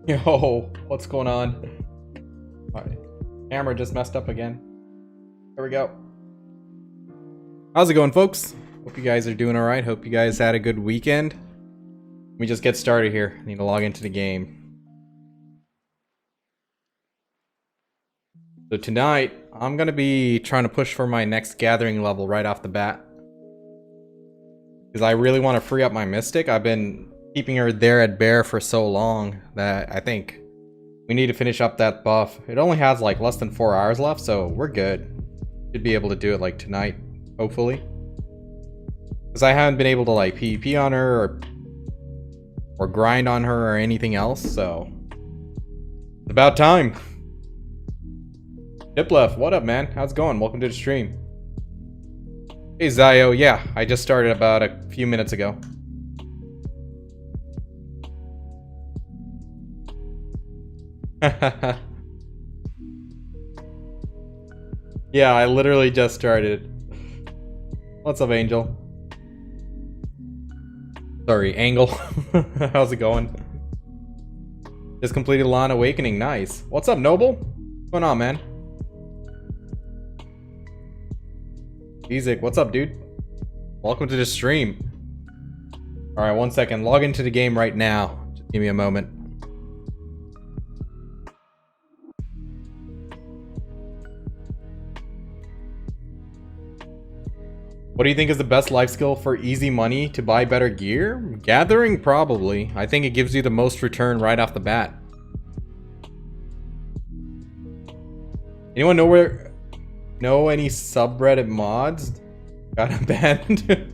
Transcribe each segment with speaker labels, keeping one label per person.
Speaker 1: Yo, what's going on? My camera just messed up again. There we go. How's it going, folks? Hope you guys are doing alright. Hope you guys had a good weekend. Let me just get started here. I need to log into the game. So tonight, I'm gonna be trying to push for my next gathering level right off the bat. Because I really want to free up my Mystic. I've been keeping her there at bear for so long that I think we need to finish up that buff. It only has like less than 4 hours left, so we're good. Should be able to do it like tonight, hopefully. Because I haven't been able to like PvP on her or grind on her or anything else, so it's about time. Diplef, what up, man? How's it going? Welcome to the stream. Hey Zio, yeah, I just started about a few minutes ago. Yeah, I literally just started. What's up, Angel? Sorry, Angle. How's it going? Just completed Lawn Awakening, nice. What's up, Noble? What's going on, man? Ezik, what's up, dude? Welcome to the stream. Alright, 1 second. Log into the game right now. Just give me a moment. What do you think is the best life skill for easy money to buy better gear? Gathering, probably. I think it gives you the most return right off the bat. Anyone know any subreddit mods got banned?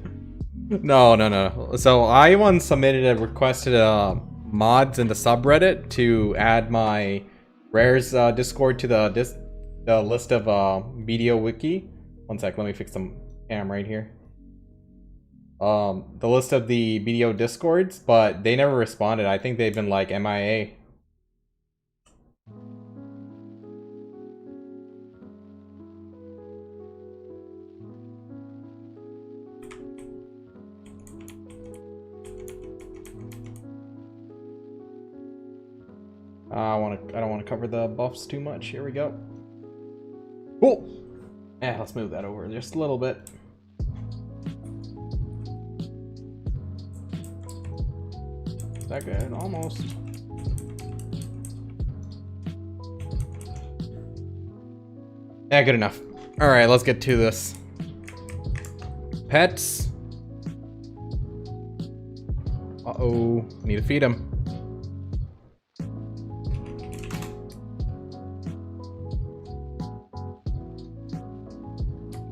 Speaker 1: No. So I once submitted a requested mods in the subreddit to add my rares Discord to the list of video wiki. 1 sec, let me fix some cam right here. The list of the BDO discords, but they never responded. I think they've been like MIA. I don't want to cover the buffs too much. Here we go. Cool. Yeah, let's move that over just a little bit. Is that good? Almost. Yeah, good enough. Alright, let's get to this. Pets. Uh-oh. Need to feed them.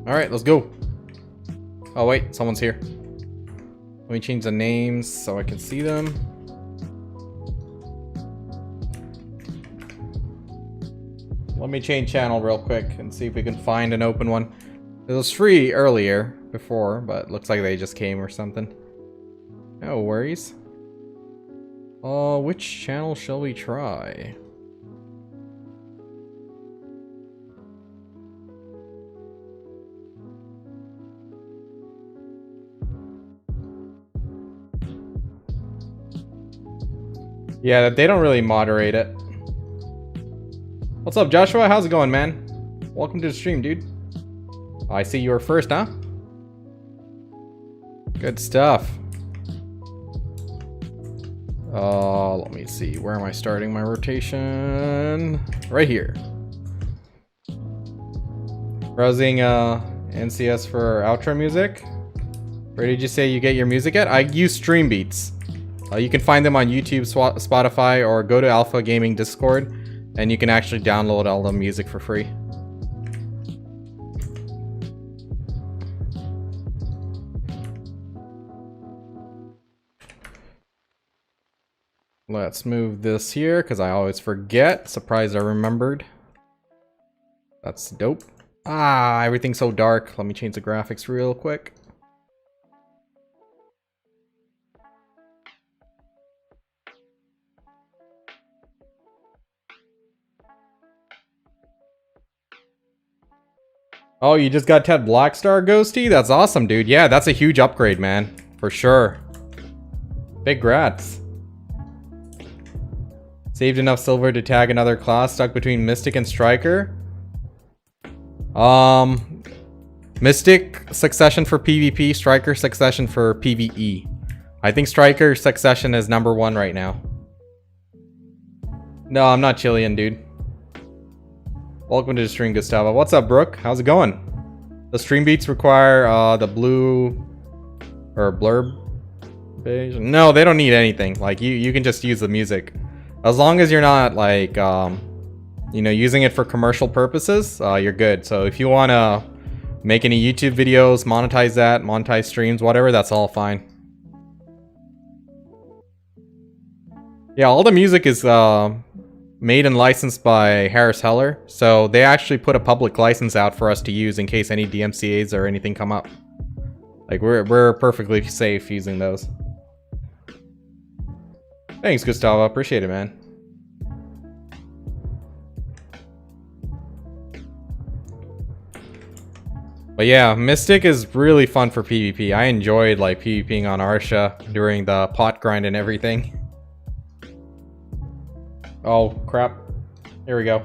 Speaker 1: Alright, let's go. Oh wait, someone's here. Let me change the names so I can see them. Let me change channel real quick and see if we can find an open one. It was free earlier, before, but looks like they just came or something. No worries. Which channel shall we try? Yeah, they don't really moderate it. What's up, Joshua? How's it going, man? Welcome to the stream, dude. I see you were first, huh? Good stuff. Let me see. Where am I starting my rotation? Right here. Browsing NCS for outro music. Where did you say you get your music at? I use Stream Beats. You can find them on YouTube, Spotify, or go to Alpha Gaming Discord, and you can actually download all the music for free. Let's move this here, because I always forget. Surprised I remembered. That's dope. Ah, everything's so dark. Let me change the graphics real quick. Oh, you just got Ted Blackstar, Ghosty? That's awesome, dude. Yeah, that's a huge upgrade, man. For sure. Big grats. Saved enough silver to tag another class stuck between Mystic and Striker. Mystic succession for PvP, Striker succession for PvE. I think Striker succession is #1 right now. No, I'm not Chilean, dude. Welcome to the stream, Gustavo. What's up, Brooke? How's it going? The stream beats require the blue or blurb page. No, they don't need anything. Like you can just use the music. As long as you're not like you know, using it for commercial purposes, you're good. So if you want to make any YouTube videos, monetize that, monetize streams, whatever, that's all fine. Yeah, all the music is made and licensed by Harris Heller, so they actually put a public license out for us to use in case any DMCAs or anything come up. Like we're perfectly safe using those. Thanks, Gustavo. Appreciate it, man. But yeah, Mystic is really fun for PvP. I enjoyed like PvPing on Arsha during the pot grind and everything. Oh crap. Here we go.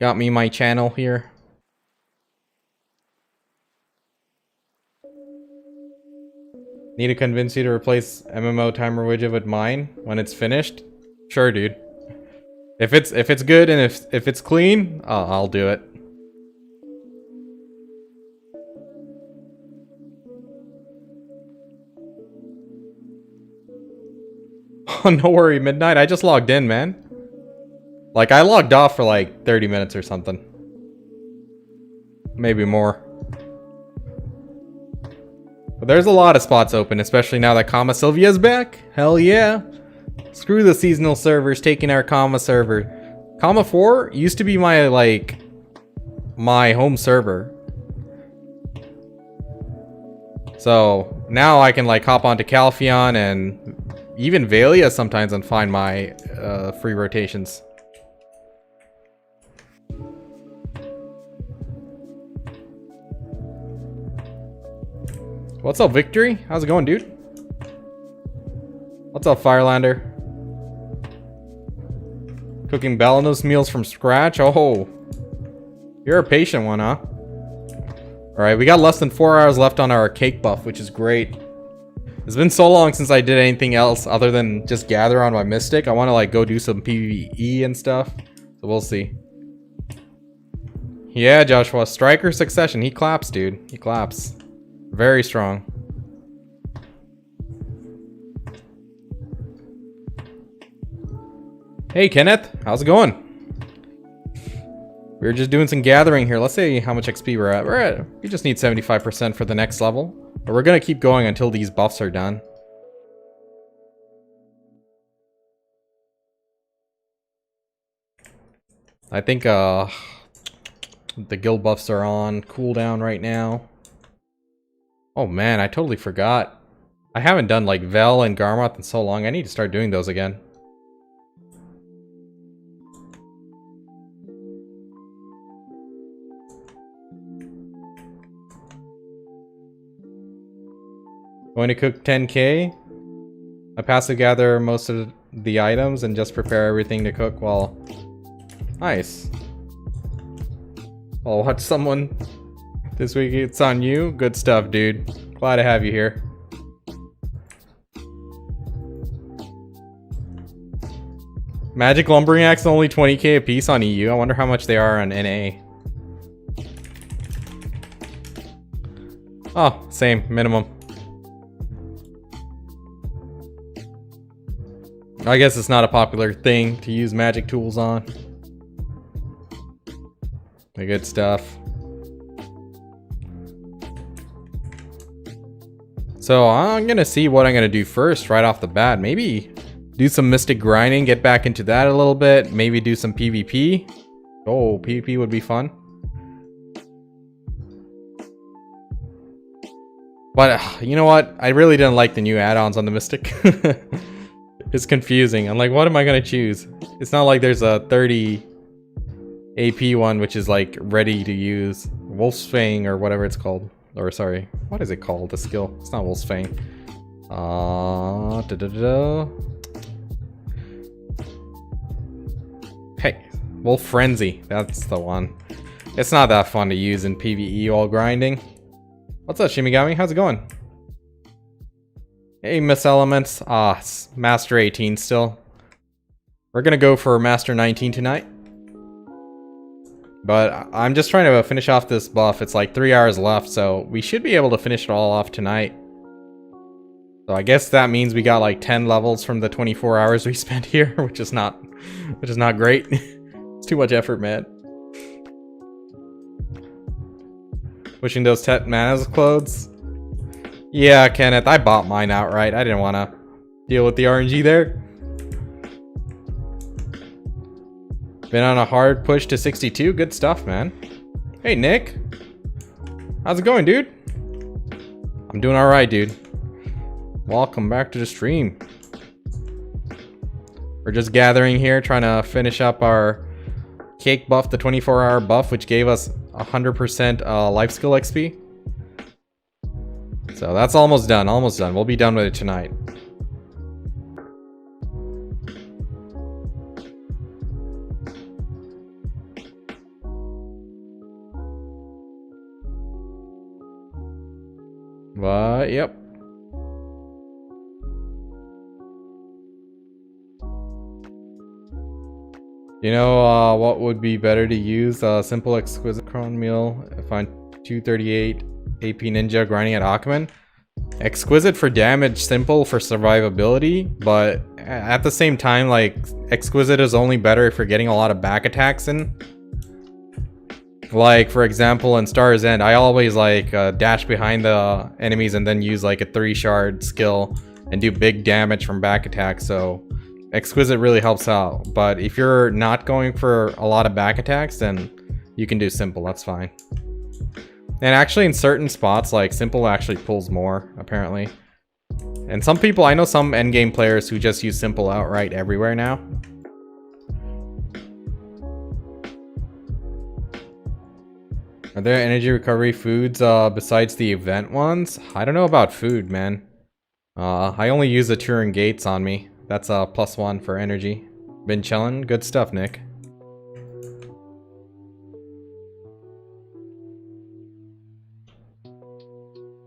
Speaker 1: Got me my channel here. Need to convince you to replace MMO timer widget with mine when it's finished? Sure, dude. If it's good and if it's clean, I'll do it. Oh, no worry, midnight. I just logged in, man. Like I logged off for like 30 minutes or something. Maybe more. But there's a lot of spots open, especially now that Kama Sylvia's back. Hell yeah. Screw the seasonal servers taking our Kama server. Kama 4 used to be my my home server. So now I can like hop onto Calpheon and even Valia sometimes and find my free rotations. What's up, Victory? How's it going, dude? What's up, Firelander? Cooking Balanos meals from scratch? Oh, you're a patient one, huh? Alright, we got less than 4 hours left on our cake buff, which is great. It's been so long since I did anything else other than just gather on my Mystic. I want to like go do some PvE and stuff. So we'll see. Yeah, Joshua. Striker succession. He claps, dude. He claps. Very strong. Hey, Kenneth. How's it going? We're just doing some gathering here. Let's see how much XP we're at. We just need 75% for the next level. But we're going to keep going until these buffs are done. I think the guild buffs are on cooldown right now. Oh man, I totally forgot. I haven't done like Vel and Garmoth in so long. I need to start doing those again. Going to cook 10k. I passive gather most of the items and just prepare everything to cook while... Nice. I'll watch someone this week. It's on you. Good stuff, dude. Glad to have you here. Magic Lumbering Axe only 20k a piece on EU. I wonder how much they are on NA. Oh, same. Minimum. I guess it's not a popular thing to use magic tools on. The good stuff. So I'm gonna see what I'm gonna do first right off the bat. Maybe do some mystic grinding, get back into that a little bit. Maybe do some PvP. Oh, PvP would be fun. But you know what? I really didn't like the new add-ons on the Mystic. It's confusing. I'm like, what am I gonna choose? It's not like there's a 30 AP one which is like ready to use. Wolf's Fang or whatever it's called. Or sorry, what is it called? The skill. It's not Wolf's Fang. Hey, Wolf Frenzy. That's the one. It's not that fun to use in PvE while grinding. What's up, Shimigami? How's it going? Hey, Miss Elements. Master 18 still. We're gonna go for Master 19 tonight. But I'm just trying to finish off this buff. It's like 3 hours left, so we should be able to finish it all off tonight. So I guess that means we got like 10 levels from the 24 hours we spent here, which is not great. It's too much effort, man. Pushing those Tet Mana's clothes. Yeah, Kenneth, I bought mine outright. I didn't want to deal with the RNG there. Been on a hard push to 62. Good stuff, man. Hey, Nick. How's it going, dude? I'm doing alright, dude. Welcome back to the stream. We're just gathering here, trying to finish up our cake buff, the 24-hour buff, which gave us 100% life skill XP. So that's almost done, almost done. We'll be done with it tonight. But, yep. You know what would be better to use? Simple Exquisite Cron Meal. Find 238 AP Ninja grinding at Aquaman. Exquisite for damage, simple for survivability, but at the same time, like, Exquisite is only better if you're getting a lot of back attacks in. Like, for example, in Star's End, I always, like, dash behind the enemies and then use, like, a 3-shard skill and do big damage from back attacks, so Exquisite really helps out. But if you're not going for a lot of back attacks, then you can do Simple, that's fine. And actually, in certain spots, like, Simple actually pulls more, apparently. And some people, I know some endgame players who just use Simple outright everywhere now. Are there energy recovery foods besides the event ones? I don't know about food, man. I only use the Turin Gates on me. That's a +1 for energy. Been chillin'? Good stuff, Nick.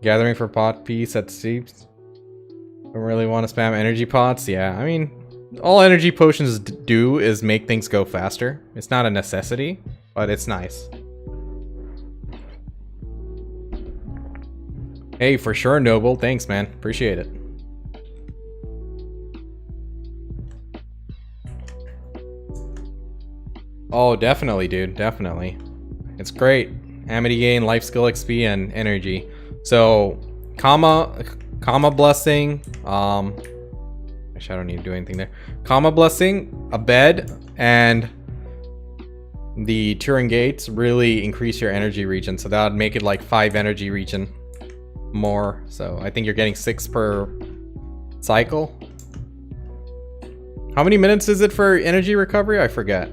Speaker 1: Gathering for pot piece at Seeps. Don't really want to spam energy pots. Yeah, I mean, all energy potions do is make things go faster. It's not a necessity, but it's nice. Hey, for sure, Noble. Thanks, man. Appreciate it. Oh, definitely, dude. Definitely. It's great. Amity gain, life skill XP, and energy. So, Karma Blessing. Actually, I don't need to do anything there. Karma Blessing, a bed, and the Turin Gates really increase your energy regen. So that would make it like 5 energy regen more. So I think you're getting 6 per cycle. How many minutes is it for energy recovery? I forget.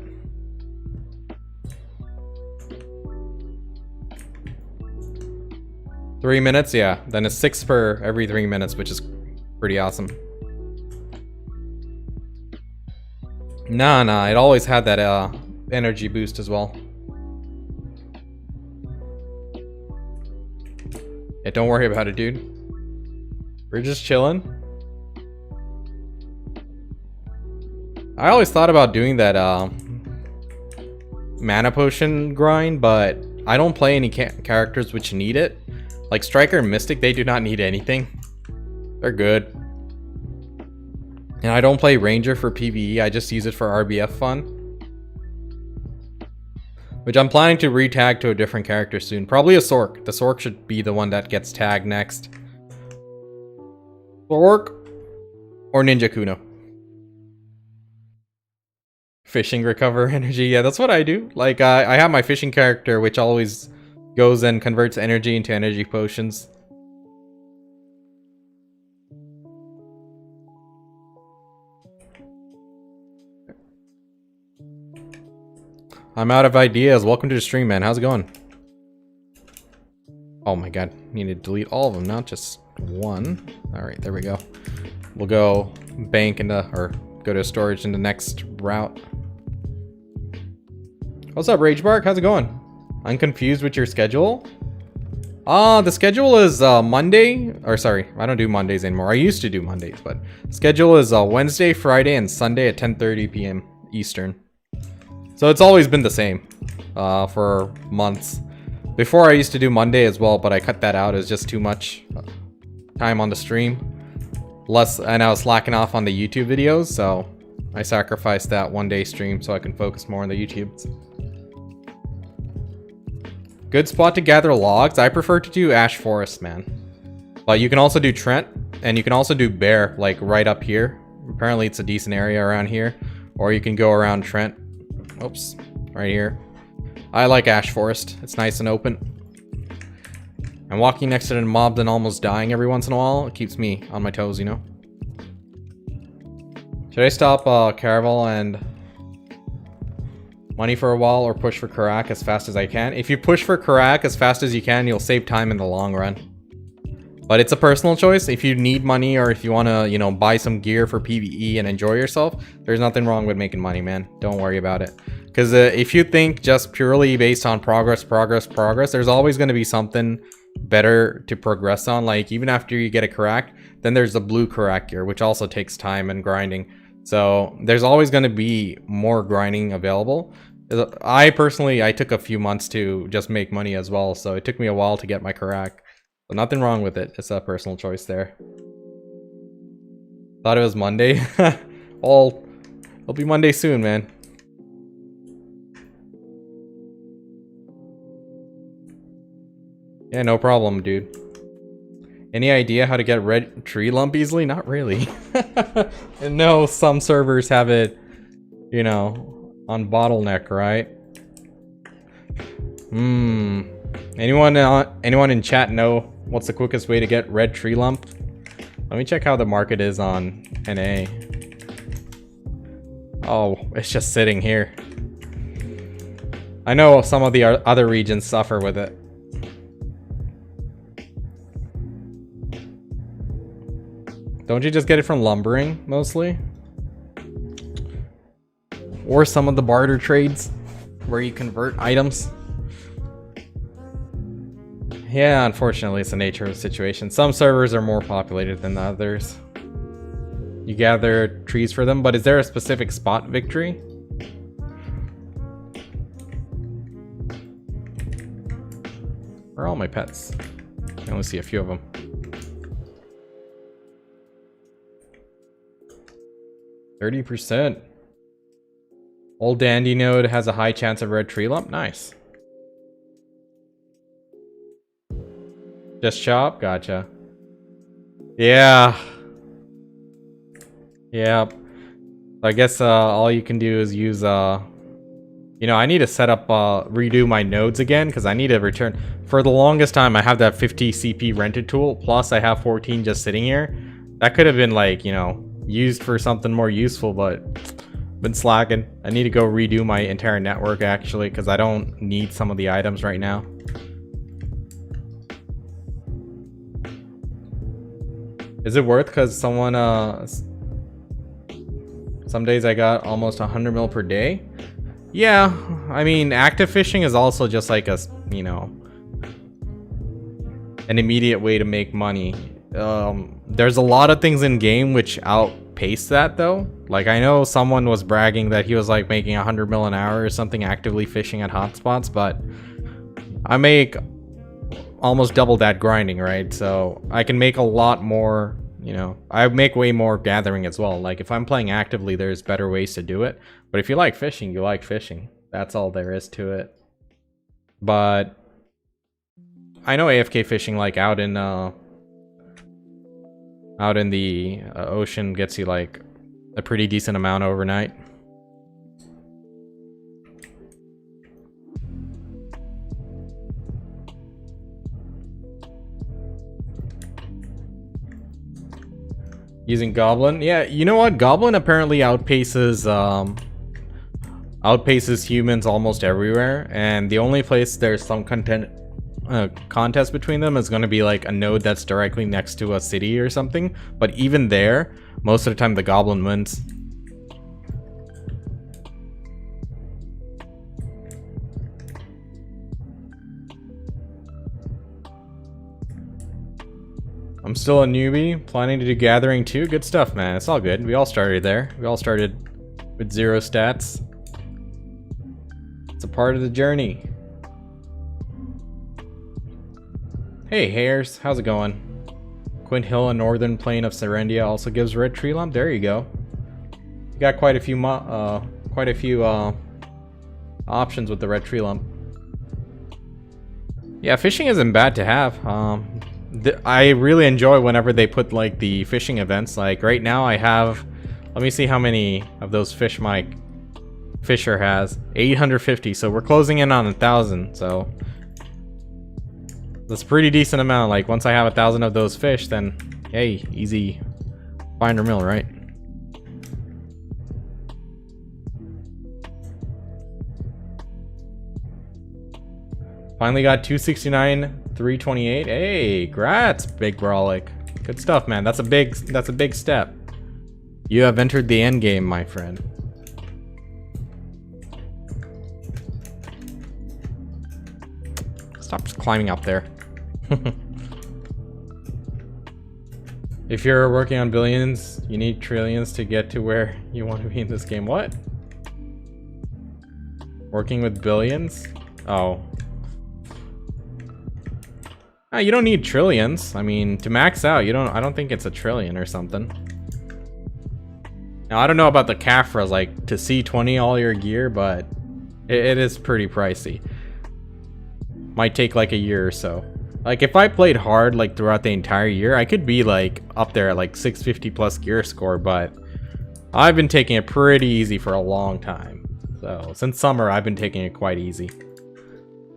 Speaker 1: Three minutes, yeah. Then it's 6 per every 3 minutes, which is pretty awesome. Nah, it always had that energy boost as well. Yeah, don't worry about it, dude. We're just chilling. I always thought about doing that mana potion grind, but I don't play any characters which need it. Like Striker and Mystic, they do not need anything. They're good. And I don't play Ranger for PvE, I just use it for RBF fun. Which I'm planning to re-tag to a different character soon. Probably a Sork. The Sork should be the one that gets tagged next. Sork or Ninja Kuno. Fishing recover energy. Yeah, that's what I do. Like, I have my fishing character, which always goes and converts energy into energy potions. I'm out of ideas. Welcome to the stream, man. How's it going? Oh my god, need to delete all of them, not just one. Alright, there we go. We'll go bank into, or go to storage in the next route. What's up, Ragebark? How's it going? I'm confused with your schedule. The schedule is Monday, or sorry, I don't do Mondays anymore. I used to do Mondays, but schedule is Wednesday, Friday, and Sunday at 10:30 p.m. Eastern. So it's always been the same for months. Before I used to do Monday as well, but I cut that out. It was just too much time on the stream. And I was slacking off on the YouTube videos, so I sacrificed that one-day stream so I can focus more on the YouTubes. Good spot to gather logs. I prefer to do Ash Forest, man. But you can also do Trent, and you can also do Bear, like right up here. Apparently it's a decent area around here. Or you can go around Trent. Oops, right here. I like Ash Forest. It's nice and open. And walking next to the mobs and almost dying every once in a while, it keeps me on my toes, you know? Should I stop Caravel and money for a while, or push for Karak as fast as I can? If you push for Karak as fast as you can, you'll save time in the long run. But it's a personal choice. If you need money, or if you want to, you know, buy some gear for PvE and enjoy yourself, there's nothing wrong with making money, man. Don't worry about it. Because if you think just purely based on progress, there's always going to be something better to progress on. Like, even after you get a Karak, then there's the blue Karak gear, which also takes time and grinding. So there's always going to be more grinding available. I personally, I took a few months to just make money as well, so it took me a while to get my Karak. So nothing wrong with it. It's a personal choice there. Thought it was Monday. It'll be Monday soon, man. Yeah, no problem, dude. Any idea how to get red tree lump easily? Not really. And no, some servers have it, you know, on bottleneck, right? Anyone in chat know what's the quickest way to get red tree lump? Let me check how the market is on NA. Oh, it's just sitting here. I know some of the other regions suffer with it. Don't you just get it from lumbering, mostly? Or some of the barter trades, where you convert items. Yeah, unfortunately, it's the nature of the situation. Some servers are more populated than others. You gather trees for them, but is there a specific spot victory? Where are all my pets? I only see a few of them. %. Old Dandy node has a high chance of red tree lump. Nice. Just chop? Gotcha. Yeah. Yeah. I guess all you can do is use you know, I need to set up redo my nodes again, because I need to return. For the longest time I have that 50 CP rented tool, plus I have 14 just sitting here. That could have been, like, you know, used for something more useful, but been slacking. I need to go redo my entire network, actually, because I don't need some of the items right now. Is it worth? Because someone some days I got almost 100 mil per day. Yeah, I mean, active fishing is also just like a, you know, an immediate way to make money. There's a lot of things in game which outpace that, though. Like, I know someone was bragging that he was like making 100 mil an hour or something actively fishing at hotspots, but I make almost double that grinding, right? So I can make a lot more, you know, I make way more gathering as well. Like, if I'm playing actively, there's better ways to do it. But if you like fishing, you like fishing. That's all there is to it. But I know AFK fishing, like out in the ocean, gets you like a pretty decent amount overnight. Using Goblin? Yeah, you know what? Goblin apparently outpaces humans almost everywhere, and the only place there's some content contest between them is going to be like a node that's directly next to a city or something. But even there, most of the time the goblin wins. I'm still a newbie, planning to do gathering too. Good stuff, man. It's all good. We all started there. We all started with 0 stats. It's a part of the journey. Hey, Hares. How's it going? Quint Hill and Northern Plain of Serendia also gives red tree lump. There you go. You got quite a few options with the red tree lump. Yeah, fishing isn't bad to have. I really enjoy whenever they put like the fishing events. Like right now I have, let me see how many of those fish my fisher has. 850, so we're closing in on 1,000, so that's a pretty decent amount. Like once I have 1,000 of those fish, then hey, easy finder mill, right? Finally got 269, 328. Hey, grats, Big Brawlic. Good stuff, man. That's a big step. You have entered the end game, my friend. Stop climbing up there. If you're working on billions, you need trillions to get to where you want to be in this game. What? Working with billions? Oh. You don't need trillions. I mean, to max out, I don't think it's a trillion or something. Now, I don't know about the Caphras, like to C20 all your gear, but it is pretty pricey. Might take like a year or so. Like if I played hard like throughout the entire year, I could be like up there at like 650 plus gear score, but I've been taking it pretty easy for a long time. So since summer, I've been taking it quite easy.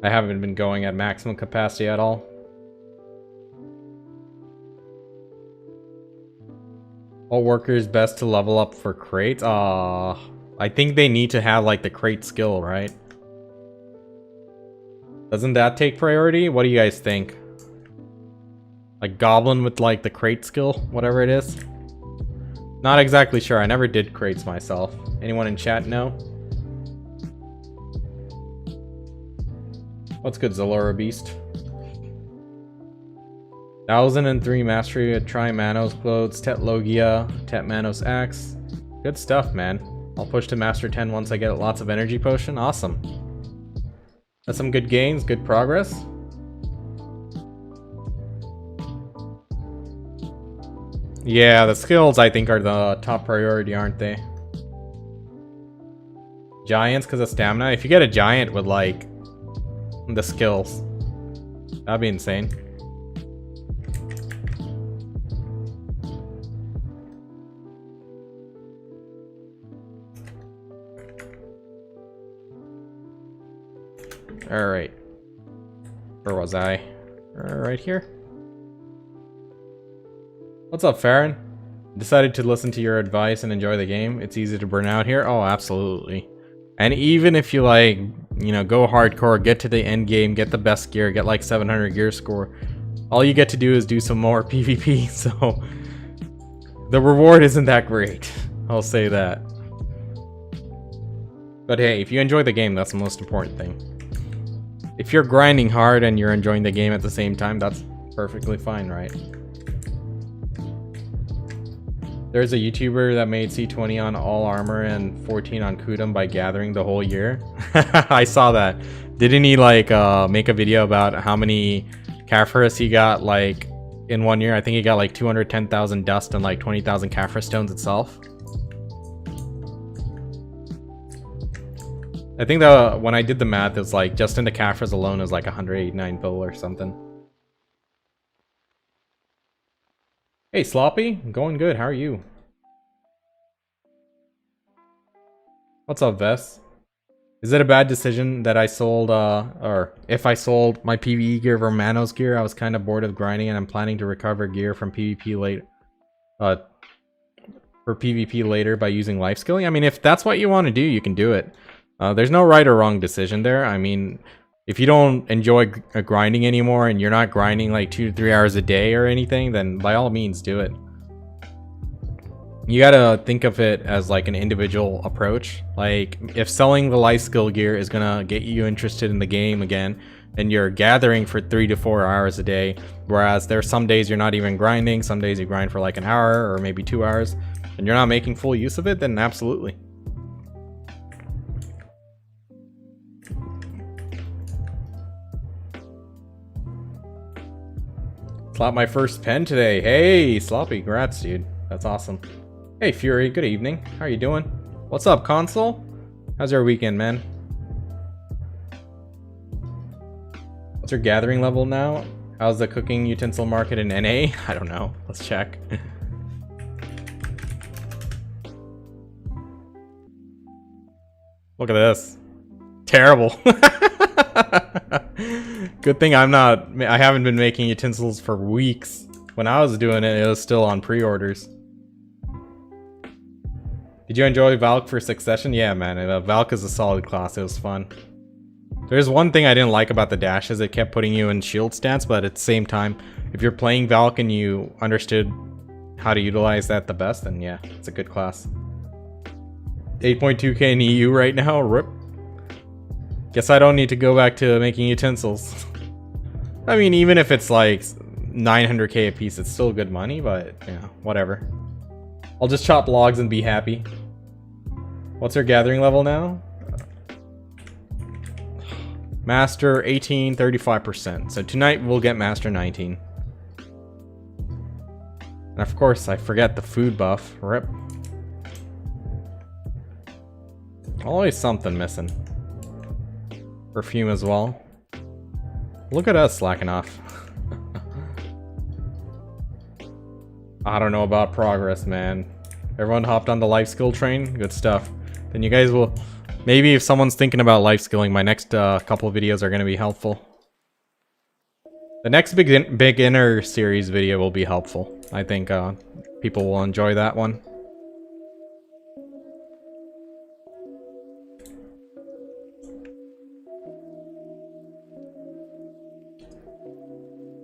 Speaker 1: I haven't been going at maximum capacity at all. All workers best to level up for crates. I think they need to have like the crate skill, right? Doesn't that take priority? What do you guys think? Like goblin with like the crate skill, whatever it is? Not exactly sure. I never did crates myself. Anyone in chat know? What's good, Zalora Beast? 1003 mastery at Try Manos clothes, Tet Logia, Tet Manos axe. Good stuff, man. I'll push to master 10 once I get lots of energy potion. Awesome. That's some good gains, good progress. Yeah, the skills I think are the top priority, aren't they? Giants because of stamina. If you get a giant with like the skills, that'd be insane. Alright. Where was I? Right here. What's up, Farron? Decided to listen to your advice and enjoy the game. It's easy to burn out here. Oh, absolutely. And even if you like, you know, go hardcore, get to the end game, get the best gear, get like 700 gear score, all you get to do is do some more PvP. So the reward isn't that great. I'll say that. But hey, if you enjoy the game, that's the most important thing. If you're grinding hard and you're enjoying the game at the same time, that's perfectly fine, right? There's a YouTuber that made C20 on all armor and 14 on Kudum by gathering the whole year. I saw that. Didn't he like make a video about how many Caphras he got like in 1 year? I think he got like 210,000 dust and like 20,000 Caphras stones itself. I think that when I did the math, it was like just in the Caphras alone is like 189 bill or something. Hey, Sloppy, going good. How are you? What's up, Vess? Is it a bad decision that I sold, or if I sold my PvE gear for Manos gear? I was kind of bored of grinding, and I'm planning to recover gear from PvP later. For PvP later by using Lifeskilling. I mean, if that's what you want to do, you can do it. There's no right or wrong decision there. I mean, if you don't enjoy grinding anymore and you're not grinding like 2 to 3 hours a day or anything, then by all means do it. You gotta think of it as like an individual approach. Like if selling the life skill gear is gonna get you interested in the game again, and you're gathering for 3 to 4 hours a day, whereas there's some days you're not even grinding, some days you grind for like an hour or maybe 2 hours, and you're not making full use of it, then absolutely. Slap my first pen today. Hey, Sloppy, congrats, dude. That's awesome. Hey, Fury, good evening. How are you doing? What's up, Console? How's your weekend, man? What's your gathering level now? How's the cooking utensil market in NA? I don't know. Let's check. Look at this. Terrible. Good thing I haven't been making utensils for weeks. When I was doing it, it was still on pre-orders. Did you enjoy Valk for Succession? Yeah, man. Valk is a solid class. It was fun. There's one thing I didn't like about the dashes. It kept putting you in shield stance, but at the same time, if you're playing Valk and you understood how to utilize that the best, then yeah, it's a good class. 8.2k in EU right now. Rip. Guess I don't need to go back to making utensils. I mean, even if it's like 900k a piece, it's still good money, but yeah, whatever. I'll just chop logs and be happy. What's our gathering level now? Master 18, 35%. So tonight we'll get Master 19. And of course, I forget the food buff. Rip. Always something missing. Perfume as well. Look at us slacking off. I don't know about progress, man. Everyone hopped on the life skill train? Good stuff. Then you guys will... Maybe if someone's thinking about life skilling, my next couple of videos are going to be helpful. The next beginner series video will be helpful. I think people will enjoy that one.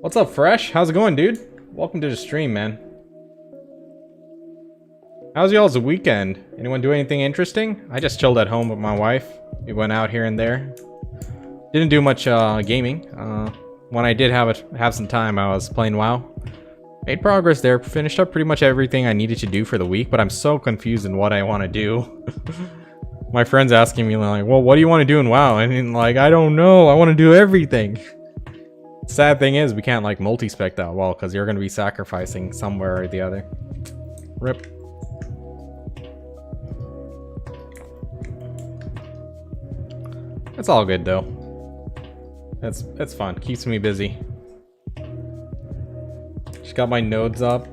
Speaker 1: What's up, Fresh? How's it going, dude? Welcome to the stream, man. How's y'all's weekend? Anyone do anything interesting? I just chilled at home with my wife. We went out here and there. Didn't do much gaming. When I did have some time, I was playing WoW. Made progress there. Finished up pretty much everything I needed to do for the week, but I'm so confused in what I want to do. My friend's asking me like, well, what do you want to do in WoW? I mean, like, I don't know. I want to do everything. Sad thing is, we can't like multi-spec that well because you're going to be sacrificing somewhere or the other. Rip. It's all good though. It's fun. Keeps me busy. Just got my nodes up.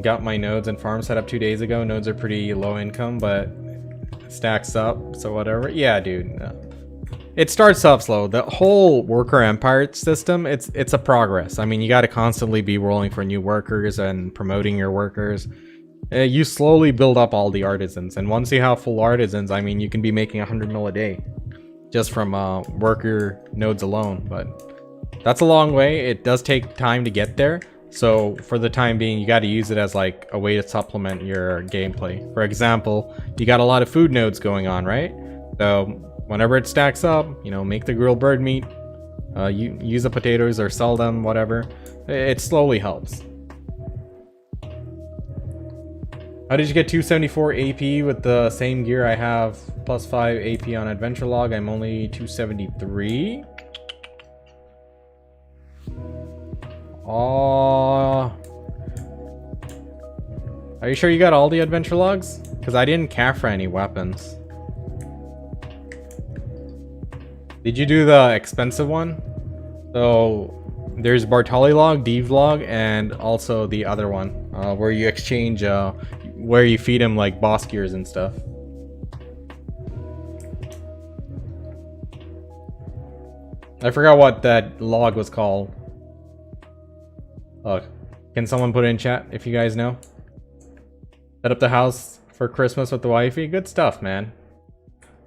Speaker 1: Got my nodes and farm set up 2 days ago. Nodes are pretty low income, but it stacks up. So whatever. Yeah, dude. It starts off slow. The whole worker empire system, it's a progress. I mean, you got to constantly be rolling for new workers and promoting your workers. You slowly build up all the artisans, and once you have full artisans, I mean, you can be making 100 mil a day just from worker nodes alone. But that's a long way. It does take time to get there. So for the time being, you got to use it as like a way to supplement your gameplay. For example, you got a lot of food nodes going on, right? So whenever it stacks up, you know, make the grilled bird meat, you use the potatoes or sell them, whatever. It slowly helps. How did you get 274 AP with the same gear I have? Plus 5 AP on adventure log. I'm only 273. Are you sure you got all the adventure logs? Because I didn't care for any weapons. Did you do the expensive one? So there's Bartali log, Div log, and also the other one where you exchange, where you feed him like boss gears and stuff. I forgot what that log was called. Can someone put it in chat if you guys know? Set up the house for Christmas with the wifey. Good stuff, man.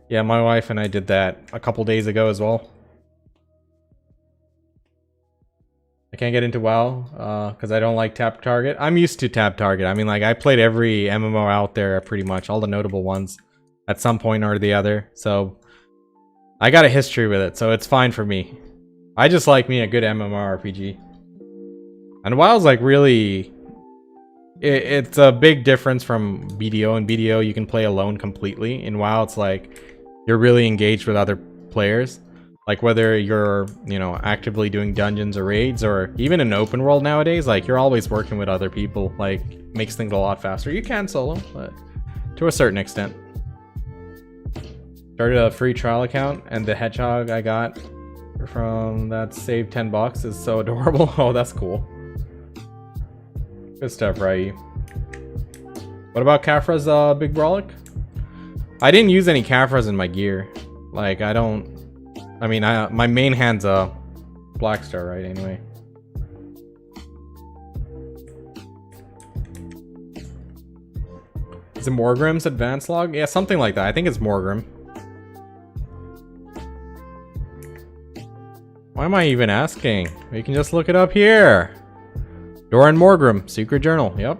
Speaker 1: Yeah, my wife and I did that a couple days ago as well. I can't get into WoW because I don't like tap target. I'm used to tap target. I mean, like, I played every MMO out there pretty much, all the notable ones at some point or the other. So I got a history with it, so it's fine for me. I just like me a good MMORPG. And WoW's like really... It's a big difference from BDO. In BDO, you can play alone completely. In WoW, it's like you're really engaged with other players. Like whether you're, you know, actively doing dungeons or raids, or even in open world nowadays, like you're always working with other people. Like, makes things a lot faster. You can solo, but to a certain extent. Started a free trial account, and the hedgehog I got from that saved $10 is so adorable. Oh, that's cool. Good stuff, right? What about Kafra's big brolic? I didn't use any Kafras in my gear. Like, I don't... I mean, my main hand's a Black Star, right? Anyway. Is it Morgrim's advanced log? Yeah, something like that. I think it's Morgrim. Why am I even asking? We can just look it up here. Doran Morgrim, Secret Journal. Yep.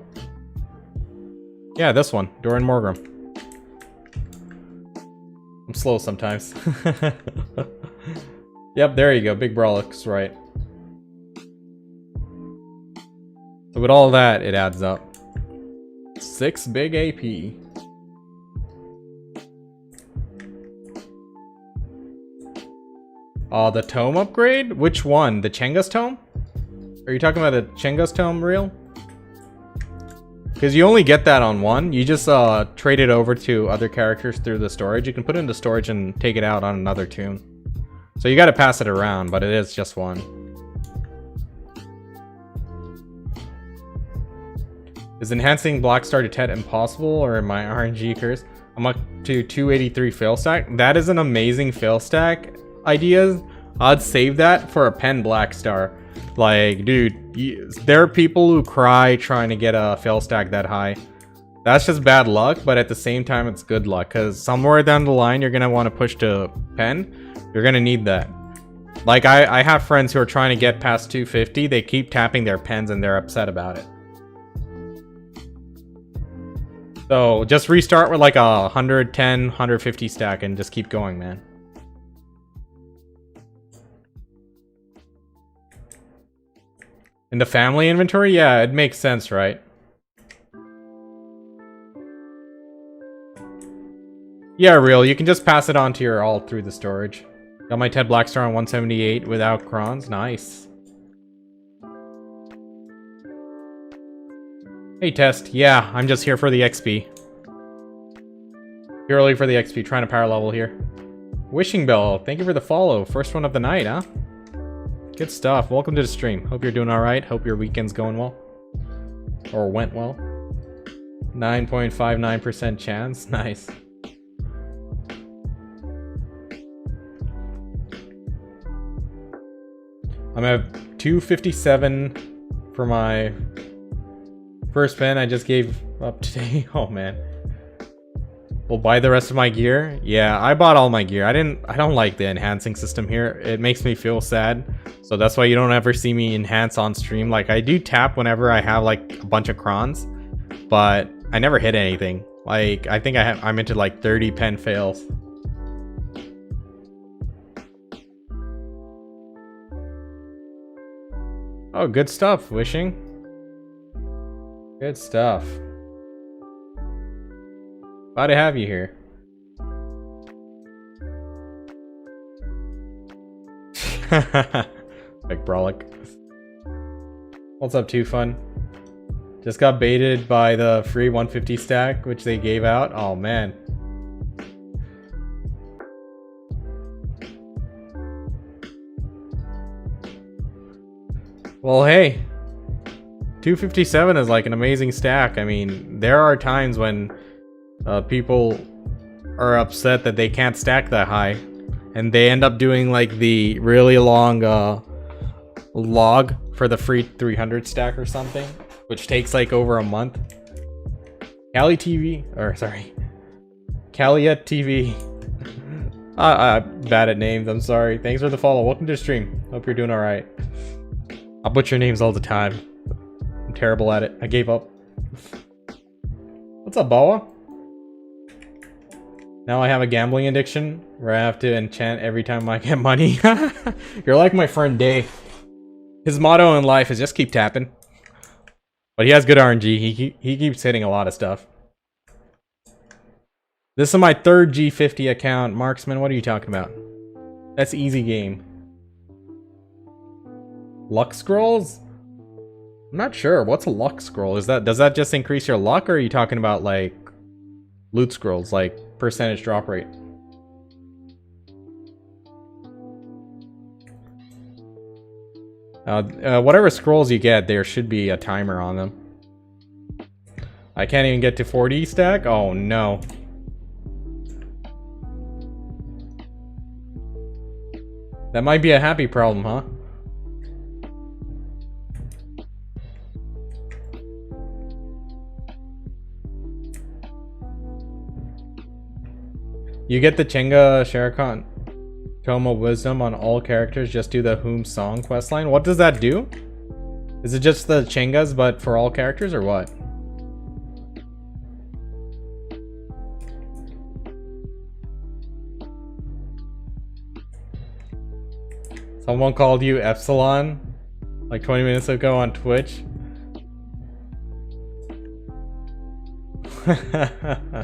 Speaker 1: Yeah, this one. Doran Morgrim. I'm slow sometimes. Yep, there you go. Big Brolic's right. So with all that, it adds up. 6 big AP. The tome upgrade? Which one? The Chenga's tome? Are you talking about the Chenga's tome reel? Because you only get that on one. You just trade it over to other characters through the storage. You can put it into storage and take it out on another tune. So you got to pass it around, but it is just one. Is enhancing Black Star to Tet impossible, or am I RNG cursed? I'm up to 283 fail stack. That is an amazing fail stack idea. I'd save that for a pen Black Star. Like, dude, there are people who cry trying to get a fail stack that high. That's just bad luck, but at the same time, it's good luck. Because somewhere down the line, you're going to want to push to pen. You're going to need that. Like, I have friends who are trying to get past 250. They keep tapping their pens and they're upset about it. So, just restart with like a 110, 150 stack and just keep going, man. In the family inventory? Yeah, it makes sense, right? Yeah, real. You can just pass it on to your alt through the storage. Got my Ted Blackstar on 178 without crons. Nice. Hey, Test. Yeah, I'm just here for the XP. Purely for the XP. Trying to power level here. Wishing Bell. Thank you for the follow. First one of the night, huh? Good stuff. Welcome to the stream. Hope you're doing alright. Hope your weekend's going well. Or went well. 9.59% chance. Nice. I'm at 257 for my first pen I just gave up today. Oh man. We'll buy the rest of my gear. Yeah, I bought all my gear. I don't like the enhancing system here. It makes me feel sad. So that's why you don't ever see me enhance on stream. Like, I do tap whenever I have like a bunch of crons, but I never hit anything. Like, I think I'm into like 30 pen fails. Oh, good stuff, Wishing. Good stuff. Glad to have you here. Like Brolic. What's up, Too Fun? Just got baited by the free 150 stack, which they gave out. Oh, man. Well, hey. 257 is like an amazing stack. I mean, there are times when people are upset that they can't stack that high, and they end up doing like the really long log for the free 300 stack or something, which takes like over a month. Cali TV, or sorry, Caliet TV. Bad at names, I'm sorry. Thanks for the follow. Welcome to the stream. Hope you're doing all right. I butcher names all the time. I'm terrible at it. I gave up. What's up, Bawa? Now I have a gambling addiction where I have to enchant every time I get money. You're like my friend Dave. His motto in life is just keep tapping. But he has good RNG. He keeps hitting a lot of stuff. This is my third G50 account. Marksman, what are you talking about? That's easy game. Luck scrolls? I'm not sure. What's a luck scroll? Does that just increase your luck, or are you talking about like loot scrolls, like percentage drop rate? Whatever scrolls you get, there should be a timer on them. I can't even get to 40 stack? Oh no. That might be a happy problem, huh? You get the Chenga Sharakhan Tome of Wisdom on all characters, just do the Whom Song questline. What does that do? Is it just the Chengas but for all characters, or what? Someone called you Epsilon like 20 minutes ago on Twitch. Oh,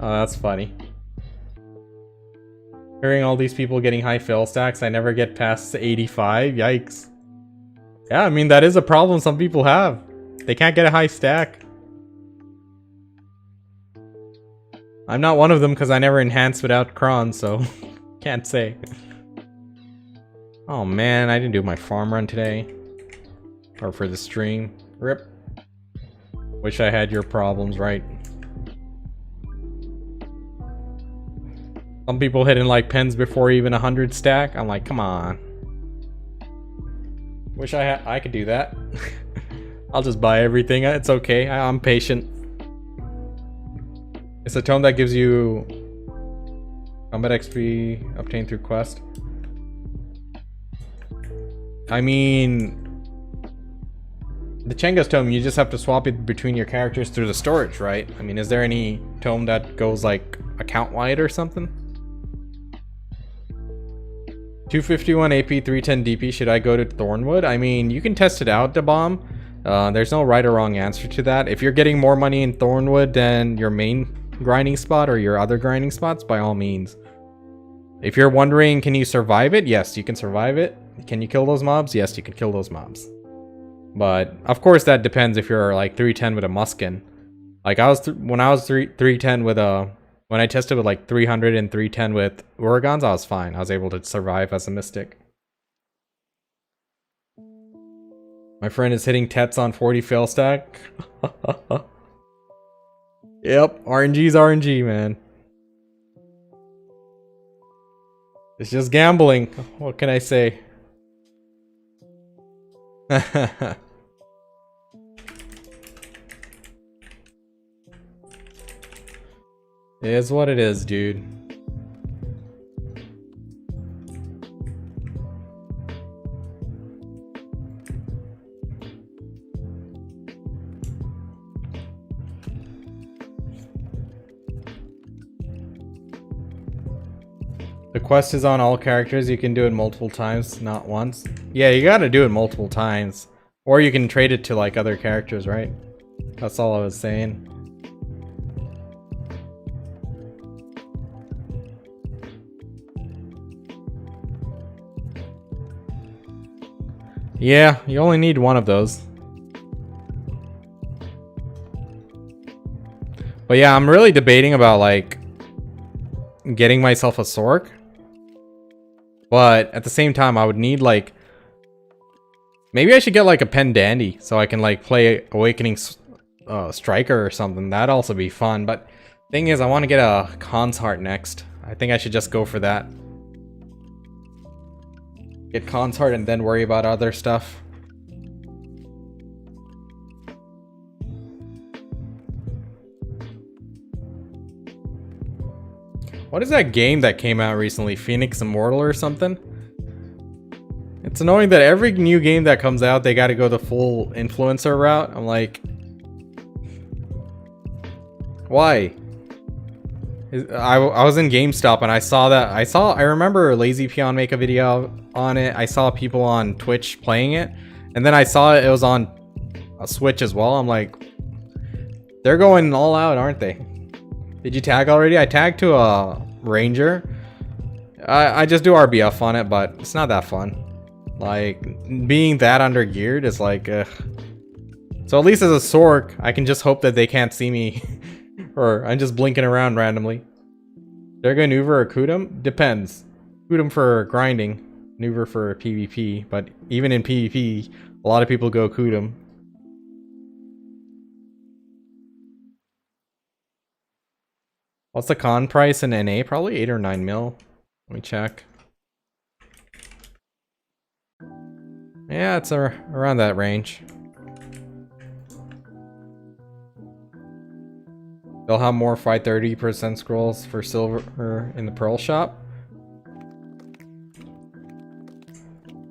Speaker 1: that's funny. Hearing all these people getting high fail stacks, I never get past 85. Yikes. Yeah, I mean, that is a problem some people have. They can't get a high stack. I'm not one of them because I never enhanced without cron, so can't say. Oh man, I didn't do my farm run today. Or for the stream. RIP. Wish I had your problems, right? Some people hitting like pens before even 100 stack. I'm like, come on. Wish I could do that. I'll just buy everything. It's okay. I'm patient. It's a tome that gives you combat XP obtained through quest. I mean, the Chenga's tome, you just have to swap it between your characters through the storage, right? I mean, is there any tome that goes like account wide or something? 251 AP, 310 DP, should I go to Thornwood? I mean, you can test it out, DeBomb. There's no right or wrong answer to that. If you're getting more money in Thornwood than your main grinding spot or your other grinding spots, by all means. If you're wondering, can you survive it? Yes, you can survive it. Can you kill those mobs? Yes, you can kill those mobs. But, of course, that depends if you're like 310 with a Muskin. Like, when I was 310 with a... When I tested with like 300 and 310 with Uragons, I was fine. I was able to survive as a Mystic. My friend is hitting Tets on 40 fail stack. Yep, RNG's RNG, man. It's just gambling. What can I say? It is what it is, dude. The quest is on all characters. You can do it multiple times, not once. Yeah, you gotta do it multiple times. Or you can trade it to like other characters, right? That's all I was saying. Yeah, you only need one of those. But yeah, I'm really debating about like getting myself a Sork. But at the same time, I would need like... Maybe I should get like a Pen Dandy so I can like play Awakening Striker or something. That'd also be fun. But thing is, I want to get a Khan's Heart next. I think I should just go for that. Get Khan's Heart and then worry about other stuff. What is that game that came out recently? Phoenix Immortal or something? It's annoying that every new game that comes out, they gotta go the full influencer route. I'm like, why? I was in GameStop and I saw that. I remember Lazy Peon make a video on it. I saw people on Twitch playing it. And then I saw it was on a Switch as well. I'm like, they're going all out, aren't they? Did you tag already? I tagged to a Ranger. I just do RBF on it, but it's not that fun. Like, being that undergeared is like, ugh. So at least as a Sork, I can just hope that they can't see me. Or I'm just blinking around randomly. Derga, Nuver, or Kudum? Depends. Kudum for grinding, Nuver for PvP. But even in PvP, a lot of people go Kudum. What's the con price in NA? Probably 8 or 9 mil. Let me check. Yeah, it's around that range. They'll have more 530% scrolls for silver in the Pearl shop.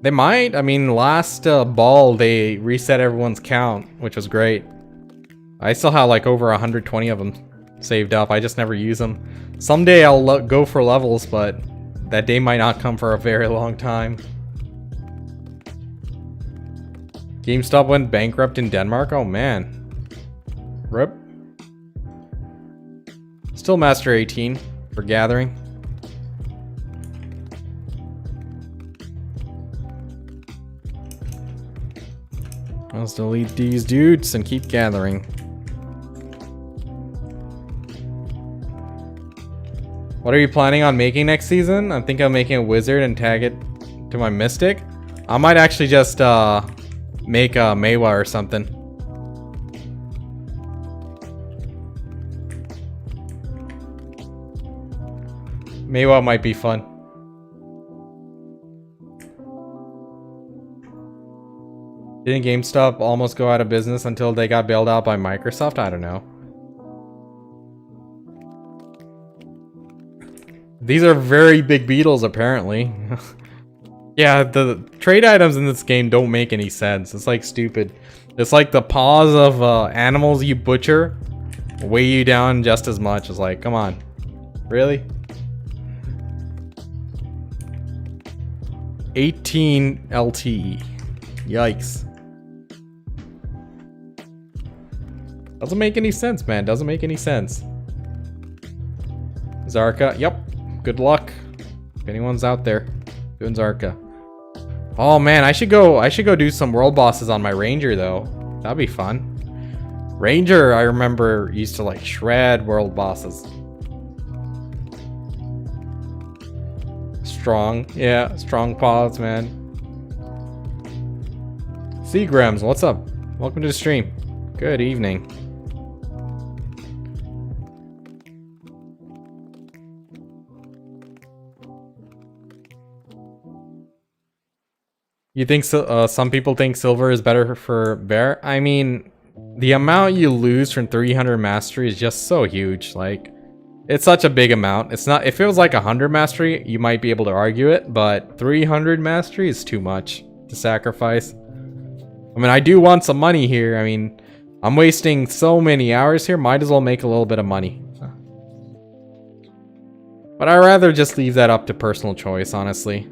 Speaker 1: They might. I mean, last ball, they reset everyone's count, which was great. I still have like over 120 of them saved up. I just never use them. Someday I'll go for levels, but that day might not come for a very long time. GameStop went bankrupt in Denmark? Oh man. RIP. Still Master 18 for gathering. Let's delete these dudes and keep gathering. What are you planning on making next season? I think I'm making a wizard and tag it to my mystic. I might actually just make a Mewa or something. Mewa might be fun. Didn't GameStop almost go out of business until they got bailed out by Microsoft? I don't know. These are very big beetles, apparently. Yeah, the trade items in this game don't make any sense. It's like stupid. It's like the paws of animals you butcher weigh you down just as much. It's like, come on. Really? 18 LTE. Yikes. Doesn't make any sense, man. Doesn't make any sense. Zarka. Yep. Good luck. If anyone's out there doing Zarka. Oh man, I should go do some world bosses on my Ranger though. That'd be fun. Ranger, I remember, used to like shred world bosses. Strong. Yeah, strong paws, man. Seagrams, what's up? Welcome to the stream. Good evening. You think so, some people think silver is better for bear? I mean, the amount you lose from 300 mastery is just so huge. Like, it's such a big amount. It's not. If it was like 100 mastery, you might be able to argue it, but 300 mastery is too much to sacrifice. I mean, I do want some money here. I mean, I'm wasting so many hours here. Might as well make a little bit of money. But I'd rather just leave that up to personal choice, honestly.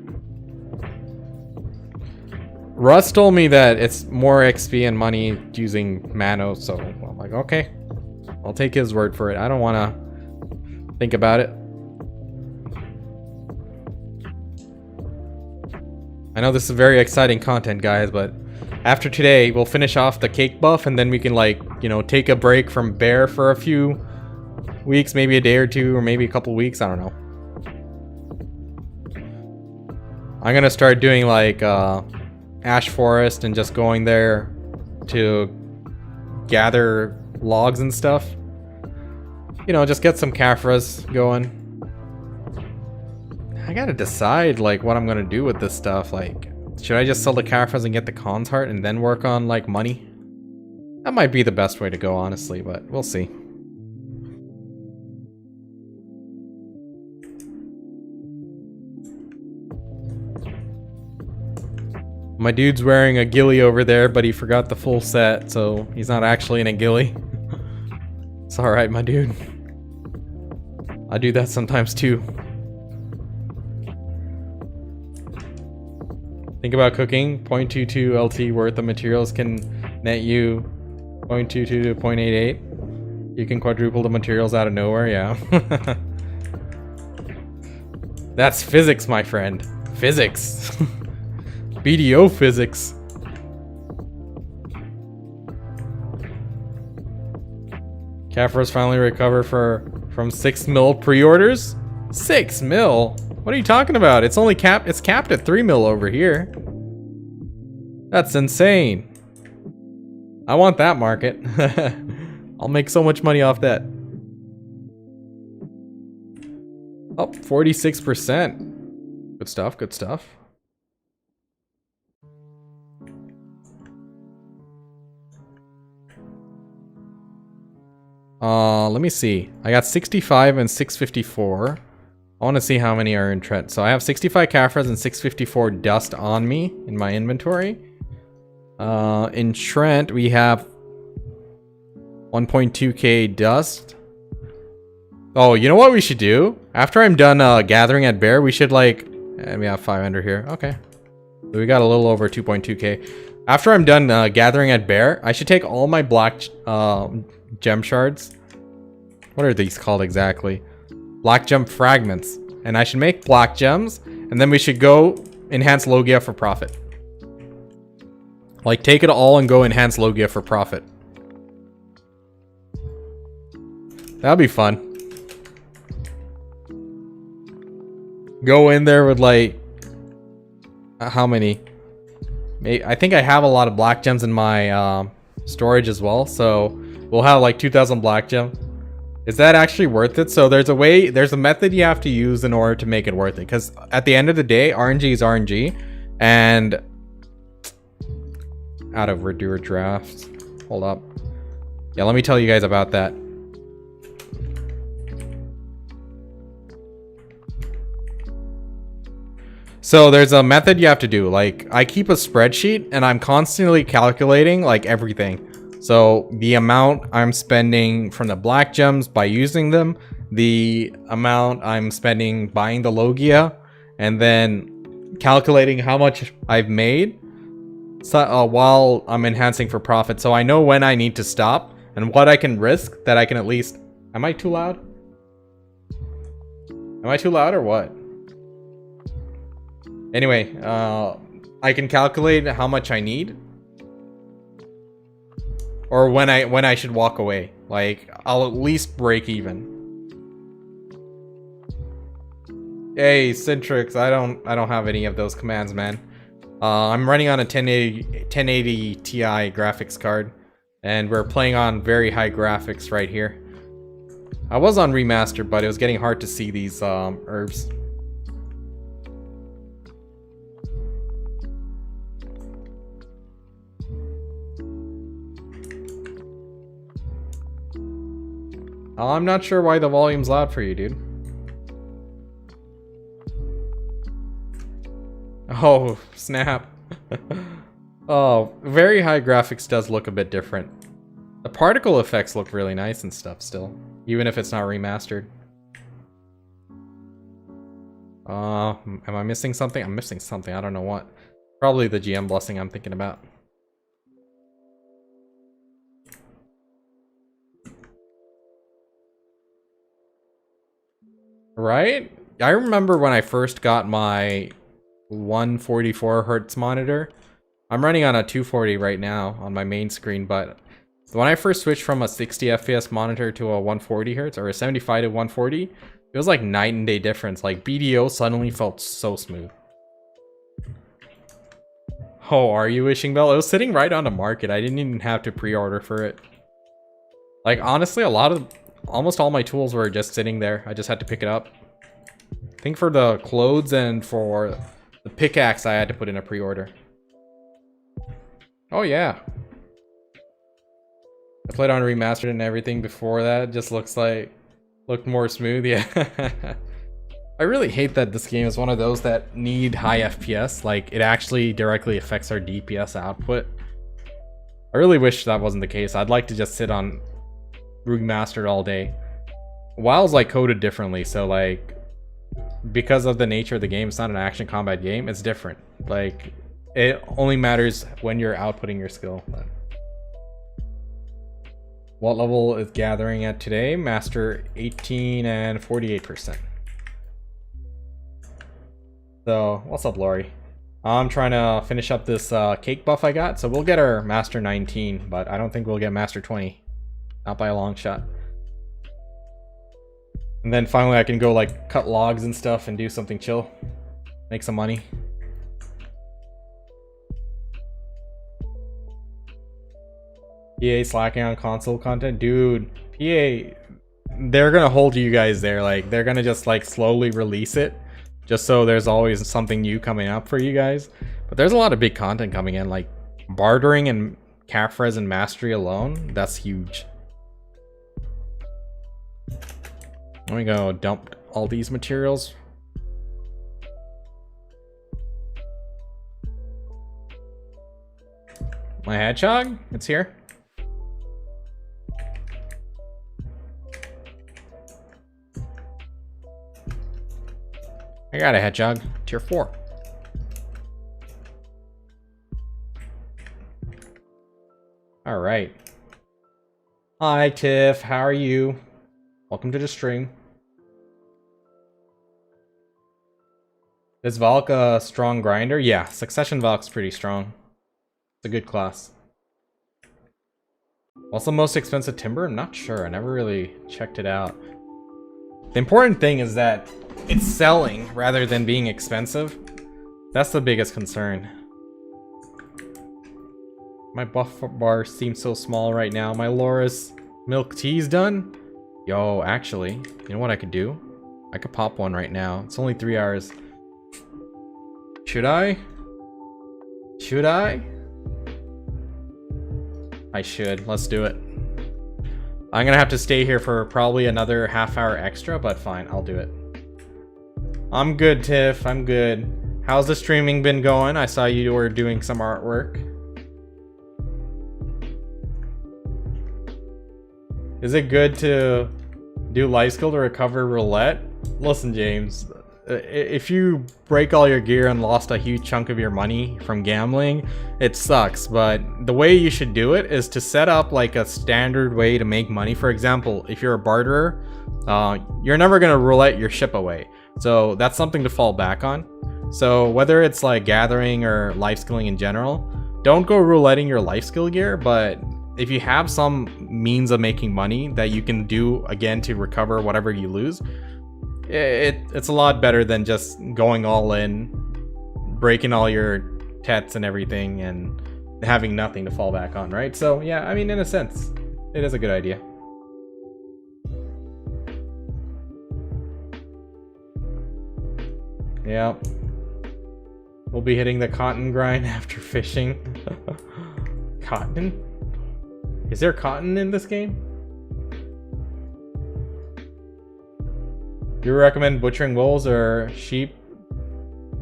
Speaker 1: Russ told me that it's more XP and money using Mano, so I'm like, okay. I'll take his word for it. I don't want to think about it. I know this is very exciting content, guys, but after today, we'll finish off the cake buff, and then we can, like, you know, take a break from bear for a few weeks, maybe a day or two, or maybe a couple weeks. I don't know. I'm gonna start doing, like, Ash Forest and just going there to gather logs and stuff. You know, just get some Caphras going. I gotta decide, like, what I'm gonna do with this stuff. Like, should I just sell the Caphras and get the Khan's Heart and then work on, like, money? That might be the best way to go, honestly, but we'll see. My dude's wearing a ghillie over there, but he forgot the full set, so he's not actually in a ghillie. It's alright, my dude. I do that sometimes too. Think about cooking. 0.22 LT worth of materials can net you 0.22 to 0.88. You can quadruple the materials out of nowhere, yeah. That's physics, my friend. Physics. BDO physics. Caphras finally recover from 6 mil pre-orders? 6 mil? What are you talking about? It's only capped at 3 mil over here. That's insane. I want that market. I'll make so much money off that. Oh, 46%. Good stuff, good stuff. Let me see. I got 65 and 654. I want to see how many are in Trent. So I have 65 Caphras and 654 dust on me in my inventory. In Trent, we have 1.2k dust. Oh, you know what we should do? After I'm done gathering at Bear, we should like... we have 500 here. Okay. So we got a little over 2.2k. After I'm done gathering at Bear, I should take all my black gem shards. What are these called exactly? Black gem fragments. And I should make black gems. And then we should go enhance Logia for profit. Like, take it all and go enhance Logia for profit. That'd be fun. Go in there with like... how many? I think I have a lot of black gems in my storage as well. So we'll have like 2,000 black gem. Is that actually worth it? So there's a method you have to use in order to make it worth it. Because at the end of the day, RNG is RNG. And... out of redoer drafts. Hold up. Yeah, let me tell you guys about that. So there's a method you have to do. Like, I keep a spreadsheet and I'm constantly calculating like everything. So the amount I'm spending from the black gems by using them, the amount I'm spending buying the Logia, and then calculating how much I've made while I'm enhancing for profit. So I know when I need to stop and what I can risk that I can at least... Am I too loud? Am I too loud or what? Anyway, I can calculate how much I need. Or when I should walk away. Like, I'll at least break even. Hey, Citrix, I don't have any of those commands, man. I'm running on a 1080 Ti graphics card. And we're playing on very high graphics right here. I was on remastered, but it was getting hard to see these herbs. I'm not sure why the volume's loud for you, dude. Oh, snap. Oh, very high graphics does look a bit different. The particle effects look really nice and stuff still, even if it's not remastered. Am I missing something? I'm missing something. I don't know what. Probably the GM blessing I'm thinking about. Right? I remember when I first got my 144 hertz monitor. I'm running on a 240 right now on my main screen, but when I first switched from a 60 FPS monitor to a 140 hertz or a 75 to 140, it was like night and day difference. Like BDO suddenly felt so smooth. Oh, are you wishing bell? It was sitting right on the market. I didn't even have to pre-order for it. Like honestly, almost all my tools were just sitting there. I just had to pick it up. I think for the clothes and for the pickaxe, I had to put in a pre-order. Oh yeah. I played on remastered and everything before that. It just looked more smooth, yeah. I really hate that this game is one of those that need high FPS. Like, it actually directly affects our DPS output. I really wish that wasn't the case. I'd like to just sit on Rogue Mastered all day. WoW's like coded differently, so like, because of the nature of the game, it's not an action combat game, it's different. Like, it only matters when you're outputting your skill. But what level is gathering at today? Master 18 and 48%. So, what's up, Lori? I'm trying to finish up this cake buff I got, so we'll get our Master 19, but I don't think we'll get Master 20. Not by a long shot. And then finally I can go like cut logs and stuff and do something chill. Make some money. PA slacking on console content? Dude, PA, they're gonna hold you guys there. Like, they're gonna just like slowly release it. Just so there's always something new coming up for you guys. But there's a lot of big content coming in, like bartering and Cafres and Mastery alone. That's huge. Let me go dump all these materials. My hedgehog? It's here. I got a hedgehog, tier 4. All right. Hi, Tiff. How are you? Welcome to the stream. Is Valk a strong grinder? Yeah, Succession Valk's pretty strong. It's a good class. What's the most expensive timber? I'm not sure. I never really checked it out. The important thing is that it's selling rather than being expensive. That's the biggest concern. My buff bar seems so small right now. My Loris milk tea's done. Yo, actually, you know what I could do? I could pop one right now. It's only 3 hours. Should I? Should I? I should. Let's do it. I'm gonna have to stay here for probably another half hour extra, but fine, I'll do it. I'm good, Tiff. I'm good. How's the streaming been going? I saw you were doing some artwork. Is it good to do Lifeskilling to recover roulette? Listen, James, if you break all your gear and lost a huge chunk of your money from gambling, it sucks, but the way you should do it is to set up like a standard way to make money. For example, if you're a barterer, you're never gonna roulette your ship away. So that's something to fall back on. So whether it's like gathering or Lifeskilling in general, don't go rouletting your Lifeskill gear, but if you have some means of making money that you can do again to recover whatever you lose, it's a lot better than just going all in, breaking all your tets and everything and having nothing to fall back on, right? So yeah, I mean, in a sense, it is a good idea. Yeah. We'll be hitting the cotton grind after fishing. Cotton? Is there cotton in this game? Do you recommend butchering wolves or sheep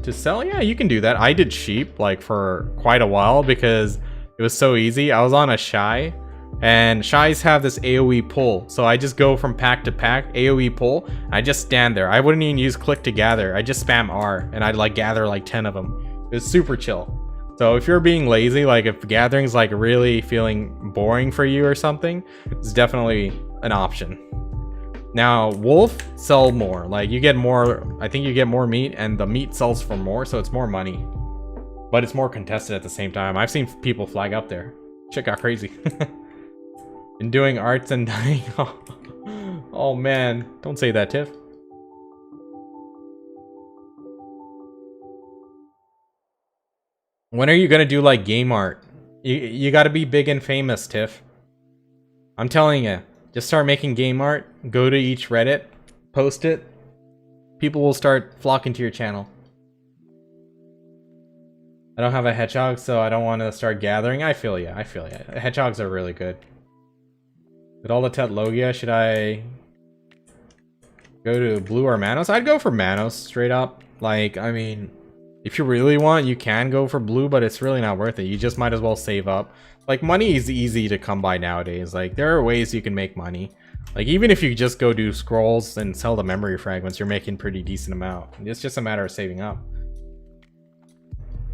Speaker 1: to sell? Yeah, you can do that. I did sheep like for quite a while because it was so easy. I was on a shy, and shies have this AoE pull. So I just go from pack to pack, AoE pull. I just stand there. I wouldn't even use click to gather. I just spam R and I'd like gather like 10 of them. It was super chill. So if you're being lazy, like if gathering's like really feeling boring for you or something, it's definitely an option. Now, wolf sell more. Like you get more, I think you get more meat and the meat sells for more, so it's more money. But it's more contested at the same time. I've seen people flag up there. Shit got crazy. Been doing arts and dying. Oh man, don't say that, Tiff. When are you gonna do like game art? You gotta be big and famous, Tiff. I'm telling you, just start making game art, go to each Reddit, post it. People will start flocking to your channel. I don't have a hedgehog, so I don't want to start gathering. I feel ya, I feel ya. Hedgehogs are really good. With all the Tet Logia, should I Go to blue or Manos? I'd go for Manos straight up. Like, I mean, if you really want, you can go for blue, but it's really not worth it. You just might as well save up. Like, money is easy to come by nowadays. Like, there are ways you can make money. Like, even if you just go do scrolls and sell the memory fragments, you're making pretty decent amount. It's just a matter of saving up.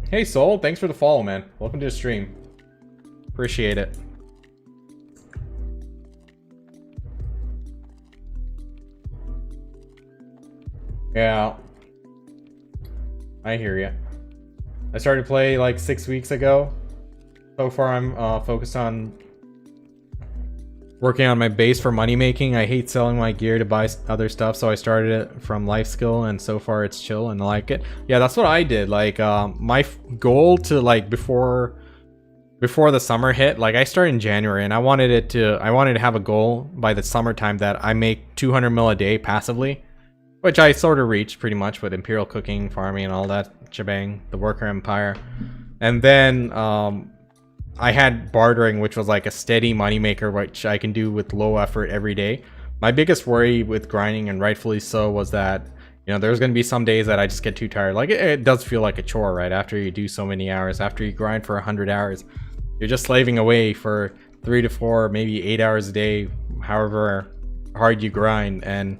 Speaker 1: Hey, Soul, thanks for the follow, man. Welcome to the stream. Appreciate it. Yeah. I hear ya. I started to play like 6 weeks ago. So far, I'm focused on working on my base for money making. I hate selling my gear to buy other stuff, so I started it from Lifeskill, and so far it's chill and I like it. Yeah, that's what I did. Like, my goal to like before the summer hit, like I started in January, and I wanted to have a goal by the summertime that I make 200 mil a day passively, which I sort of reached pretty much with Imperial cooking, farming, and all that shebang, the worker empire. And then I had bartering, which was like a steady moneymaker, which I can do with low effort every day. My biggest worry with grinding, and rightfully so, was that, you know, there's going to be some days that I just get too tired. Like, it does feel like a chore, right? After you do so many hours, after you grind for 100 hours, you're just slaving away for 3 to 4, maybe 8 hours a day, however hard you grind. And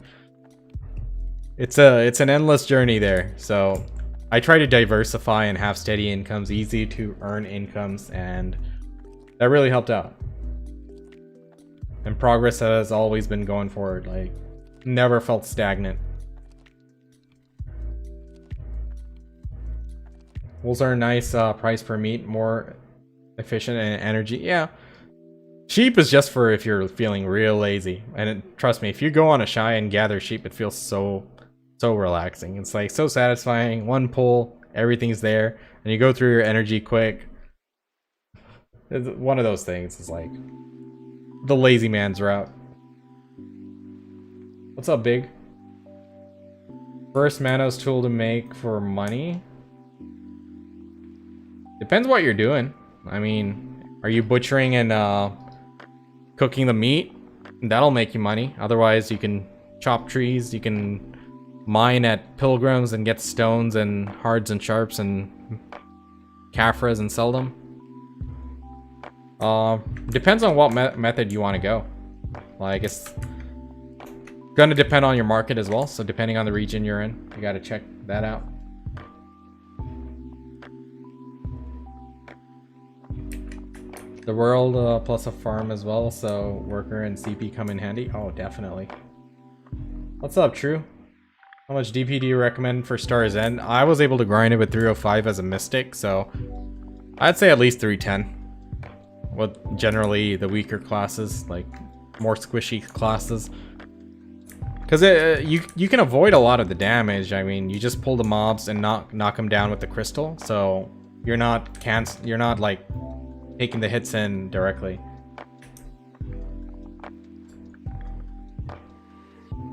Speaker 1: it's an endless journey there. So I try to diversify and have steady incomes, easy to earn incomes, and that really helped out. And progress has always been going forward, like never felt stagnant. Wolves are a nice price per meat, more efficient and energy. Yeah. Sheep is just for if you're feeling real lazy. And trust me, if you go on a shy and gather sheep, it feels so relaxing. It's like so satisfying. One pull, everything's there, and you go through your energy quick. It's one of those things. It's like the lazy man's route. What's up, Big? First Manos tool to make for money? Depends what you're doing. I mean, are you butchering and cooking the meat? That'll make you money. Otherwise, you can chop trees, you can mine at pilgrims and get stones and hards and sharps and Caphras and sell them. Depends on what method you want to go. Like, it's gonna depend on your market as well, so depending on the region you're in, you gotta check that out. The world plus a farm as well, so worker and CP come in handy. Oh, definitely. What's up, True? How much DP do you recommend for Star's End? I was able to grind it with 305 as a Mystic, so I'd say at least 310. With generally the weaker classes, like more squishy classes. Because you can avoid a lot of the damage. I mean, you just pull the mobs and knock them down with the crystal, so you're not like taking the hits in directly.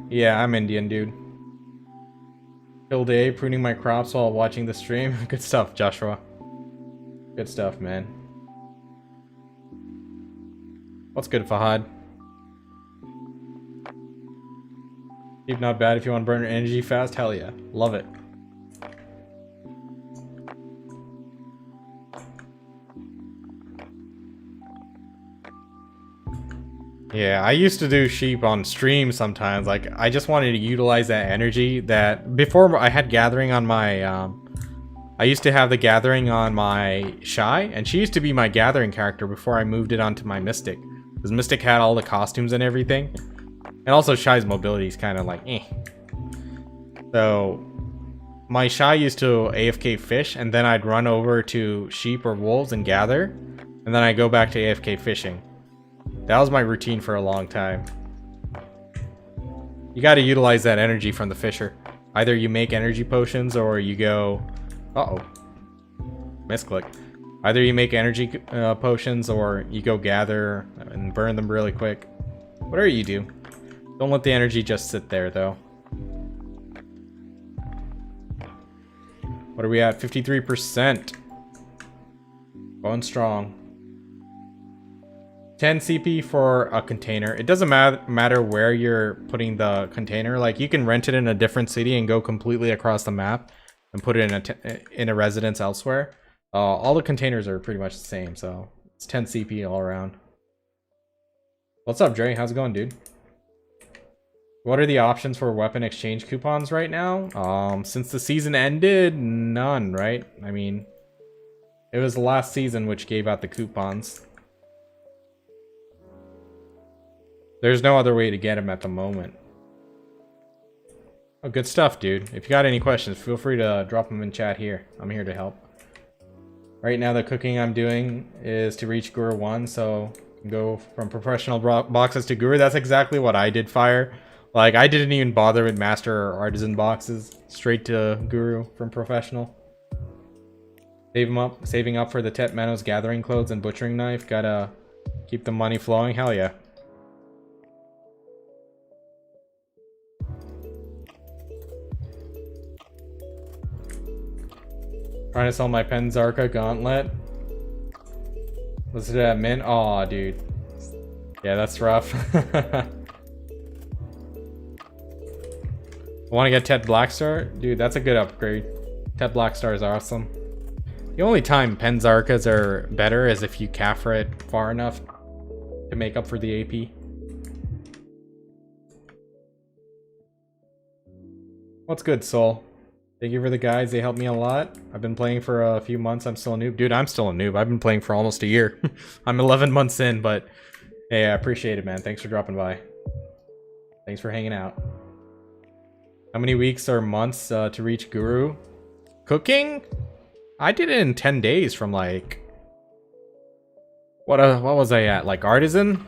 Speaker 1: Yeah, I'm Indian, dude. All day pruning my crops while watching the stream. Good stuff, Joshua. Good stuff, man. What's good, Fahad? Keep not bad if you want to burn your energy fast. Hell yeah, love it. Yeah, I used to do sheep on stream sometimes. Like, I just wanted to utilize that energy that before I had gathering on my I used to have the gathering on my Shy, and she used to be my gathering character before I moved it onto my Mystic, because Mystic had all the costumes and everything, and also Shy's mobility is kind of like so my Shy used to AFK fish, and then I'd run over to sheep or wolves and gather, and then I go back to AFK fishing. That was my routine for a long time. You got to utilize that energy from the fisher. Either you make energy potions or you go... Uh-oh. Misclick. Either you make energy potions or you go gather and burn them really quick. Whatever you do. Don't let the energy just sit there, though. What are we at? 53%. Going strong. 10 CP for a container. It doesn't matter where you're putting the container. Like, you can rent it in a different city and go completely across the map and put it in a residence elsewhere. All the containers are pretty much the same, so it's 10 CP all around. What's up, Dre? How's it going, dude? What are the options for weapon exchange coupons right now? Since the season ended, none, right? I mean, it was the last season which gave out the coupons. There's no other way to get them at the moment. Oh, good stuff, dude. If you got any questions, feel free to drop them in chat here. I'm here to help. Right now, the cooking I'm doing is to reach Guru 1, so go from professional boxes to Guru. That's exactly what I did, Fire. Like, I didn't even bother with master or artisan boxes. Straight to Guru from professional. Saving up for the Tet Manos gathering clothes and butchering knife. Gotta keep the money flowing. Hell yeah. Trying to sell my Penzarka gauntlet. Listed at mint. Aw, dude. Yeah, that's rough. Want to get Tet Blackstar? Dude, that's a good upgrade. Tet Blackstar is awesome. The only time Penzarkas are better is if you Kafra it far enough to make up for the AP. What's good, Soul? Thank you for the guides. They helped me a lot. I've been playing for a few months. I'm still a noob. Dude, I'm still a noob. I've been playing for almost a year. I'm 11 months in, but hey, I appreciate it, man. Thanks for dropping by. Thanks for hanging out. How many weeks or months to reach Guru? Cooking? I did it in 10 days from like... What was I at? Like artisan?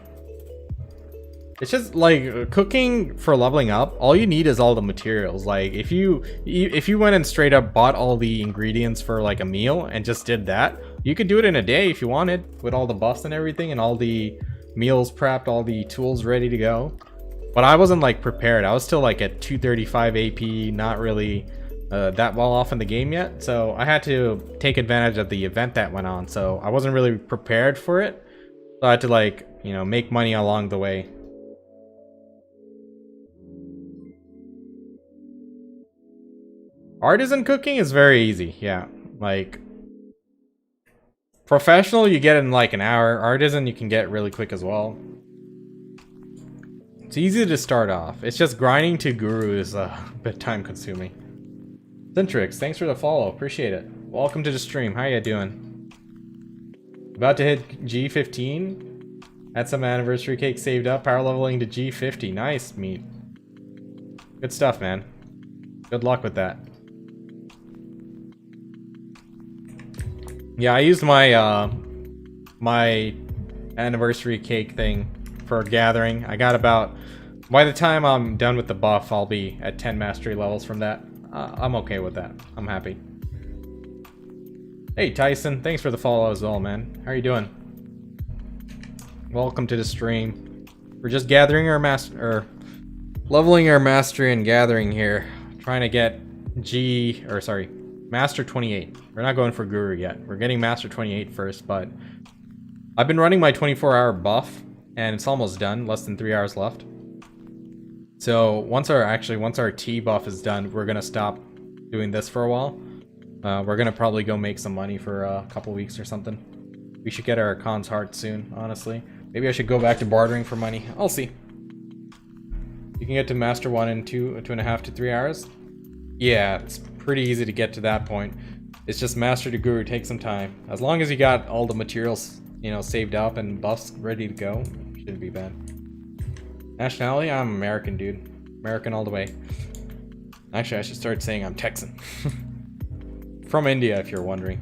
Speaker 1: It's just like cooking for leveling up. All you need is all the materials. Like if you went and straight up bought all the ingredients for like a meal and just did that, you could do it in a day if you wanted, with all the buffs and everything and all the meals prepped, all the tools ready to go. But I wasn't like prepared. I was still like at 235 AP, not really that well off in the game yet. So I had to take advantage of the event that went on. So I wasn't really prepared for it. So I had to like, you know, make money along the way. Artisan cooking is very easy, yeah. Like, professional you get in like an hour. Artisan you can get really quick as well. It's easy to start off. It's just grinding to Guru is a bit time consuming. Centrix, thanks for the follow. Appreciate it. Welcome to the stream. How you doing? About to hit G15. Had some anniversary cake saved up. Power leveling to G50. Nice, meat. Good stuff, man. Good luck with that. Yeah, I used my my anniversary cake thing for gathering. I got about, by the time I'm done with the buff, I'll be at 10 mastery levels from that. I'm okay with that. I'm happy. Hey Tyson, thanks for the follow as well, man. How are you doing? Welcome to the stream. We're just gathering our leveling our mastery and gathering here. Trying to get Master 28. We're not going for Guru yet. We're getting Master 28 first, but I've been running my 24-hour buff, and it's almost done. Less than 3 hours left. So once our T buff is done, we're gonna stop doing this for a while. We're gonna probably go make some money for a couple weeks or something. We should get our Khan's heart soon, honestly. Maybe I should go back to bartering for money. I'll see. You can get to Master 1 in 2.5 to 3 hours. Yeah, it's pretty easy to get to that point. It's just Master to Guru takes some time. As long as you got all the materials, you know, saved up and buffs ready to go, shouldn't be bad. Nationality? I'm American, dude. American all the way. Actually, I should start saying I'm Texan. From India, if you're wondering.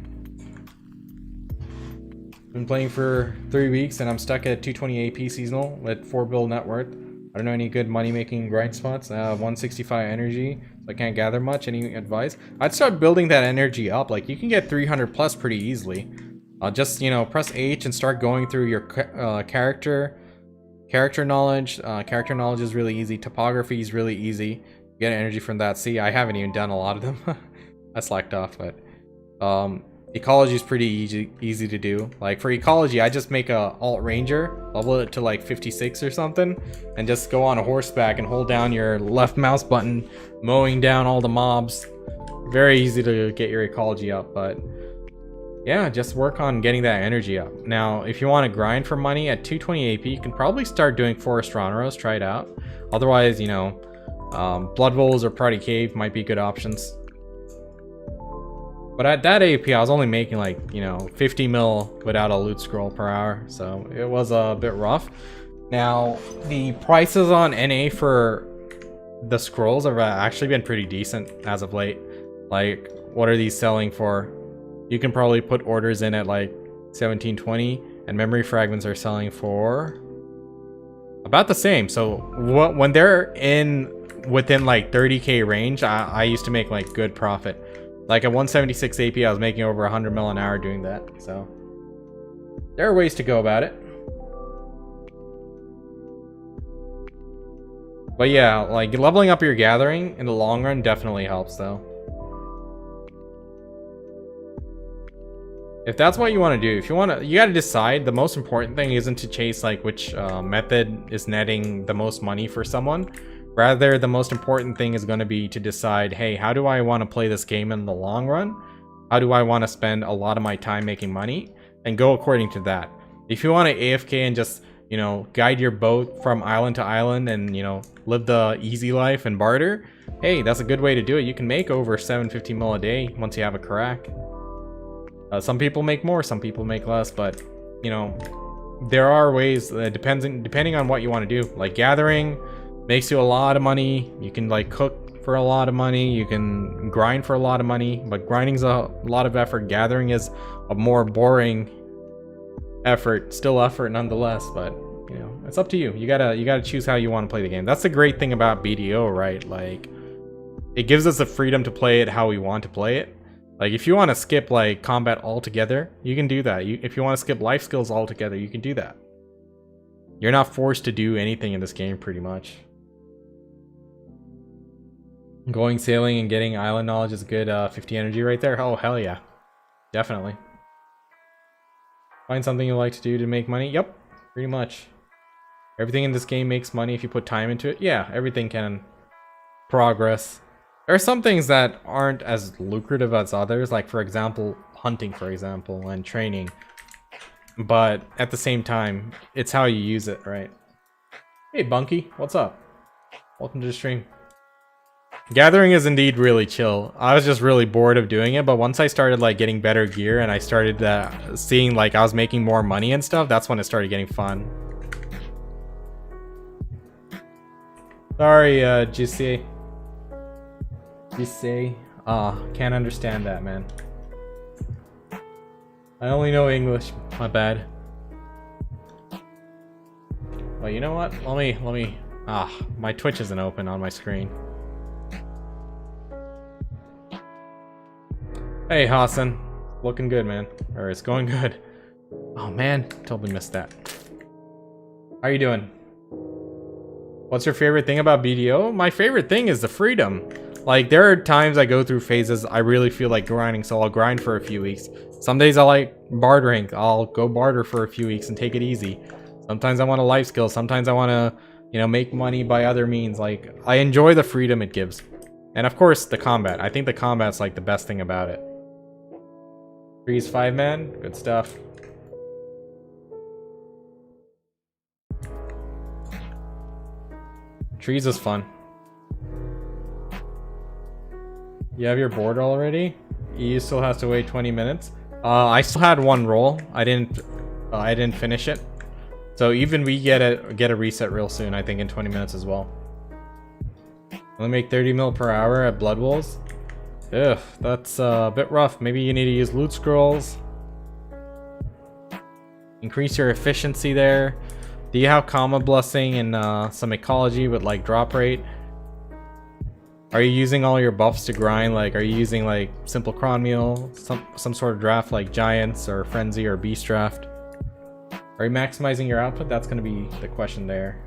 Speaker 1: Been playing for 3 weeks and I'm stuck at 220 AP seasonal with 4 bill net worth. I don't know any good money making grind spots. 165 energy. So I can't gather much. Any advice? I'd start building that energy up. Like you can get 300 plus pretty easily. Just, you know, press H and start going through your character knowledge. Character knowledge is really easy. Topography is really easy. Get energy from that. See, I haven't even done a lot of them. I slacked off, but Ecology is pretty easy to do. Like for ecology, I just make a alt ranger, level it to like 56 or something, and just go on a horseback and hold down your left mouse button, mowing down all the mobs. Very easy to get your ecology up, but yeah, just work on getting that energy up. Now, if you want to grind for money at 220 AP, you can probably start doing Forest Ronros, try it out. Otherwise, you know, Blood Bowls or Party Cave might be good options. But at that AP, I was only making like, you know, 50 mil without a loot scroll per hour, so it was a bit rough. Now, the prices on NA for the scrolls have actually been pretty decent as of late. Like, what are these selling for? You can probably put orders in at like 1720, and memory fragments are selling for about the same. So when they're within like 30k range, I used to make like good profit. Like at 176 AP, I was making over 100 mil an hour doing that. So there are ways to go about it. But yeah, like leveling up your gathering in the long run definitely helps though. If that's what you want to do, if you want to, you got to decide. The most important thing isn't to chase like which method is netting the most money for someone. Rather, the most important thing is going to be to decide, hey, how do I want to play this game in the long run? How do I want to spend a lot of my time making money? And go according to that. If you want to AFK and just, you know, guide your boat from island to island and, you know, live the easy life and barter, hey, that's a good way to do it. You can make over 750 mil a day once you have a crack. Some people make more, some people make less, but, you know, there are ways, depending on what you want to do. Like gathering makes you a lot of money. You can like cook for a lot of money. You can grind for a lot of money, but grinding's a lot of effort. Gathering is a more boring effort, still effort nonetheless, but you know, it's up to you. You gotta choose how you want to play the game. That's the great thing about BDO, right? Like, it gives us the freedom to play it how we want to play it. Like, if you want to skip like combat altogether, you can do that. If you want to skip life skills altogether, you can do that. You're not forced to do anything in this game, pretty much. Going sailing and getting island knowledge is good. 50 energy right there. Oh, hell yeah. Definitely. Find something you like to do to make money. Yep, pretty much. Everything in this game makes money if you put time into it. Yeah, everything can progress. There are some things that aren't as lucrative as others, like for example, hunting, for example, and training. But at the same time, it's how you use it, right? Hey, Bunky, what's up? Welcome to the stream. Gathering is indeed really chill. I was just really bored of doing it, but once I started like getting better gear and I started seeing like I was making more money and stuff, that's when it started getting fun. Sorry, GC. Can't understand that, man. I only know English. My bad. Well, you know what? Let me. My Twitch isn't open on my screen. Hey, Hassan. Looking good, man. Or it's going good. Oh, man. Totally missed that. How you doing? What's your favorite thing about BDO? My favorite thing is the freedom. Like, there are times I go through phases I really feel like grinding, so I'll grind for a few weeks. Some days I like bartering. I'll go barter for a few weeks and take it easy. Sometimes I want a life skill. Sometimes I want to, you know, make money by other means. Like, I enjoy the freedom it gives. And of course, the combat. I think the combat's like the best thing about it. Trees 5-man. Good stuff. Trees is fun. You have your board already? You still have to wait 20 minutes. I still had one roll. I didn't finish it. So even we get a reset real soon, I think in 20 minutes as well. Only make 30 mil per hour at Blood Wolves. Ugh, that's a bit rough. Maybe you need to use loot scrolls. Increase your efficiency there. Do you have Karma Blessing and some ecology with like drop rate? Are you using all your buffs to grind? Like, are you using like simple cron meal, some sort of draft like Giants or Frenzy or Beast draft? Are you maximizing your output? That's going to be the question there.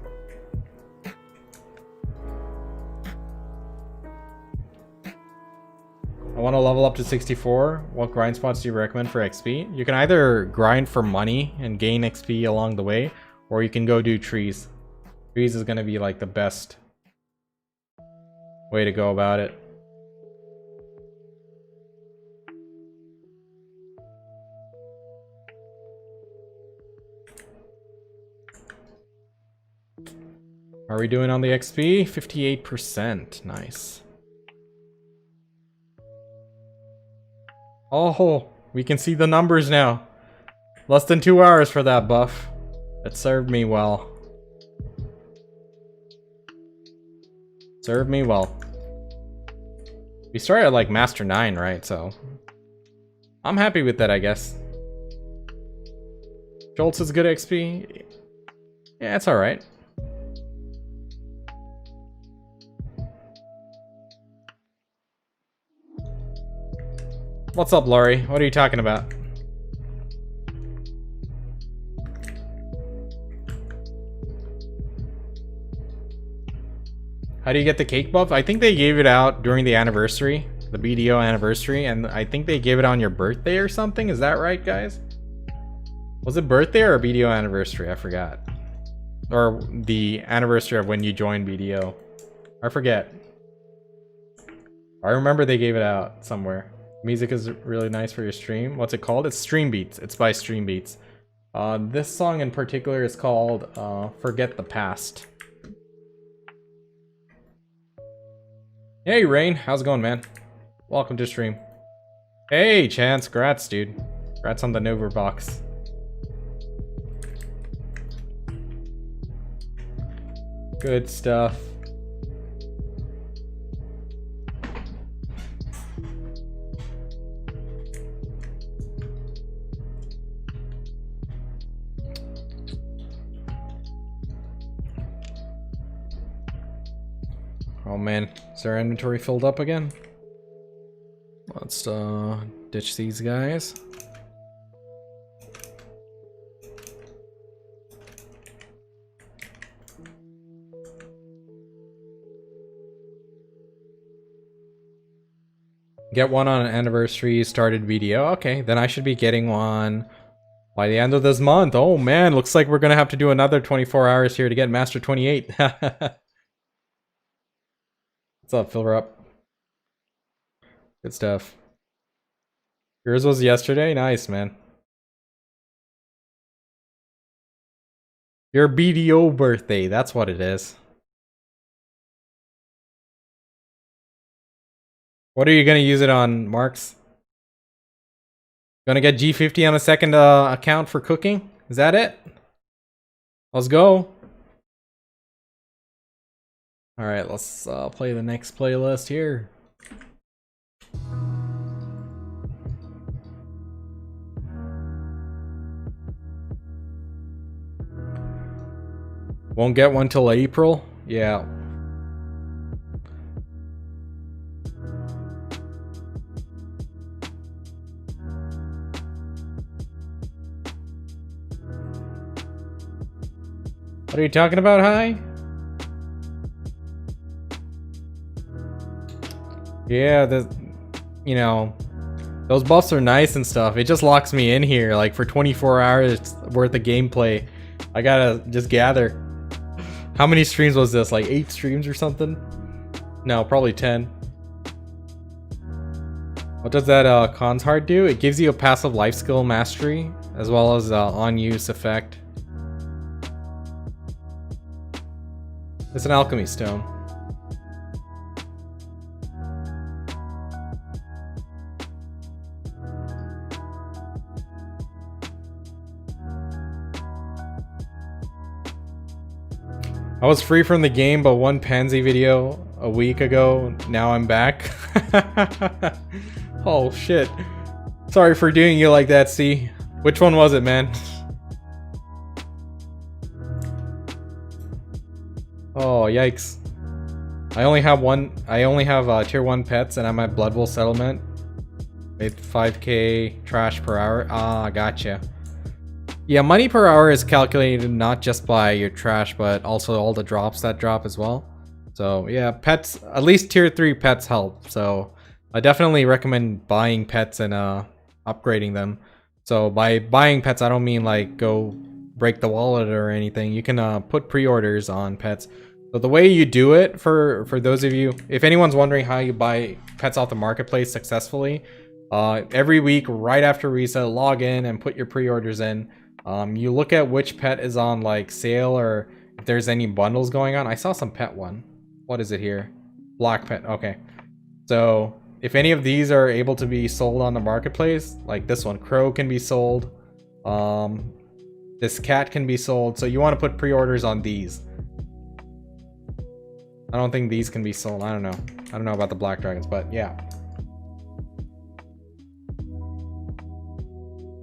Speaker 1: I want to level up to 64. What grind spots do you recommend for XP? You can either grind for money and gain XP along the way, or you can go do trees. Trees is going to be like the best way to go about it. How are we doing on the XP? 58%. Nice. Oh, we can see the numbers now. Less than 2 hours for that buff. It served me well. Served me well. We started at like Master 9, right? So I'm happy with that, I guess. Jolts is good XP. Yeah, it's alright. What's up, Laurie? What are you talking about? How do you get the cake buff? I think they gave it out during the anniversary, the BDO anniversary, and I think they gave it on your birthday or something. Is that right, guys? Was it birthday or a BDO anniversary? I forgot. Or the anniversary of when you joined BDO. I forget. I remember they gave it out somewhere. Music is really nice for your stream. What's it called? It's Stream Beats. It's by Stream Beats. This song in particular is called Forget the Past. Hey Rain, how's it going, man? Welcome to stream. Hey Chance, congrats, dude. Congrats on the Nova box. Good stuff. Oh man, is our inventory filled up again? Let's ditch these guys. Get one on an anniversary started video. Okay, then I should be getting one by the end of this month. Oh man, looks like we're gonna have to do another 24 hours here to get Master 28. What's up, Fill Up? Good stuff. Yours was yesterday? Nice, man. Your BDO birthday, that's what it is. What are you gonna use it on, Marks? Gonna get G50 on a second account for cooking? Is that it? Let's go. Alright, let's play the next playlist here. Won't get one till April? Yeah. What are you talking about, Hi? Yeah, you know, those buffs are nice and stuff. It just locks me in here, like for 24 hours worth of gameplay. I gotta just gather. How many streams was this? Like 8 streams or something? No, probably 10. What does that cons heart do? It gives you a passive life skill mastery, as well as on-use effect. It's an alchemy stone. I was free from the game, but one Pansy video a week ago. Now I'm back. Oh shit. Sorry for doing you like that, C. Which one was it, man? Oh, yikes. I only have tier 1 pets and I'm at Blood Bowl settlement. With 5k trash per hour. Ah, gotcha. Yeah, money per hour is calculated not just by your trash, but also all the drops that drop as well. So yeah, pets, at least tier 3 pets help. So I definitely recommend buying pets and upgrading them. So by buying pets, I don't mean like go break the wallet or anything. You can put pre-orders on pets. So the way you do it, for those of you, if anyone's wondering how you buy pets off the marketplace successfully, every week right after reset, log in and put your pre-orders in. You look at which pet is on like sale or if there's any bundles going on. I saw some pet one. What is it here? Black pet. Okay. So if any of these are able to be sold on the marketplace, like this one, crow can be sold. This cat can be sold. So you want to put pre-orders on these. I don't think these can be sold. I don't know. I don't know about the black dragons, but yeah.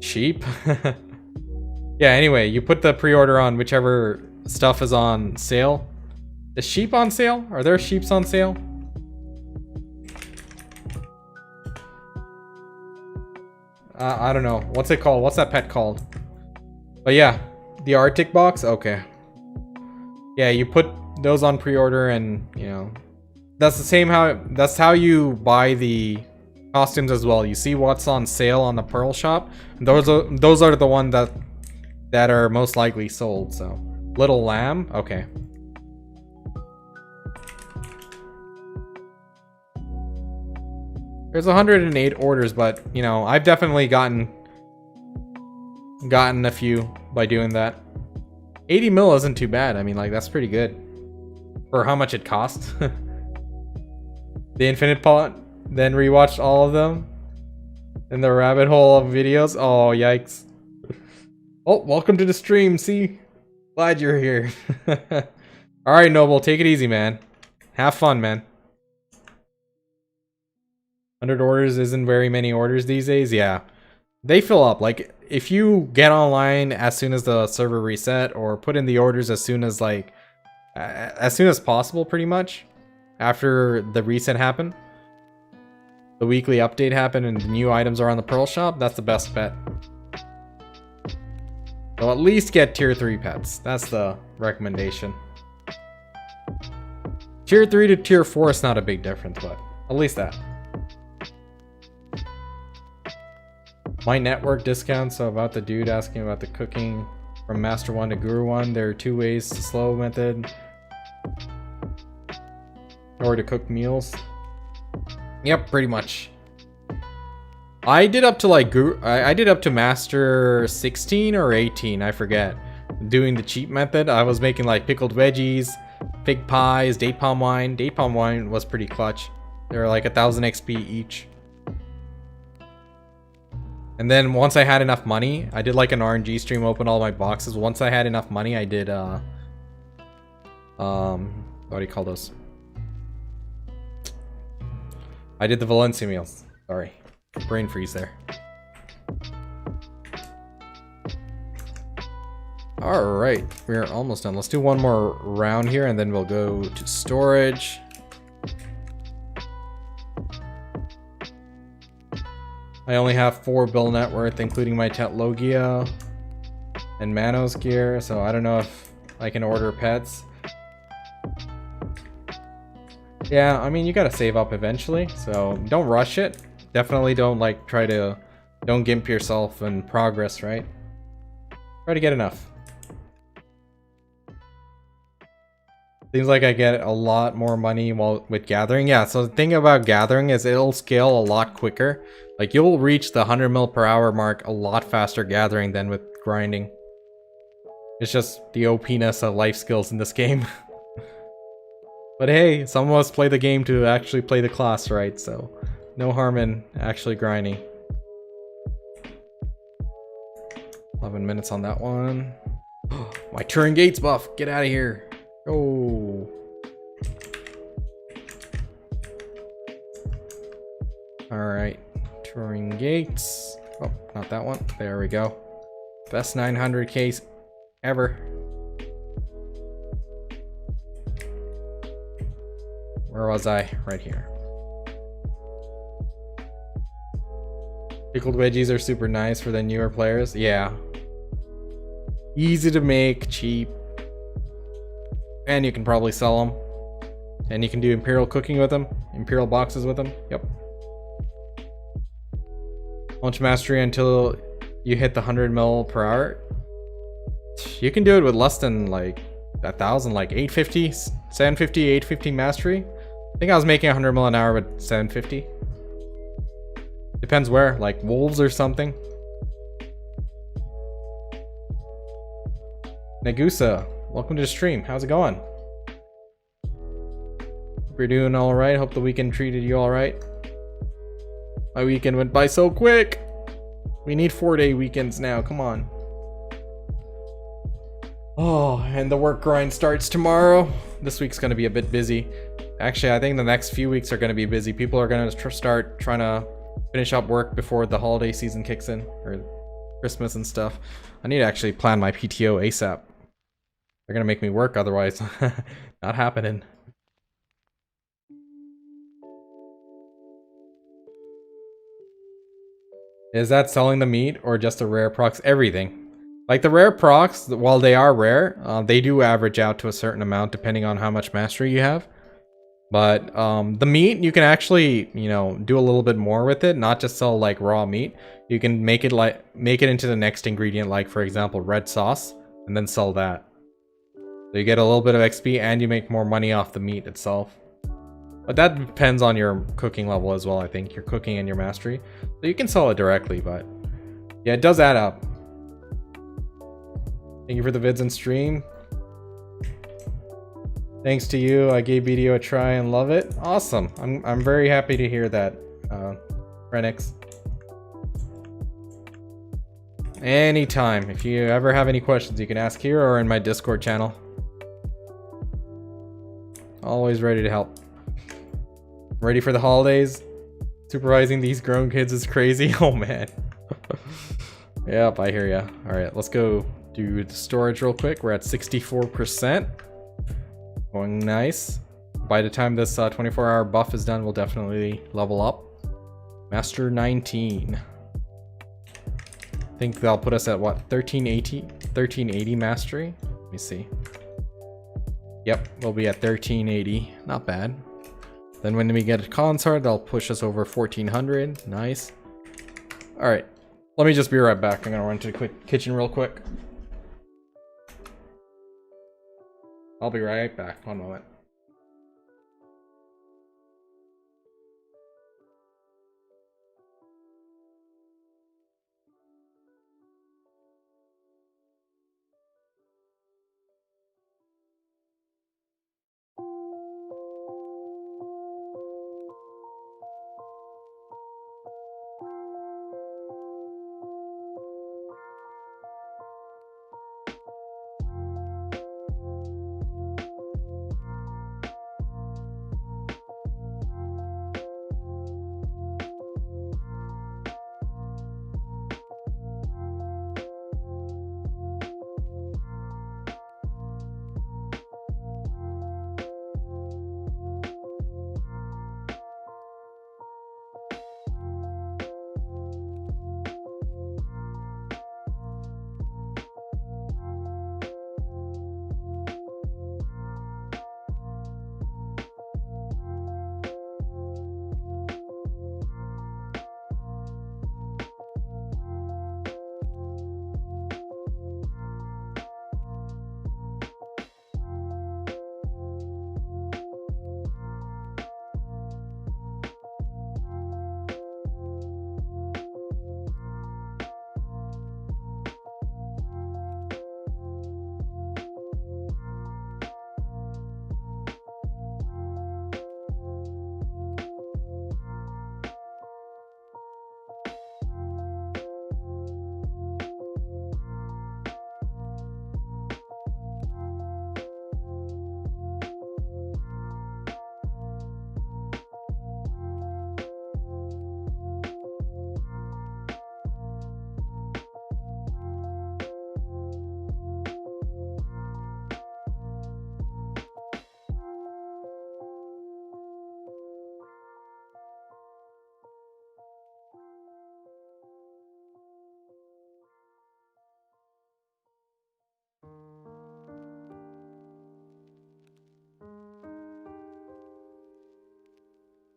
Speaker 1: Sheep? Yeah, anyway, you put the pre-order on whichever stuff is on sale. Is sheep on sale? Are there sheeps on sale? I don't know. What's it called? What's that pet called? But yeah, the Arctic box? Okay. Yeah, you put those on pre-order and, you know, that's the same that's how you buy the costumes as well. You see what's on sale on the Pearl shop. Those are the ones that are most likely sold. So, Little Lamb, okay. There's 108 orders, but you know, I've definitely gotten a few by doing that. 80 mil isn't too bad. I mean, like, that's pretty good for how much it costs. The Infinite Pot, then rewatched all of them in the rabbit hole of videos. Oh, yikes. Oh, welcome to the stream. See, glad you're here. All right, Noble, take it easy, man. Have fun, man. 100 orders isn't very many orders these days. Yeah, they fill up. Like, if you get online as soon as the server reset, or put in the orders as soon as possible, pretty much after the reset happened, the weekly update happened, and the new items are on the Pearl shop, that's the best bet. So at least get tier 3 pets. That's the recommendation. Tier 3 to tier 4 is not a big difference, but at least that. My network discount, so about the dude asking about the cooking from Master 1 to Guru 1, there are 2 ways to slow method or to cook meals. Yep, pretty much. I did up to like I did up to Master 16 or 18, I forget. Doing the cheap method, I was making like pickled veggies, fig pies, date palm wine. Date palm wine was pretty clutch. They were like 1000 XP each. And then once I had enough money, I did like an RNG stream, open all my boxes. Once I had enough money, I did what do you call those? I did the Valencia meals. Sorry. Brain freeze there. Alright, we're almost done. Let's do one more round here and then we'll go to storage. I only have 4 bill net worth, including my Tetlogia and Manos gear, so I don't know if I can order pets. Yeah, I mean, you gotta save up eventually, so don't rush it. Definitely don't like don't gimp yourself in progress, right? Try to get enough. Seems like I get a lot more money with gathering. Yeah, so the thing about gathering is it'll scale a lot quicker. Like, you'll reach the 100 mil per hour mark a lot faster gathering than with grinding. It's just the OP-ness of life skills in this game. But hey, some of us play the game to actually play the class, right? So no harm in actually grinding. 11 minutes on that one. My Turing Gates buff, get out of here. Oh. Alright, Turing Gates. Oh, not that one. There we go. Best 900 case ever. Where was I? Right here. Pickled veggies are super nice for the newer players. Yeah. Easy to make, cheap. And you can probably sell them. And you can do Imperial cooking with them. Imperial boxes with them. Yep. Launch mastery until you hit the 100 mil per hour. You can do it with less than like 1,000, like 850, 750, 850 mastery. I think I was making 100 mil an hour with 750. Depends where, like wolves or something. Nagusa, welcome to the stream. How's it going? Hope you're doing all right. Hope the weekend treated you all right. My weekend went by so quick. We need 4-day weekends now. Come on. Oh, and the work grind starts tomorrow. This week's going to be a bit busy. Actually, I think the next few weeks are going to be busy. People are going to start trying to finish up work before the holiday season kicks in, or Christmas and stuff. I need to actually plan my PTO ASAP. They're going to make me work otherwise. Not happening. Is that selling the meat or just a rare procs? Everything. Like the rare procs, while they are rare, they do average out to a certain amount depending on how much mastery you have. But the meat, you can actually, you know, do a little bit more with it, not just sell like raw meat. You can make it into the next ingredient, like for example, red sauce, and then sell that. So you get a little bit of XP and you make more money off the meat itself. But that depends on your cooking level as well, I think, your cooking and your mastery. So you can sell it directly, but yeah, it does add up. Thank you for the vids and stream. Thanks to you, I gave BDO a try and love it. Awesome. I'm very happy to hear that, Renix. Anytime. If you ever have any questions, you can ask here or in my Discord channel. Always ready to help. Ready for the holidays? Supervising these grown kids is crazy. Oh man. Yep, I hear ya. Alright, let's go do the storage real quick. We're at 64%. Going nice. By the time this 24-hour buff is done, we'll definitely level up. Master 19. I think that'll put us at what? 1380 mastery? Let me see. Yep, we'll be at 1380. Not bad. Then when we get a consort, that'll push us over 1400. Nice. Alright. Let me just be right back. I'm gonna run to the kitchen real quick. I'll be right back. One moment.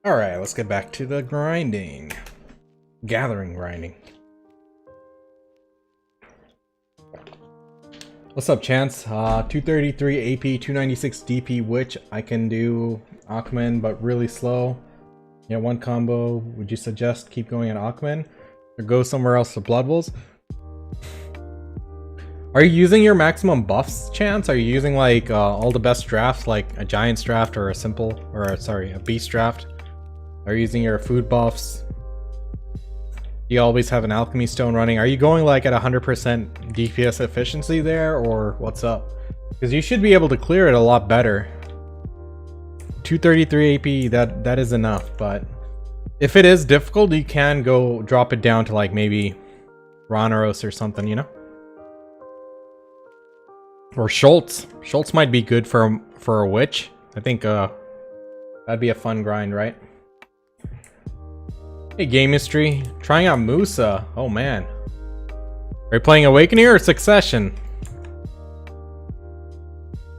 Speaker 1: Alright, let's get back to the grinding. gathering grinding. What's up, Chance? 233 AP, 296 DP, which I can do Aquaman, but really slow. Yeah, one combo. Would you suggest keep going at Aquaman or go somewhere else to Blood Wolves? Are you using your maximum buffs, Chance? Are you using like all the best drafts, like a Giants draft or a simple, or sorry, a Beast draft? Are you using your food buffs? Do you always have an Alchemy Stone running? Are you going like at 100% DPS efficiency there, or what's up? Because you should be able to clear it a lot better. 233 AP, that is enough, but if it is difficult, you can go drop it down to like maybe Rhaenyra or something, you know? Or Schultz. Schultz might be good for a witch. I think that'd be a fun grind, right? Hey, Game History. Trying out Musa. Oh man. Are you playing Awakening or Succession?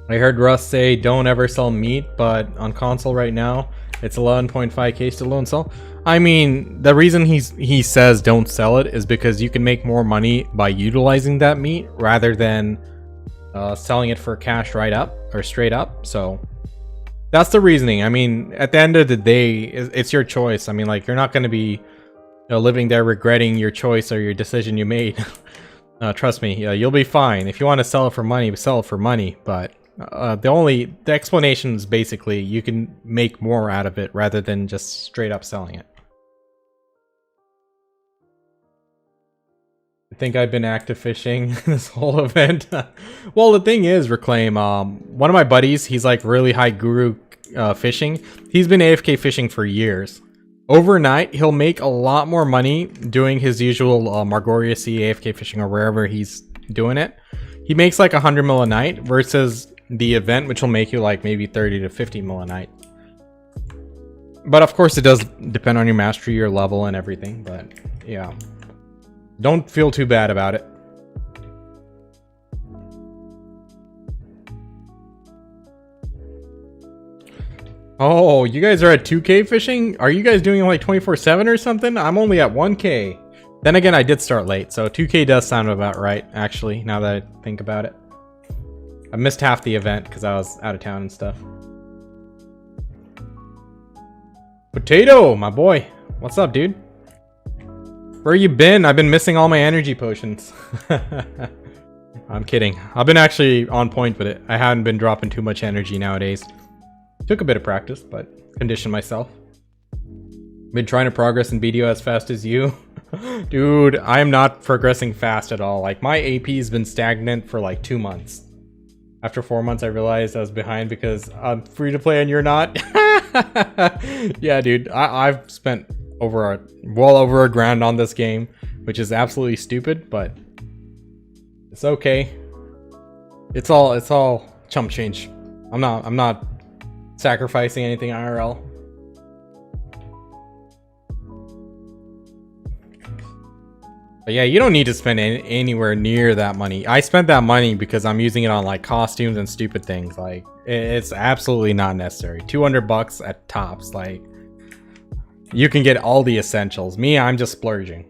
Speaker 1: I heard Russ say don't ever sell meat, but on console right now, it's 11.5k still don't sell. I mean, the reason he says don't sell it is because you can make more money by utilizing that meat rather than selling it for cash right up or straight up. So that's the reasoning. I mean, at the end of the day, it's your choice. I mean, like, you're not going to be, you know, living there regretting your choice or your decision you made. Trust me, you'll be fine. If you want to sell it for money, sell it for money. But the explanation is basically you can make more out of it rather than just straight up selling it. I think I've been active fishing this whole event. Well, the thing is, Reclaim, one of my buddies, he's like really high guru fishing. He's been AFK fishing for years. Overnight, he'll make a lot more money doing his usual Margoria Sea AFK fishing or wherever he's doing it. He makes like 100 mil a night versus the event, which will make you like maybe 30 to 50 mil a night. But of course, it does depend on your mastery, your level, and everything. But yeah. Don't feel too bad about it. Oh, you guys are at 2k fishing? Are you guys doing like 24/7 or something? I'm only at 1k. Then again, I did start late, so 2k does sound about right, actually, now that I think about it. I missed half the event because I was out of town and stuff. Potato, my boy. What's up, dude? Where you been? I've been missing all my energy potions. I'm kidding. I've been actually on point with it. I haven't been dropping too much energy nowadays. Took a bit of practice, but conditioned myself. Been trying to progress in BDO as fast as you. Dude, I am not progressing fast at all. Like, my AP has been stagnant for like 2 months. After 4 months, I realized I was behind because I'm free to play and you're not. Yeah, dude, I've spent well over a grand on this game, which is absolutely stupid, but it's okay. It's all chump change. I'm not sacrificing anything IRL. But yeah, you don't need to spend anywhere near that money. I spent that money because I'm using it on like costumes and stupid things. Like, it's absolutely not necessary. 200 bucks at tops. Like, you can get all the essentials. Me, I'm just splurging.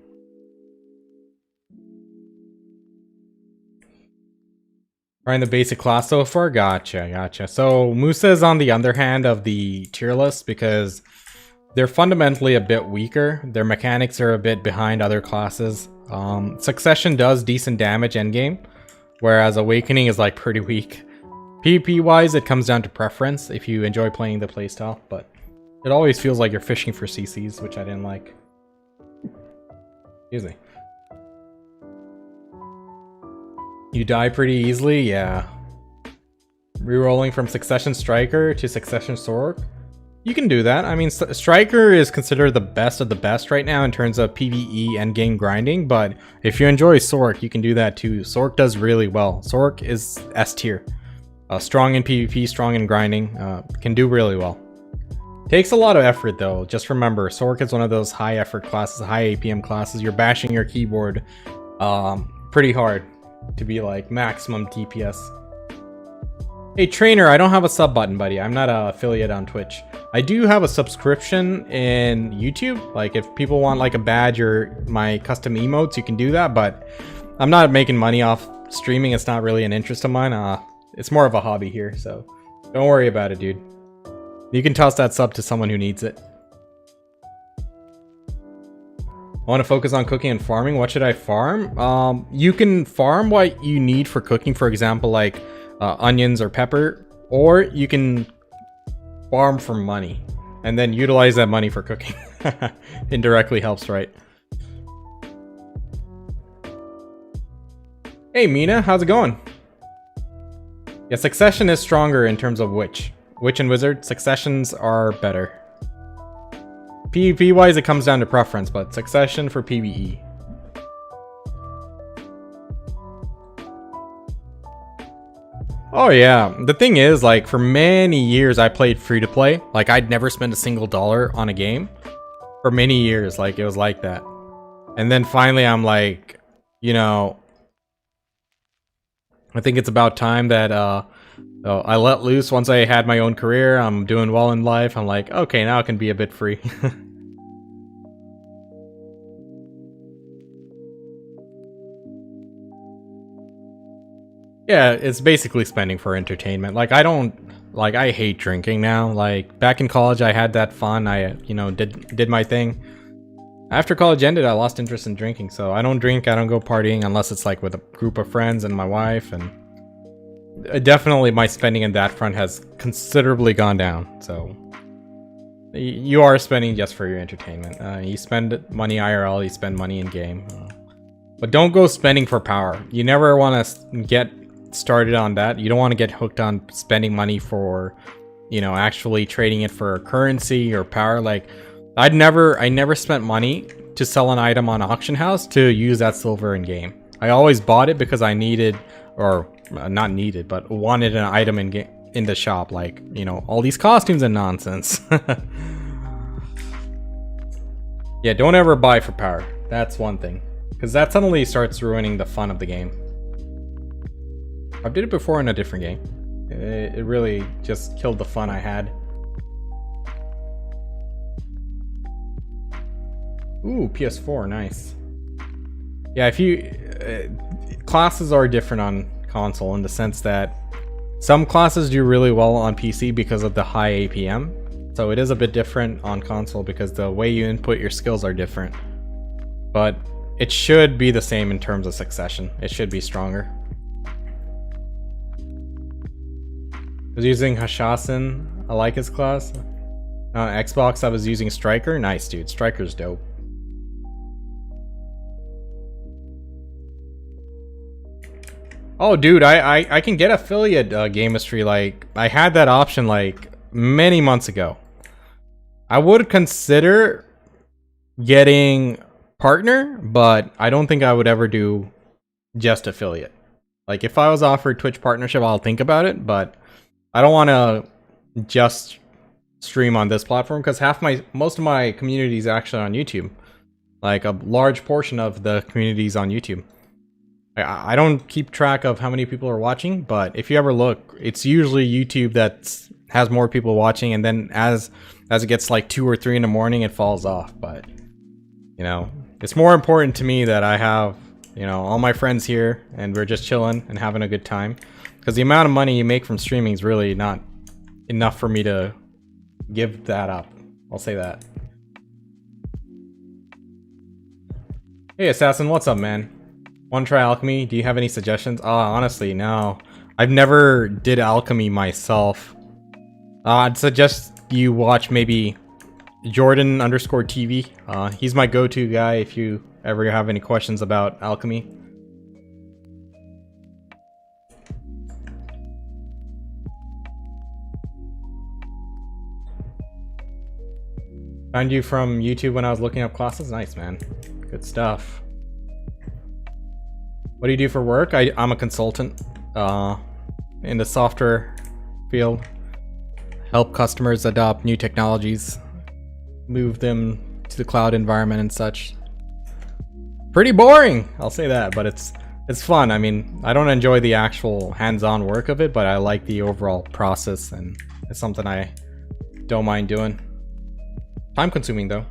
Speaker 1: Trying the basic class so far? Gotcha. So Musa is on the underhand of the tier list because they're fundamentally a bit weaker. Their mechanics are a bit behind other classes. Succession does decent damage endgame, whereas Awakening is like pretty weak. PvP wise, it comes down to preference if you enjoy playing the playstyle, but it always feels like you're fishing for CCs, which I didn't like. Excuse me. You die pretty easily? Yeah. Rerolling from Succession Striker to Succession Sork? You can do that. I mean, Striker is considered the best of the best right now in terms of PvE endgame grinding, but if you enjoy Sork, you can do that too. Sork does really well. Sork is S tier. Strong in PvP, strong in grinding, can do really well. Takes a lot of effort though. Just remember, Sork is one of those high effort classes, high APM classes. You're bashing your keyboard pretty hard to be like maximum DPS. Hey trainer, I don't have a sub button, buddy. I'm not an affiliate on Twitch. I do have a subscription in YouTube. Like if people want like a badge or my custom emotes, you can do that, but I'm not making money off streaming. It's not really an interest of mine. It's more of a hobby here, so don't worry about it, dude. You can toss that sub to someone who needs it. I want to focus on cooking and farming. What should I farm? You can farm what you need for cooking, for example, like onions or pepper, or you can farm for money and then utilize that money for cooking. Indirectly helps, right? Hey Mina, how's it going? Yeah, Succession is stronger in terms of Witch. Witch and Wizard, Successions are better. PvP wise, it comes down to preference, but Succession for PvE. Oh yeah, the thing is, like, for many years I played free to play. Like, I'd never spend a single dollar on a game. For many years, like, it was like that. And then finally I'm like, you know, I think it's about time that I let loose. Once I had my own career, I'm doing well in life, I'm like, okay, now I can be a bit free. Yeah, it's basically spending for entertainment. Like, I hate drinking now. Like, back in college, I had that fun. I, you know, did my thing. After college ended, I lost interest in drinking. So I don't drink, I don't go partying unless it's like with a group of friends and my wife. And definitely my spending in that front has considerably gone down. So you are spending just for your entertainment. You spend money IRL, you spend money in game. But don't go spending for power. You never want to get started on that. You don't want to get hooked on spending money for, you know, actually trading it for currency or power. Like, I never spent money to sell an item on auction house to use that silver in game. I always bought it because I needed, or not needed, but wanted an item in the shop, like, you know, all these costumes and nonsense. Yeah, don't ever buy for power. That's one thing, because that suddenly starts ruining the fun of the game. I did it before in a different game. It really just killed the fun I had. Ooh, PS4, nice. Yeah, if you... classes are different on console in the sense that some classes do really well on PC because of the high APM. So it is a bit different on console because the way you input your skills are different. But it should be the same in terms of Succession. It should be stronger. I was using Hashassin. I like his class. On Xbox, I was using Striker. Nice, dude. Striker's dope. Oh, dude, I can get affiliate gamistry. Like, I had that option like many months ago. I would consider getting partner, but I don't think I would ever do just affiliate. Like, if I was offered Twitch partnership, I'll think about it, but I don't want to just stream on this platform because most of my community is actually on YouTube. Like, a large portion of the community is on YouTube. I don't keep track of how many people are watching, but if you ever look, it's usually YouTube that has more people watching, and then as it gets like 2 or 3 in the morning, it falls off. But, you know, it's more important to me that I have, you know, all my friends here and we're just chilling and having a good time. Because the amount of money you make from streaming is really not enough for me to give that up. I'll say that. Hey Assassin, what's up, man? Want to try alchemy? Do you have any suggestions? Honestly, no. I've never did alchemy myself. I'd suggest you watch maybe Jordan_TV. He's my go-to guy if you ever have any questions about alchemy. Found you from YouTube when I was looking up classes. Nice, man. Good stuff. What do you do for work? I'm a consultant in the software field. Help customers adopt new technologies, move them to the cloud environment and such. Pretty boring, I'll say that, but it's It's fun. I mean, I don't enjoy the actual hands-on work of it, but I like the overall process, and it's something I don't mind doing. Time consuming though.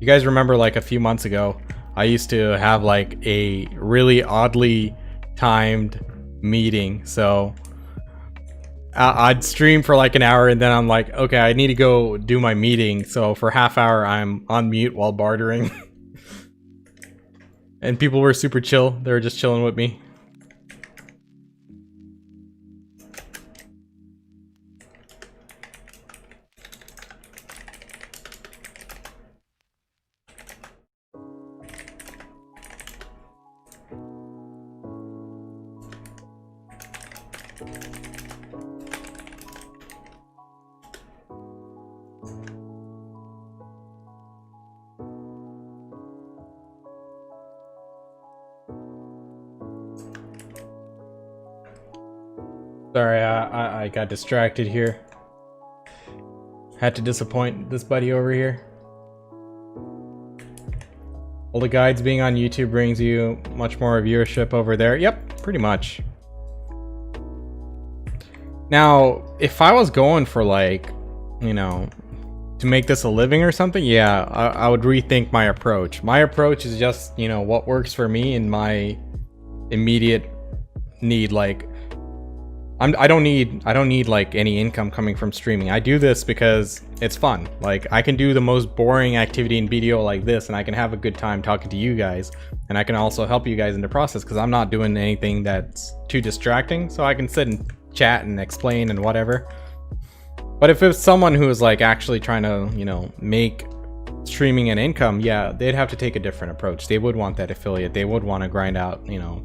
Speaker 1: You guys remember like a few months ago, I used to have like a really oddly timed meeting. So I'd stream for like an hour and then I'm like, okay, I need to go do my meeting. So for half hour, I'm on mute while bartering. And people were super chill. They were just chilling with me. Sorry, I got distracted here. Had to disappoint this buddy over here. All the guides being on YouTube brings you much more viewership over there. Yep, pretty much. Now, if I was going for like, you know, to make this a living or something, yeah, I would rethink my approach. My approach is just, you know, what works for me in my immediate need. Like, I don't need like any income coming from streaming. I do this because it's fun. Like, I can do the most boring activity in video like this, and I can have a good time talking to you guys, and I can also help you guys in the process because I'm not doing anything that's too distracting. So I can sit and chat and explain and whatever. But if it's someone who is like actually trying to, you know, make streaming an income, yeah, they'd have to take a different approach. They would want that affiliate. They would want to grind out, you know,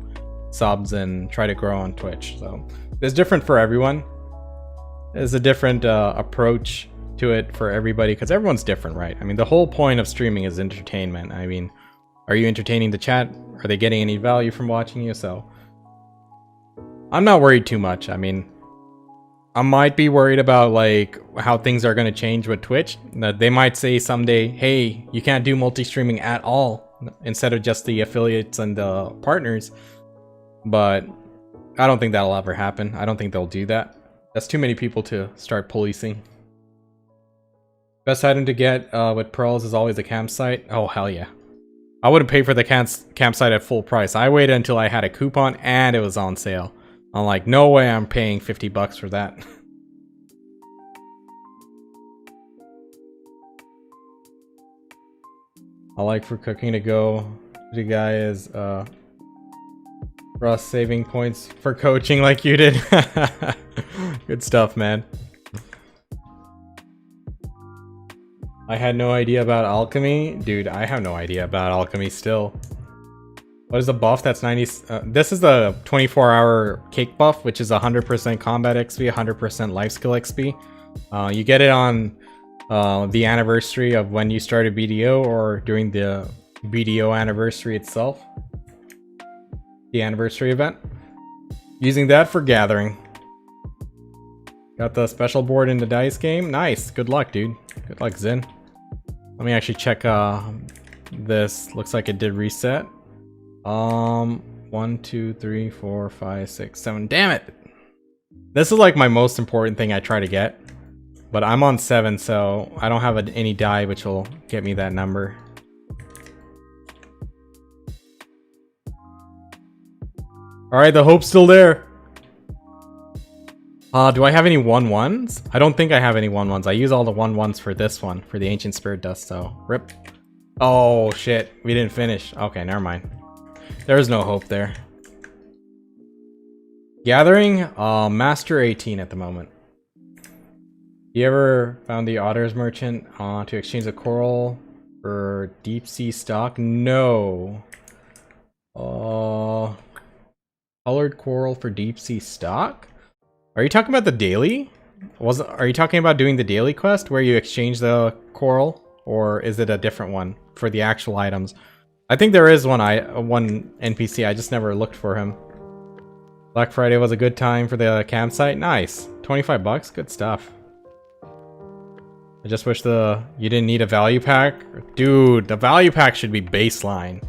Speaker 1: subs and try to grow on Twitch. So it's different for everyone. There's a different approach to it for everybody because everyone's different, right? I mean, the whole point of streaming is entertainment. I mean, are you entertaining the chat? Are they getting any value from watching you? So I'm not worried too much. I mean, I might be worried about like how things are going to change with Twitch. That they might say someday, hey, you can't do multi-streaming at all instead of just the affiliates and the partners. But I don't think that'll ever happen. I don't think they'll do that. That's too many people to start policing. Best item to get with pearls is always a campsite. Oh, hell yeah. I wouldn't pay for the campsite at full price. I waited until I had a coupon and it was on sale. I'm like, no way I'm paying 50 bucks for that. I like for cooking to go. The guy is Russ saving points for coaching like you did. Good stuff, man. I had no idea about alchemy. Dude, I have no idea about alchemy still. What is the buff that's 90? This is the 24-hour cake buff, which is 100% combat XP, 100% life skill XP. You get it on the anniversary of when you started BDO or during the BDO anniversary itself. The anniversary event. Using that for gathering. Got the special board in the dice game. Nice. Good luck, dude. Good luck, Zin. Let me actually check this. Looks like it did reset. 1, 2, 3, 4, 5, 6, 7. Damn it! This is like my most important thing I try to get. But I'm on 7, so I don't have any die which will get me that number. Alright, the hope's still there. Do I have any 1-1s? I don't think I have any 1-1s. I use all the 1-1s for this one, for the Ancient Spirit Dust, so rip. Oh shit, we didn't finish. Okay, never mind. There's no hope there. Gathering, Master 18 at the moment. You ever found the Otter's Merchant to exchange a coral for deep sea stock? No. Colored coral for deep sea stock? Are you talking about the daily? Are you talking about doing the daily quest where you exchange the coral, or is it a different one for the actual items? I think there is one NPC. I just never looked for him. Black Friday was a good time for the campsite. Nice. 25 bucks. Good stuff. I just wish you didn't need a value pack. Dude, the value pack should be baseline.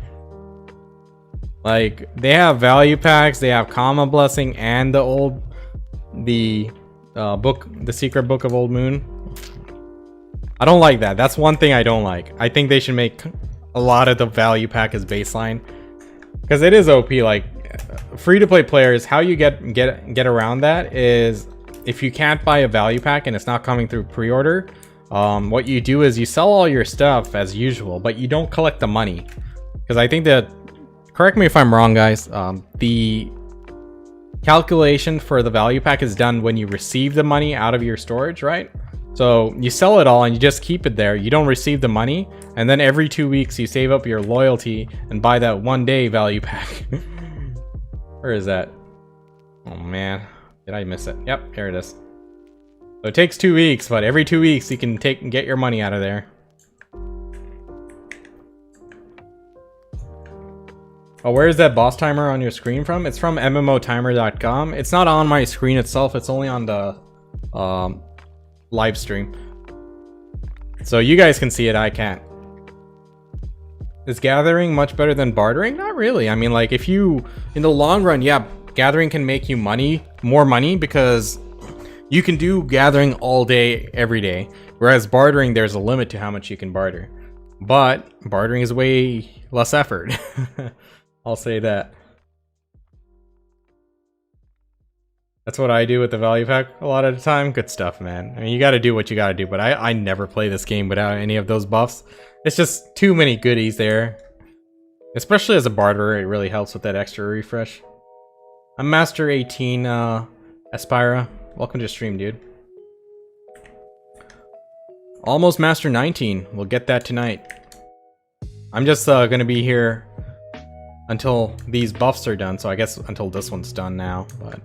Speaker 1: Like, they have value packs, they have Common Blessing, and the Secret Book of Old Moon. I don't like that. That's one thing I don't like. I think they should make a lot of the value pack as baseline, because it is OP. Like, free-to-play players, how you get around that is if you can't buy a value pack and it's not coming through pre-order, what you do is you sell all your stuff as usual, but you don't collect the money. Because I think that, correct me if I'm wrong, guys, the calculation for the value pack is done when you receive the money out of your storage, right? So you sell it all and you just keep it there. You don't receive the money, and then every 2 weeks you save up your loyalty and buy that 1 day value pack. Where is that? Oh man, did I miss it? Yep, here it is. So it takes 2 weeks, but every 2 weeks you can take and get your money out of there. Oh, where is that boss timer on your screen from? It's from MMOtimer.com. It's not on my screen itself, it's only on the live stream. So you guys can see it, I can't. Is gathering much better than bartering? Not really. I mean, like, if you, in the long run, yeah, gathering can make you more money, because you can do gathering all day, every day. Whereas bartering, there's a limit to how much you can barter. But bartering is way less effort. I'll say that. That's what I do with the value pack a lot of the time. Good stuff, man. I mean, you gotta do what you gotta do, but I never play this game without any of those buffs. It's just too many goodies there. Especially as a barterer, it really helps with that extra refresh. I'm Master 18, Aspira. Welcome to the stream, dude. Almost Master 19. We'll get that tonight. I'm just gonna be here until these buffs are done, so I guess until this one's done now, but...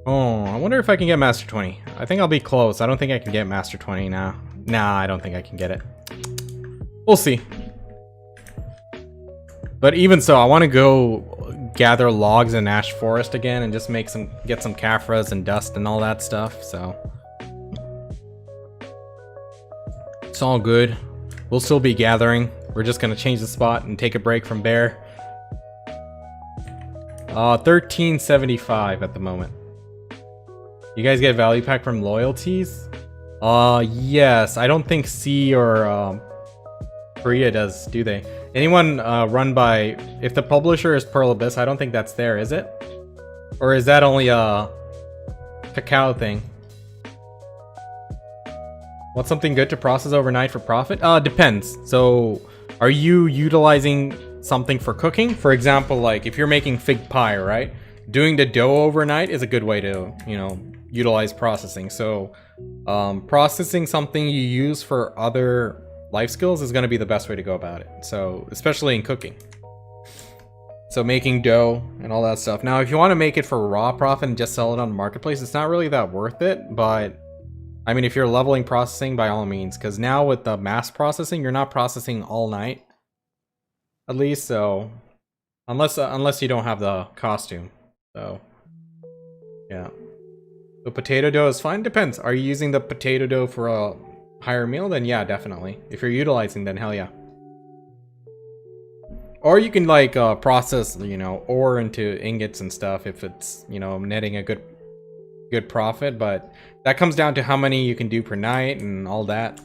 Speaker 1: Oh, I wonder if I can get Master 20. I think I'll be close. I don't think I can get Master 20 now. Nah, I don't think I can get it. We'll see. But even so, I want to go gather logs in Ash Forest again and just get some Caphras and dust and all that stuff, so... It's all good. We'll still be gathering. We're just gonna change the spot and take a break from Bear. 1375 at the moment. You guys get value pack from loyalties? Yes. I don't think C or Korea does, do they? Anyone run by... If the publisher is Pearl Abyss, I don't think that's there, is it? Or is that only a cacao thing? What's something good to process overnight for profit? Depends. So, are you utilizing something for cooking? For example, like if you're making fig pie, right? Doing the dough overnight is a good way to, you know, utilize processing. So, processing something you use for other life skills is going to be the best way to go about it. So, especially in cooking. So, making dough and all that stuff. Now, if you want to make it for raw profit and just sell it on the marketplace, it's not really that worth it, but... I mean, if you're leveling processing, by all means, because now with the mass processing, you're not processing all night, at least. So, unless you don't have the costume, so yeah. The potato dough is fine. Depends. Are you using the potato dough for a higher meal? Then yeah, definitely. If you're utilizing, then hell yeah. Or you can like process, you know, ore into ingots and stuff if it's, you know, netting a good profit, but that comes down to how many you can do per night and all that.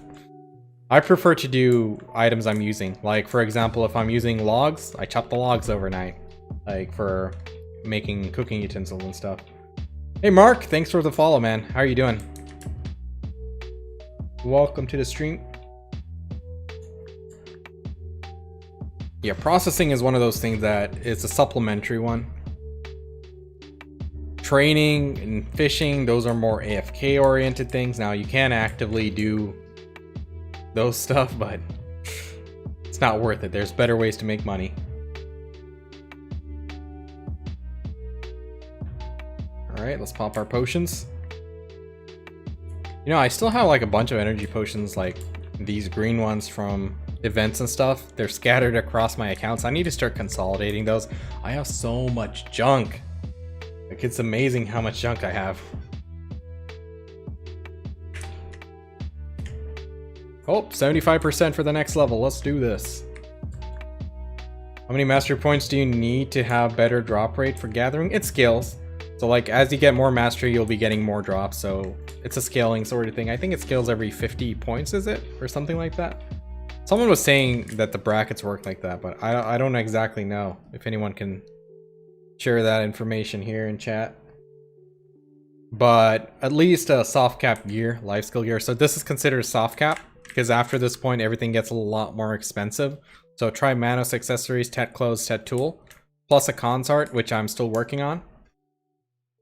Speaker 1: I prefer to do items I'm using. Like, for example, if I'm using logs, I chop the logs overnight. Like, for making cooking utensils and stuff. Hey, Mark, thanks for the follow, man. How are you doing? Welcome to the stream. Yeah, processing is one of those things that is a supplementary one. Training and fishing, those are more AFK oriented things. Now you can actively do those stuff, but it's not worth it. There's better ways to make money. All right, let's pop our potions. You know, I still have like a bunch of energy potions, like these green ones from events and stuff. They're scattered across my accounts. I need to start consolidating those. I have so much junk. Like, it's amazing how much junk I have. Oh, 75% for the next level. Let's do this. How many mastery points do you need to have better drop rate for gathering? It scales. So like as you get more mastery, you'll be getting more drops. So it's a scaling sort of thing. I think it scales every 50 points, is it? Or something like that. Someone was saying that the brackets work like that, but I don't exactly know. If anyone can share that information here in chat. But at least a soft cap gear, life skill gear. So this is considered soft cap because after this point, everything gets a lot more expensive. So try Manos accessories, Tet clothes, Tet tool, plus a consort, which I'm still working on.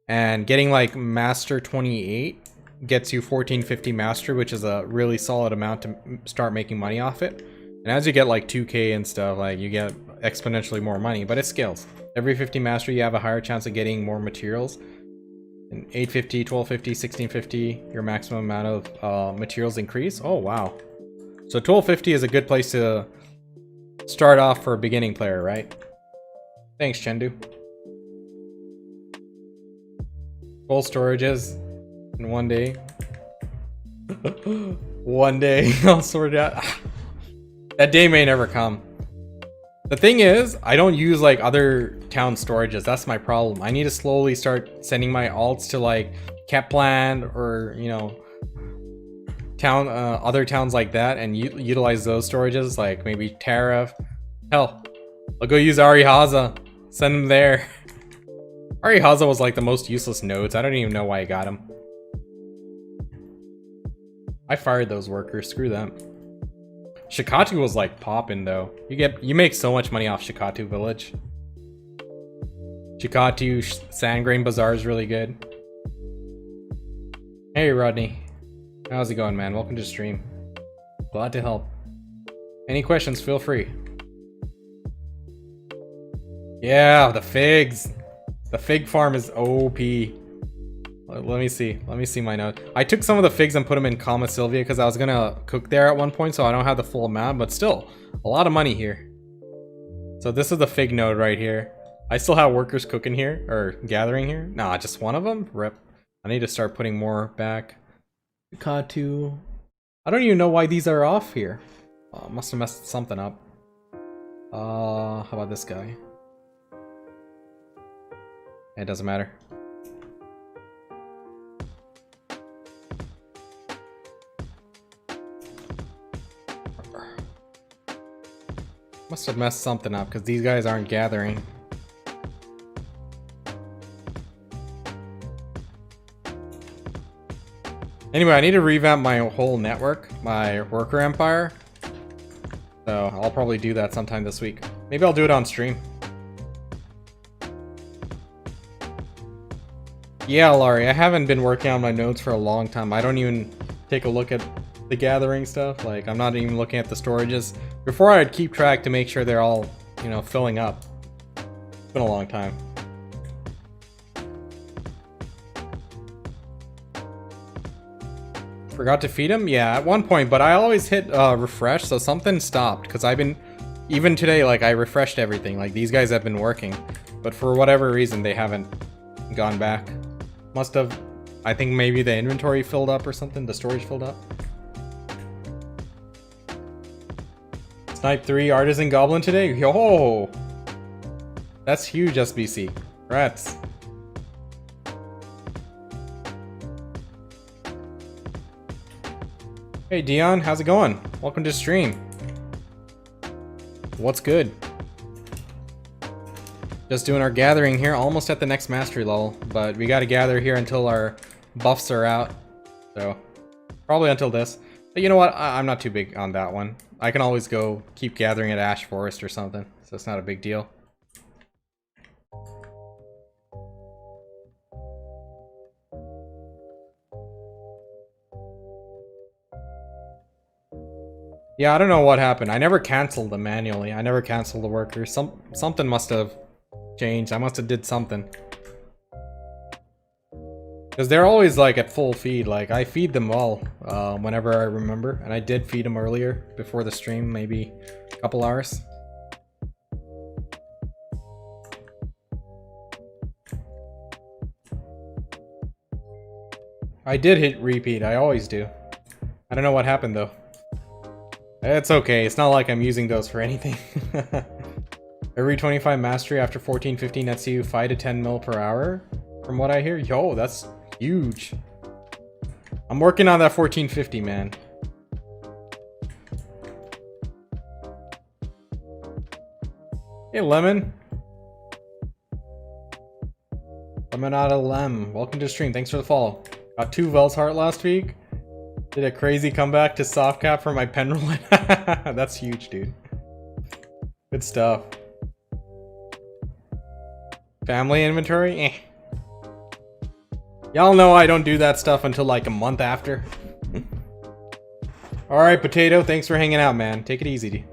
Speaker 1: And getting like master 28 gets you 1450 mastery, which is a really solid amount to start making money off it. And as you get like 2k and stuff, like you get exponentially more money, but it scales. Every 50 mastery, you have a higher chance of getting more materials. And 850, 1250, 1650, your maximum amount of materials increase. Oh, wow. So 1250 is a good place to start off for a beginning player, right? Thanks, Chendu. Full storages in one day. One day I'll sort it out. That day may never come. The thing is, I don't use like other town storages. That's my problem. I need to slowly start sending my alts to like Kepland or, you know, town, other towns like that, and utilize those storages, like maybe Tariff. Hell, I'll go use Arihaza. Send him there. Arihaza was like the most useless nodes. I don't even know why I got him. I fired those workers. Screw them. Shikatu was like popping though. You make so much money off Shikatu Village. Shikatu Sandgrain Bazaar is really good. Hey Rodney, how's it going, man? Welcome to stream. Glad to help. Any questions? Feel free. Yeah, the figs. The fig farm is OP. Let me see my note. I took some of the figs and put them in Kama Sylvia because I was gonna cook there at one point, so I don't have the full amount, but still, a lot of money here. So this is the fig node right here. I still have workers cooking here, or gathering here. Nah, just one of them? Rip. I need to start putting more back. Katu. I don't even know why these are off here. Must have messed something up. How about this guy? It doesn't matter. Must have messed something up because these guys aren't gathering. Anyway, I need to revamp my whole network, my worker empire. So I'll probably do that sometime this week. Maybe I'll do it on stream. Yeah, Laurie, I haven't been working on my nodes for a long time. I don't even take a look at the gathering stuff. Like, I'm not even looking at the storages. Before, I'd keep track to make sure they're all, you know, filling up. It's been a long time. Forgot to feed him? Yeah, at one point, but I always hit refresh, so something stopped. Because I've been, even today, like, I refreshed everything. Like, these guys have been working. But for whatever reason, they haven't gone back. Must have, I think maybe the inventory filled up or something, the storage filled up. Snipe 3 Artisan Goblin today? Yo! That's huge, SBC. Rats. Hey Dion, how's it going? Welcome to stream. What's good? Just doing our gathering here, almost at the next mastery level, but we gotta gather here until our buffs are out. So, probably until this. But you know what? I'm not too big on that one. I can always go keep gathering at Ash Forest or something, so it's not a big deal. Yeah, I don't know what happened. I never canceled them manually. I never canceled the workers. Something must have changed. I must have did something. Because they're always like at full feed. Like I feed them all whenever I remember. And I did feed them earlier before the stream, maybe a couple hours. I did hit repeat. I always do. I don't know what happened though. It's okay. It's not like I'm using those for anything. Every 25 mastery after 14, 15 nets you 5 to 10 mil per hour. From what I hear, yo, that's huge. I'm working on that 1450, man. Hey, Lemon. Lemonada Lem. Welcome to the stream. Thanks for the follow. Got 2 Vel's Heart last week. Did a crazy comeback to soft cap for my pen roulette. That's huge, dude. Good stuff. Family inventory? Eh. Y'all know I don't do that stuff until like a month after. Alright, Potato, thanks for hanging out, man. Take it easy.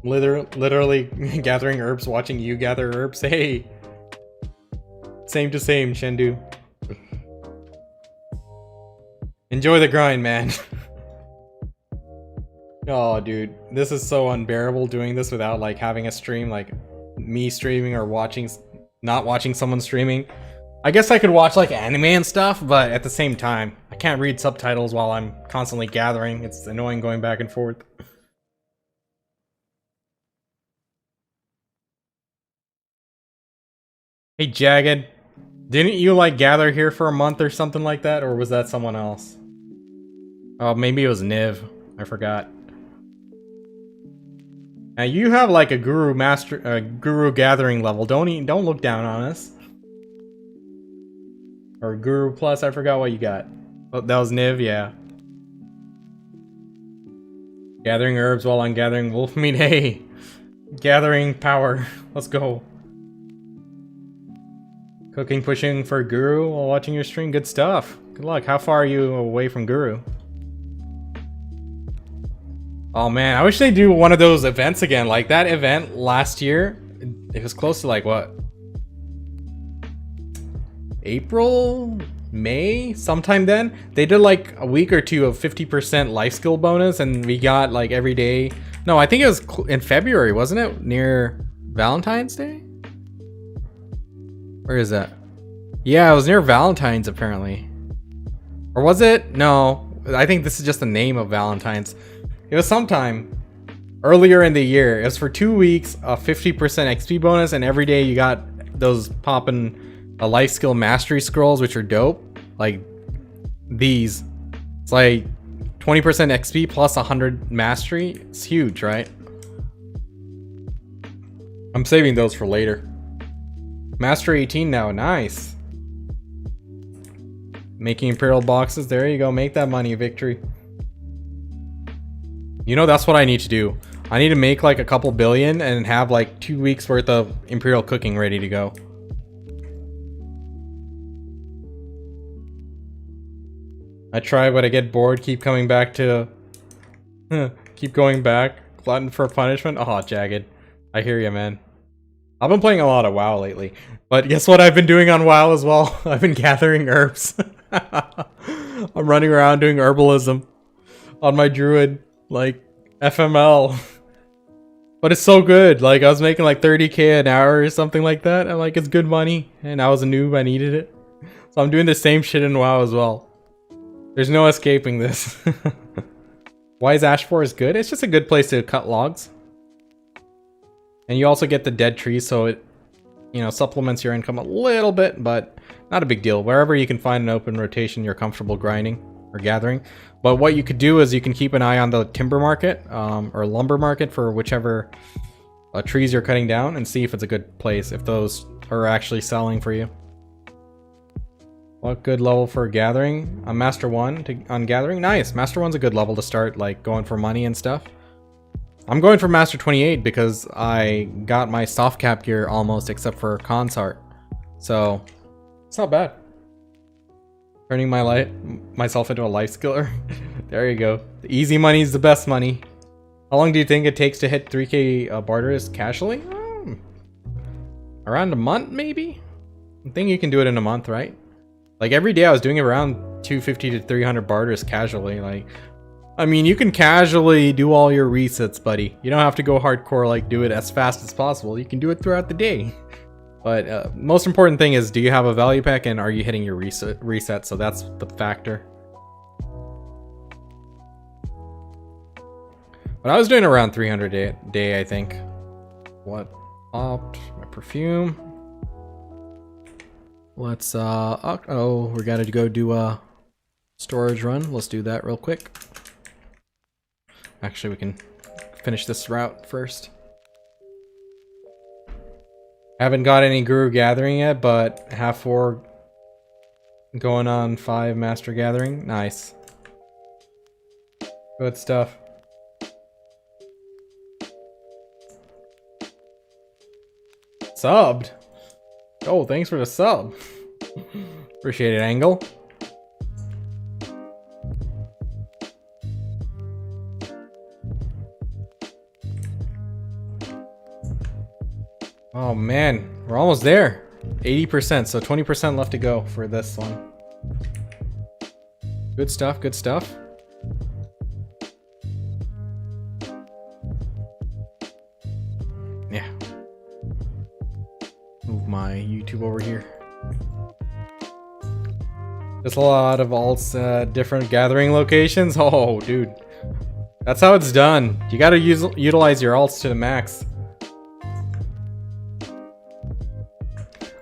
Speaker 1: Literally gathering herbs, watching you gather herbs. Hey. Same to same, Shendu. Enjoy the grind, man. Oh, dude. This is so unbearable doing this without like having a stream, like me streaming or not watching someone streaming. I guess I could watch like anime and stuff, but at the same time, I can't read subtitles while I'm constantly gathering. It's annoying going back and forth. Hey, Jagged. Didn't you like gather here for a month or something like that? Or was that someone else? Oh, maybe it was Niv. I forgot. Now you have like a guru gathering level. Don't look down on us. Or Guru Plus, I forgot what you got. Oh, that was Niv, yeah. Gathering herbs while I'm gathering wolf meat. Hey, gathering power. Let's go. Cooking, pushing for Guru while watching your stream. Good stuff. Good luck. How far are you away from Guru? Oh man, I wish they'd do one of those events again. Like that event last year, it was close to like what? April? May? Sometime then? They did like a week or two of 50% life skill bonus and we got like every day. No, I think it was in February, wasn't it? Near Valentine's Day? Where is that? Yeah, it was near Valentine's apparently. Or was it? No, I think this is just the name of Valentine's. It was sometime earlier in the year. It was for 2 weeks, a 50% XP bonus, and every day you got those poppin' life skill mastery scrolls, which are dope. Like these. It's like 20% XP plus 100 mastery. It's huge, right? I'm saving those for later. Master 18 now, nice. Making Imperial boxes, there you go, make that money, Victory. You know, that's what I need to do. I need to make like a couple billion and have like 2 weeks worth of Imperial cooking ready to go. I try, but I get bored, keep coming back to... keep going back. Glutton for punishment? Oh, Jagged. I hear you, man. I've been playing a lot of WoW lately. But guess what I've been doing on WoW as well? I've been gathering herbs. I'm running around doing herbalism on my druid, like FML. But it's so good. Like I was making like 30k an hour or something like that. And like it's good money. And I was a noob, I needed it. So I'm doing the same shit in WoW as well. There's no escaping this. Why is Ash Forest good? It's just a good place to cut logs. And you also get the dead trees, so it, you know, supplements your income a little bit, but not a big deal. Wherever you can find an open rotation, you're comfortable grinding or gathering. But what you could do is you can keep an eye on the timber market or lumber market for whichever trees you're cutting down and see if it's a good place, if those are actually selling for you. What good level for gathering? I'm Master 1 on gathering. Nice. Master 1's a good level to start, like going for money and stuff. I'm going for Master 28 because I got my soft cap gear almost except for Consart. So, it's not bad. Turning myself into a life skiller. There you go. The easy money is the best money. How long do you think it takes to hit 3k barters casually? Around a month, maybe? I think you can do it in a month, right? Like every day I was doing around 250 to 300 barters casually. Like, I mean, you can casually do all your resets, buddy. You don't have to go hardcore, like do it as fast as possible. You can do it throughout the day. But most important thing is, do you have a value pack and are you hitting your reset? So that's the factor. But I was doing around 300 a day, I think. What opt my perfume? Let's oh, we gotta go do a storage run. Let's do that real quick. Actually, we can finish this route first. Haven't got any Guru Gathering yet, but have 4 going on 5 Master Gathering. Nice. Good stuff. Subbed. Oh, thanks for the sub. Appreciate it, Angle. Oh man, we're almost there. 80%, so 20% left to go for this one. Good stuff, good stuff. Yeah. Move my YouTube over here. There's a lot of alts, different gathering locations. Oh, dude. That's how it's done. You gotta utilize your alts to the max.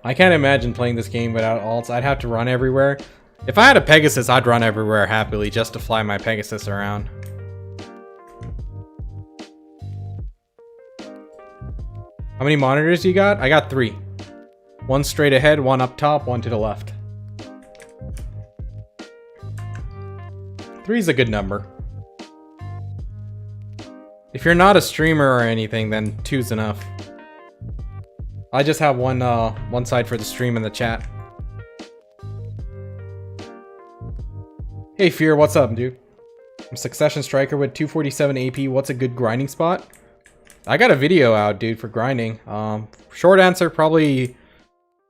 Speaker 1: I can't imagine playing this game without alts. I'd have to run everywhere. If I had a Pegasus, I'd run everywhere happily just to fly my Pegasus around. How many monitors you got? I got 3. 1 straight ahead, 1 up top, 1 to the left. 3 is a good number. If you're not a streamer or anything, then 2's enough. I just have one side for the stream and the chat. Hey Fear, what's up, dude? I'm Succession Striker with 247 AP. What's a good grinding spot? I got a video out, dude, for grinding. Short answer, probably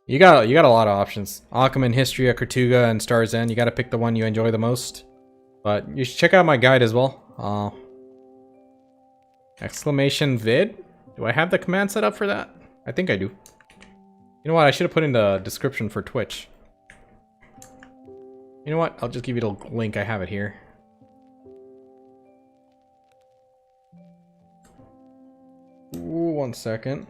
Speaker 1: you got a lot of options. Achaemenid, Histria, Kortuga, and Star's End. You got to pick the one you enjoy the most. But you should check out my guide as well. Exclamation vid? Do I have the command set up for that? I think I do. You know what? I should have put in the description for Twitch. You know what? I'll just give you the link. I have it here. Ooh, 1 second.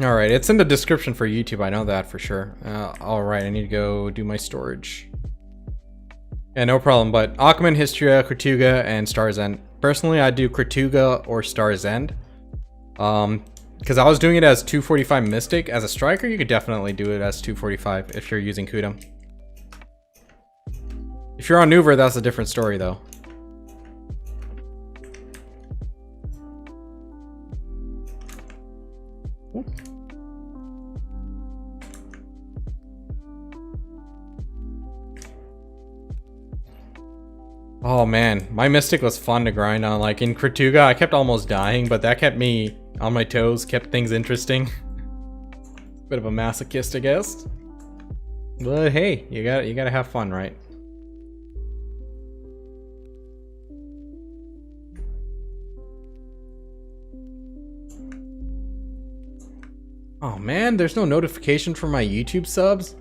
Speaker 1: Alright, it's in the description for YouTube, I know that for sure. Alright, I need to go do my storage. Yeah, no problem, but Achaemenid, Histria, Kortuga, and Star's End. Personally, I do Kortuga or Star's End. Because I was doing it as 245 Mystic. As a striker, you could definitely do it as 245 if you're using Kudum. If you're on Nuver, that's a different story though. Oh man, my Mystic was fun to grind on. Like in Kortuga, I kept almost dying, but that kept me on my toes, kept things interesting. Bit of a masochist, I guess. But hey, you gotta have fun, right? Oh man, there's no notification for my YouTube subs?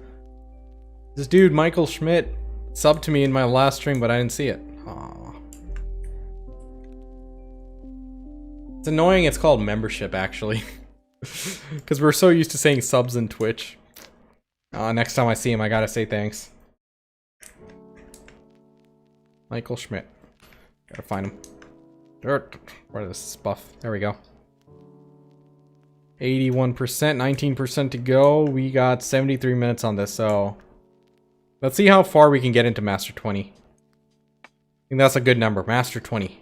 Speaker 1: This dude, Michael Schmidt, subbed to me in my last stream, but I didn't see it. Aww. It's annoying it's called membership, actually. Because we're so used to saying subs in Twitch. Next time I see him, I gotta say thanks. Michael Schmidt. Gotta find him. Where is this buff? There we go. 81%, 19% to go. We got 73 minutes on this, so let's see how far we can get into Master 20. I think that's a good number, Master 20.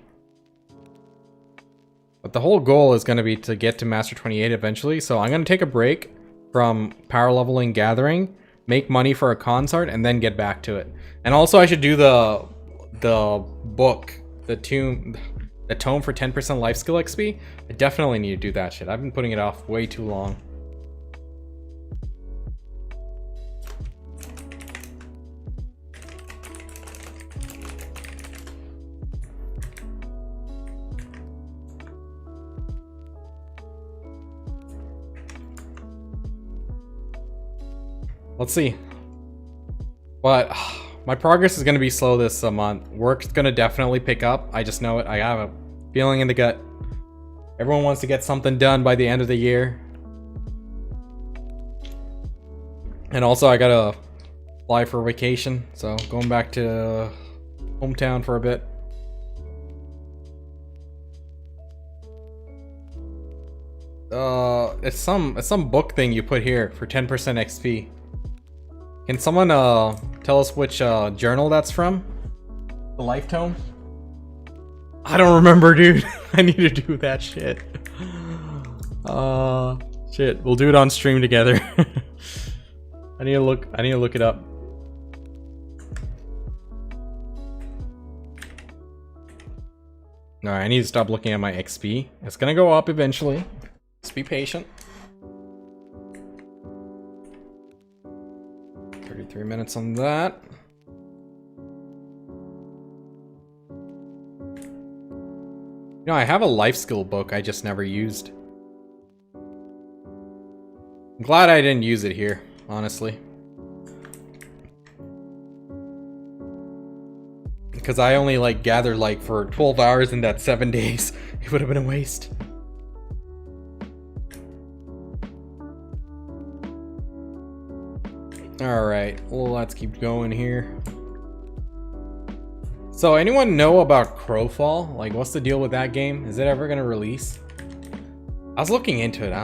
Speaker 1: But the whole goal is going to be to get to Master 28 eventually, so I'm going to take a break from power leveling gathering, make money for a consort, and then get back to it. And also I should do the book, the tome for 10% life skill XP. I definitely need to do that shit. I've been putting it off way too long. Let's see. But my progress is going to be slow this month. Work's going to definitely pick up. I just know it. I have a feeling in the gut. Everyone wants to get something done by the end of the year. And also I gotta fly for vacation, so going back to hometown for a bit. It's some book thing you put here for 10% XP. Can someone tell us which journal that's from? The Life Tome? I don't remember, dude. I need to do that shit. Shit. We'll do it on stream together. I need to look it up. Alright, I need to stop looking at my XP. It's gonna go up eventually. Just be patient. 33 minutes on that. You know, I have a life skill book I just never used. I'm glad I didn't use it here, honestly. Because I only like gathered like for 12 hours in that 7 days. It would have been a waste. Alright, well, let's keep going here. So, anyone know about Crowfall? Like, what's the deal with that game? Is it ever gonna release? I was looking into it. I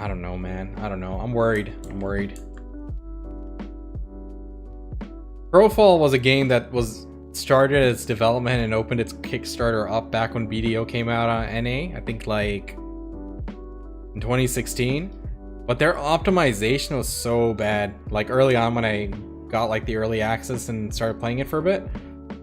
Speaker 1: don't know, man. I don't know. I'm worried. Crowfall was a game that was started its development and opened its Kickstarter up back when BDO came out on NA. I think like in 2016. But their optimization was so bad. Like early on when I got like the early access and started playing it for a bit,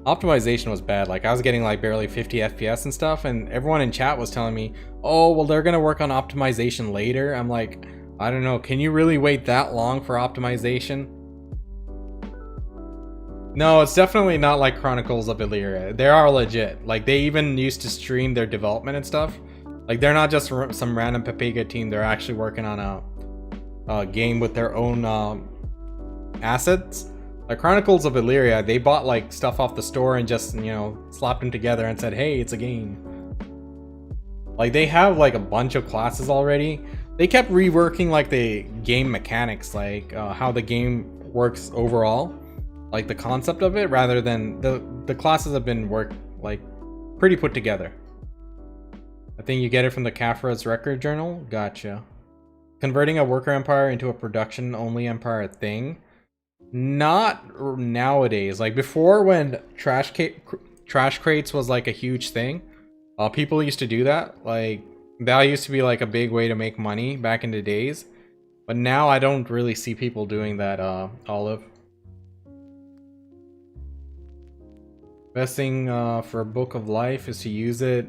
Speaker 1: optimization was bad. Like I was getting like barely 50 FPS and stuff, and everyone in chat was telling me, oh, well, they're gonna work on optimization later. I'm like, I don't know, can you really wait that long for optimization? No, it's definitely not like Chronicles of Illyria. They are legit. Like they even used to stream their development and stuff. Like they're not just some random Pepega team. They're actually working on a game with their own assets. Like Chronicles of Illyria, they bought like stuff off the store and just, you know, slapped them together and said, hey, it's a game. Like they have like a bunch of classes already. They kept reworking like the game mechanics, like how the game works overall, like the concept of it, rather than the classes have been like pretty put together. I think you get it from the Kafra's record journal. Gotcha. Converting a worker empire into a production only empire a thing? Not nowadays. Like before, when trash crates was like a huge thing, people used to do that. Like that used to be like a big way to make money back in the days. But now I don't really see people doing that. Olive. Best thing for a book of life is to use it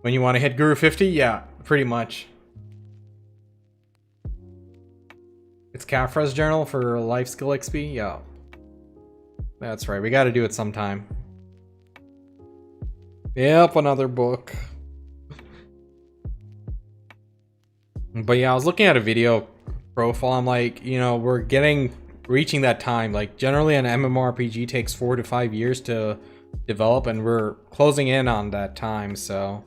Speaker 1: when you want to hit Guru 50. Yeah, pretty much. It's Kafra's journal for life skill XP? Yeah. That's right, we gotta do it sometime. Yep, another book. But yeah, I was looking at a video profile. I'm like, you know, we're reaching that time. Like generally an MMORPG takes 4 to 5 years to develop, and we're closing in on that time. So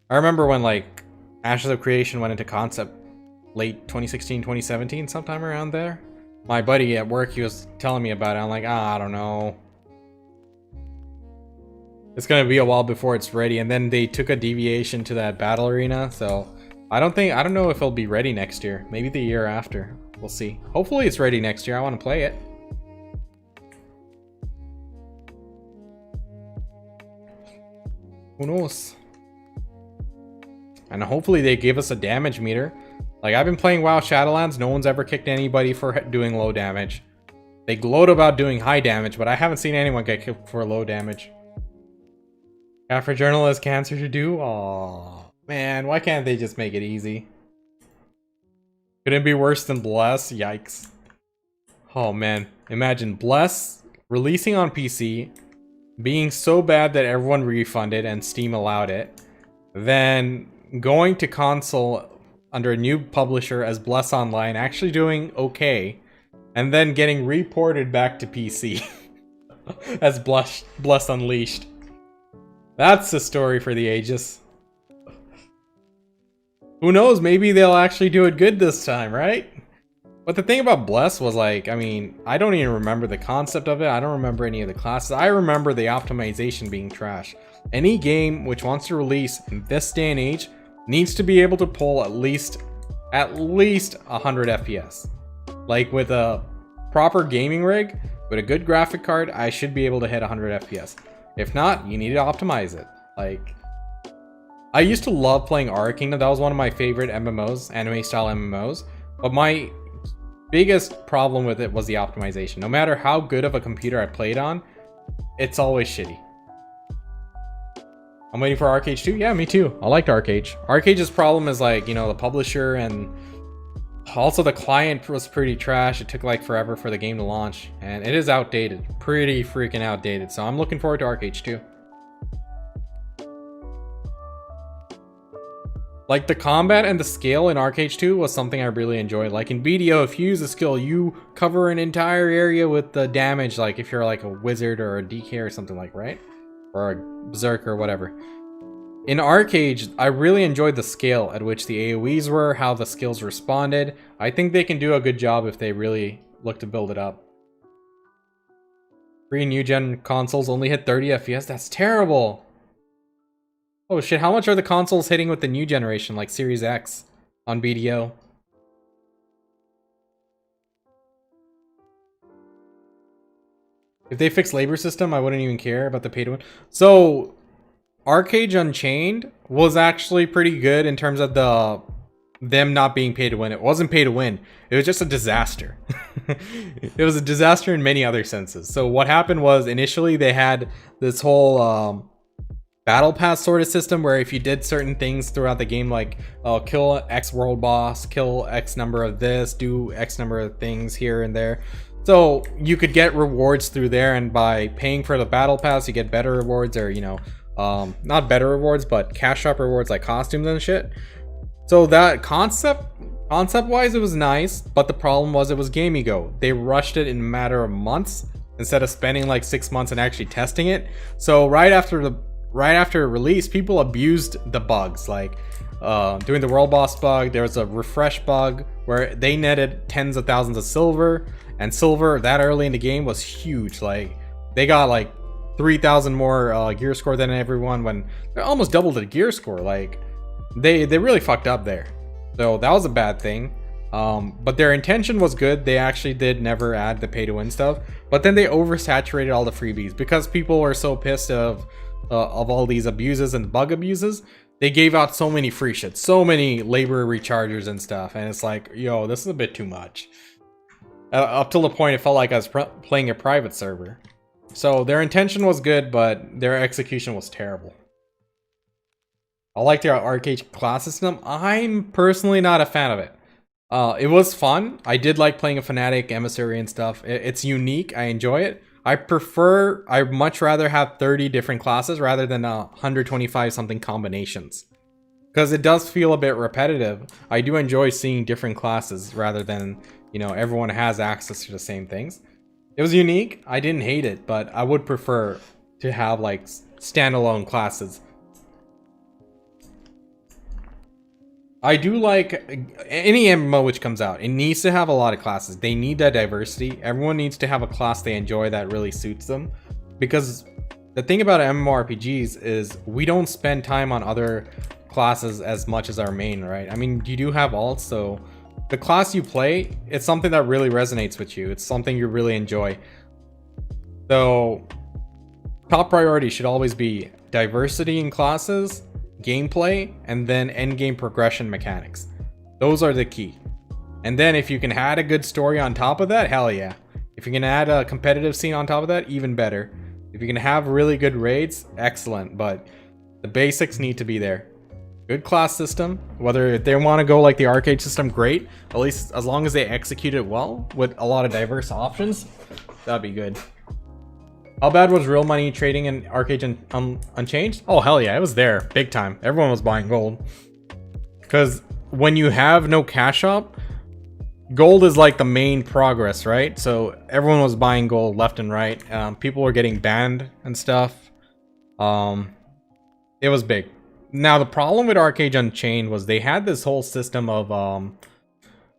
Speaker 1: I remember when like Ashes of Creation went into concept late 2016, 2017, sometime around there. My buddy at work, he was telling me about it. I'm like, I don't know. It's gonna be a while before it's ready. And then they took a deviation to that battle arena, so I don't know if it'll be ready next year. Maybe the year after. We'll see. Hopefully it's ready next year. I want to play it. Who knows? And hopefully they give us a damage meter. Like, I've been playing WoW Shadowlands, no one's ever kicked anybody for doing low damage. They gloat about doing high damage, but I haven't seen anyone get kicked for low damage. After Journal has cancer to do? Aww. Man, why can't they just make it easy? Could it be worse than Bless? Yikes. Oh man, imagine Bless releasing on PC, being so bad that everyone refunded and Steam allowed it, then going to console under a new publisher as Bless Online, actually doing okay, and then getting reported back to PC as Bless Unleashed. That's the story for the ages. Who knows, maybe they'll actually do it good this time, right? But the thing about Bless was like, I mean, I don't even remember the concept of it. I don't remember any of the classes. I remember the optimization being trash. Any game which wants to release in this day and age needs to be able to pull at least 100 FPS. Like with a proper gaming rig, with a good graphic card, I should be able to hit 100 FPS. If not, you need to optimize it. Like, I used to love playing Aura Kingdom. That was one of my favorite MMOs, anime style MMOs. But my biggest problem with it was the optimization. No matter how good of a computer I played on, it's always shitty. I'm waiting for Arcade 2. Yeah, me too. I liked Arcade. Arcade's problem is like, you know, the publisher and also the client was pretty trash. It took like forever for the game to launch, and it is outdated. Pretty freaking outdated. So I'm looking forward to Arcade 2. Like the combat and the scale in Arcade 2 was something I really enjoyed. Like in BDO, if you use a skill, you cover an entire area with the damage. Like if you're like a wizard or a DK or something like, right? Or a berserker or whatever. In Arcade, I really enjoyed the scale at which the AoEs were, how the skills responded. I think they can do a good job if they really look to build it up. 3 new gen consoles only hit 30 FPS. That's terrible. Oh shit, how much are the consoles hitting with the new generation, like Series X on BDO? If they fix labor system, I wouldn't even care about the pay to win. So, Arcade Unchained was actually pretty good in terms of them not being pay to win. It wasn't pay to win. It was just a disaster. It was a disaster in many other senses. So what happened was initially they had this whole battle pass sort of system where if you did certain things throughout the game, like kill X world boss, kill X number of this, do X number of things here and there. So you could get rewards through there, and by paying for the battle pass, you get better rewards, or, you know, not better rewards, but cash shop rewards like costumes and shit. So that concept-wise, it was nice, but the problem was it was GameEgo. They rushed it in a matter of months instead of spending like 6 months and actually testing it. So right after release, people abused the bugs, like doing the world boss bug. There was a refresh bug where they netted tens of thousands of silver, and silver that early in the game was huge. Like they got like 3,000 more gear score than everyone, when they almost doubled the gear score. Like they really fucked up there. So that was a bad thing. But their intention was good. They actually did never add the pay to win stuff, but then they oversaturated all the freebies because people were so pissed of all these abuses and bug abuses. They gave out so many free shit, so many labor rechargers and stuff, and it's like, yo, this is a bit too much. Up till the point it felt like I was playing a private server. So their intention was good, but their execution was terrible. I like their arcade class system. I'm personally not a fan of it. It was fun. I did like playing a Fnatic, Emissary and stuff. It's unique. I enjoy it. I'd much rather have 30 different classes rather than 125 something combinations. Because it does feel a bit repetitive. I do enjoy seeing different classes rather than, you know, everyone has access to the same things. It was unique. I didn't hate it, but I would prefer to have like standalone classes. I do like any MMO which comes out. It needs to have a lot of classes. They need that diversity. Everyone needs to have a class they enjoy that really suits them. Because the thing about MMORPGs is we don't spend time on other classes as much as our main, right? I mean, you do have alts, so the class you play, it's something that really resonates with you. It's something you really enjoy. So top priority should always be diversity in classes, gameplay, and then endgame progression mechanics. Those are the key. And then if you can add a good story on top of that, hell yeah. If you can add a competitive scene on top of that, even better. If you can have really good raids, excellent. But the basics need to be there. Good class system. Whether they want to go like the arcade system, great. At least as long as they execute it well with a lot of diverse options, that'd be good. How bad was real money trading in Arcade Unchanged? Oh, hell yeah, it was there. Big time. Everyone was buying gold. Because when you have no cash up, gold is like the main progress, right? So everyone was buying gold left and right. People were getting banned and stuff. It was big. Now the problem with Arcade Unchained was they had this whole system of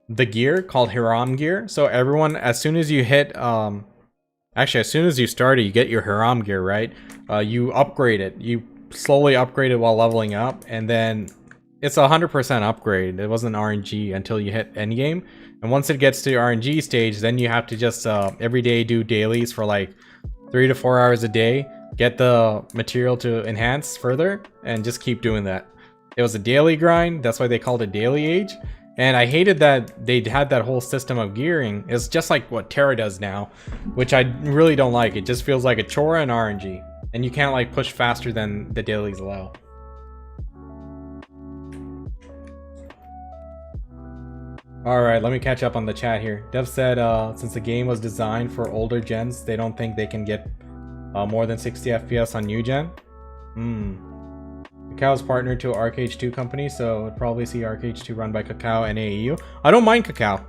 Speaker 1: the gear called Hiram gear. So everyone, as soon as you hit actually, as soon as you start it, you get your Hiram gear, right? You upgrade it. You slowly upgrade it while leveling up, and then it's a 100% upgrade. It wasn't RNG until you hit endgame. And once it gets to the RNG stage, then you have to just every day do dailies for like 3 to 4 hours a day, get the material to enhance further, and just keep doing that. It was a daily grind. That's why they called it Daily Age. And I hated that they had that whole system of gearing. It's just like what Terra does now, which I really don't like. It just feels like a chore and RNG. And you can't like push faster than the dailies allow. Alright, let me catch up on the chat here. Dev said since the game was designed for older gens, they don't think they can get more than 60 FPS on new gen. Kakao is partnered to ArcH2 company, so we'd probably see ArcH2 run by Kakao and AEU. I don't mind Kakao.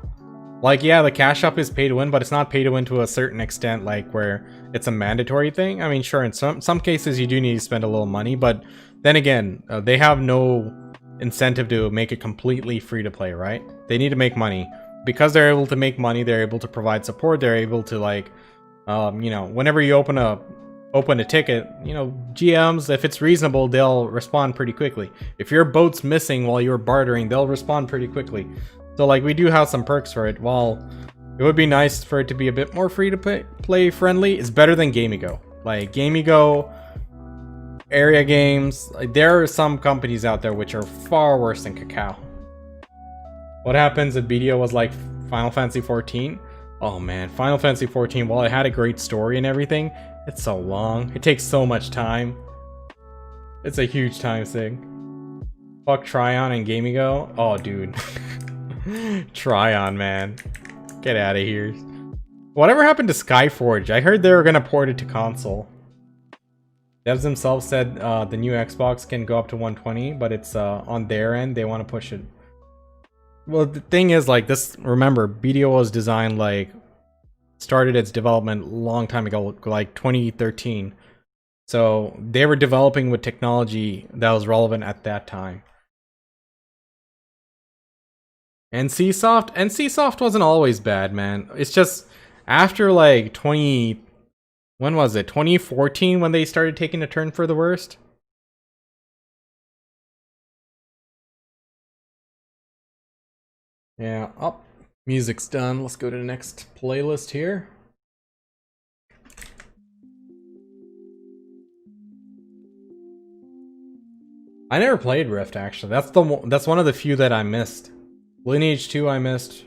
Speaker 1: Like, yeah, the cash up is pay to win, but it's not pay to win to a certain extent, like where it's a mandatory thing. I mean, sure, in some cases you do need to spend a little money, but then again, they have no incentive to make it completely free to play, right? They need to make money. Because they're able to make money, they're able to provide support, they're able to like, you know, whenever you open a ticket, you know, GMs, if it's reasonable, they'll respond pretty quickly. If your boat's missing while you're bartering, they'll respond pretty quickly. So like, we do have some perks for it. While it would be nice for it to be a bit more free to play friendly, it's better than Gamigo. Like Gamigo, Area Games, like, there are some companies out there which are far worse than Kakao. What happens if BDO was like Final Fantasy 14? Oh man, Final Fantasy 14, while it had a great story and everything, it's so long. It takes so much time. It's a huge time sink. Fuck Tryon and Gamigo. Oh, dude. Tryon, man. Get out of here. Whatever happened to Skyforge? I heard they were gonna port it to console. Devs themselves said the new Xbox can go up to 120, but it's on their end, they want to push it. Well, the thing is, like, this, remember, BDO was designed, like, started its development a long time ago, like 2013. So they were developing with technology that was relevant at that time. NCSoft wasn't always bad, man. It's just after like when was it? 2014 when they started taking a turn for the worst? Yeah, oh, music's done. Let's go to the next playlist here. I never played Rift actually. That's one of the few that I missed. Lineage 2 I missed.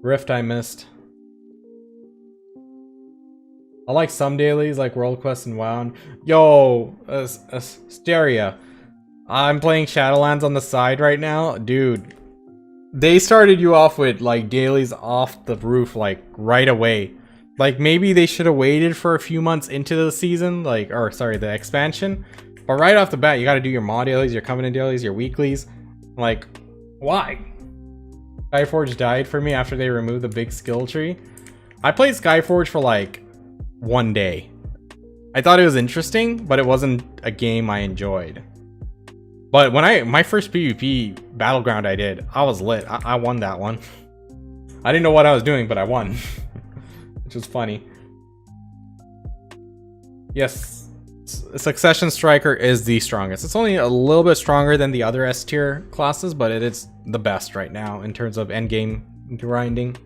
Speaker 1: Rift I missed. I like some dailies like World Quest and WoW. Yo, Asteria. I'm playing Shadowlands on the side right now. Dude, they started you off with like dailies off the roof like right away. Like maybe they should have waited for a few months into the season, like, or sorry, the expansion. But right off the bat, you gotta do your mod dailies, your covenant dailies, your weeklies. Like, why? Skyforge died for me after they removed the big skill tree. I played Skyforge for like 1 day. I thought it was interesting, but it wasn't a game I enjoyed. But when my first PvP battleground I did, I was lit. I won that one. I didn't know what I was doing, but I won. Which was funny. Yes, Succession Striker is the strongest. It's only a little bit stronger than the other S tier classes, but it is the best right now in terms of endgame grinding.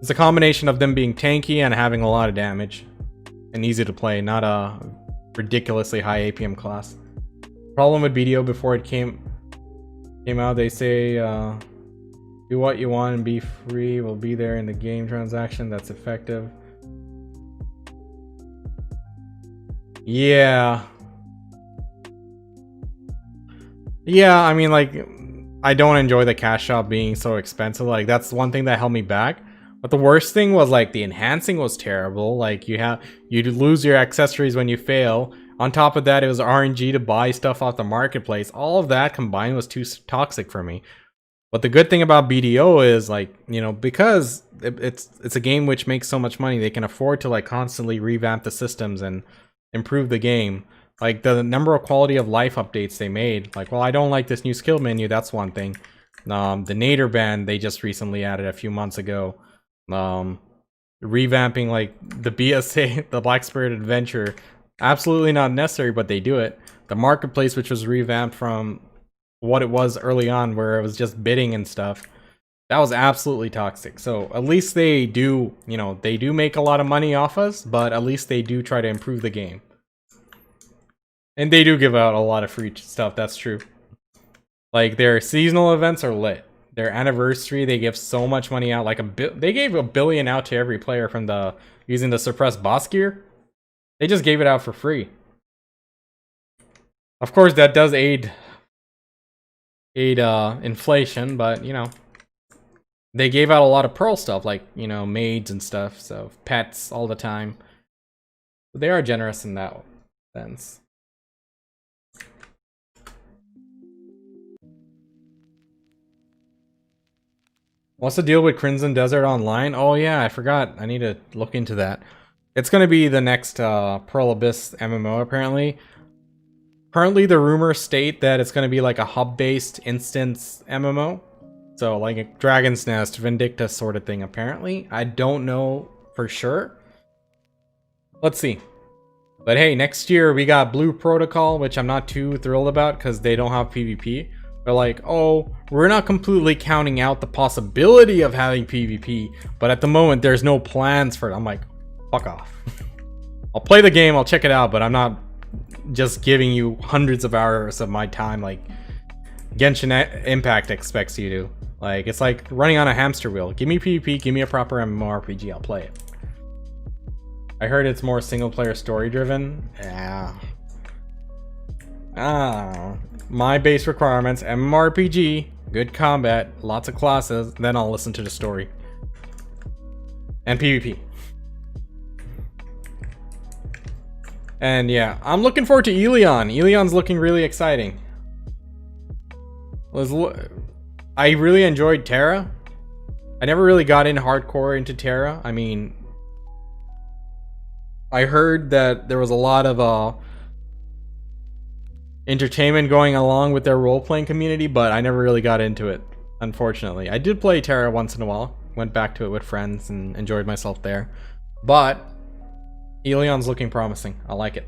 Speaker 1: It's a combination of them being tanky and having a lot of damage. And easy to play, not a ridiculously high APM class. Problem with BDO before it came out, they say do what you want and be free. Will be there in the game transaction. That's effective. Yeah, I mean, like, I don't enjoy the cash shop being so expensive. Like, that's one thing that held me back. But the worst thing was like the enhancing was terrible. Like you'd lose your accessories when you fail. On top of that, it was RNG to buy stuff off the marketplace. All of that combined was too toxic for me. But the good thing about BDO is, like, you know, because it's a game which makes so much money, they can afford to like constantly revamp the systems and improve the game. Like the number of quality of life updates they made. Like, well, I don't like this new skill menu. That's one thing. The Nader band they just recently added a few months ago. Revamping like the BSA, the Black Spirit Adventure, absolutely not necessary, but they do it. The marketplace, which was revamped from what it was early on, where it was just bidding and stuff, that was absolutely toxic. So at least they do, you know, they do make a lot of money off us, but at least they do try to improve the game. And they do give out a lot of free stuff, that's true. Like their seasonal events are lit. Their anniversary, they give so much money out. Like they gave $1 billion out to every player from the using the suppressed boss gear. They just gave it out for free. Of course, that does aid inflation, but you know, they gave out a lot of pearl stuff, like, you know, maids and stuff, so pets all the time. But they are generous in that sense. What's the deal with Crimson Desert Online? Oh yeah, I forgot. I need to look into that. It's going to be the next Pearl Abyss MMO, apparently. Currently, the rumors state that it's going to be like a hub-based instance MMO. So like a Dragon's Nest, Vindicta sort of thing, apparently. I don't know for sure. Let's see. But hey, next year we got Blue Protocol, which I'm not too thrilled about because they don't have PvP. They're like, oh, we're not completely counting out the possibility of having PvP, but at the moment there's no plans for it. I'm like, fuck off. I'll play the game, I'll check it out, but I'm not just giving you hundreds of hours of my time like Genshin Impact expects you to. Like, it's like running on a hamster wheel. Give me PvP, give me a proper MMORPG, I'll play it. I heard it's more single player story driven. Yeah. My base requirements, MMORPG, good combat, lots of classes, then I'll listen to the story. And PvP. And yeah, I'm looking forward to Elion. Elion's looking really exciting. I really enjoyed Terra. I never really got in hardcore into Terra. I mean, I heard that there was a lot of entertainment going along with their role-playing community, but I never really got into it, unfortunately. I did play Terra once in a while, went back to it with friends and enjoyed myself there. But Elion's looking promising. I like it.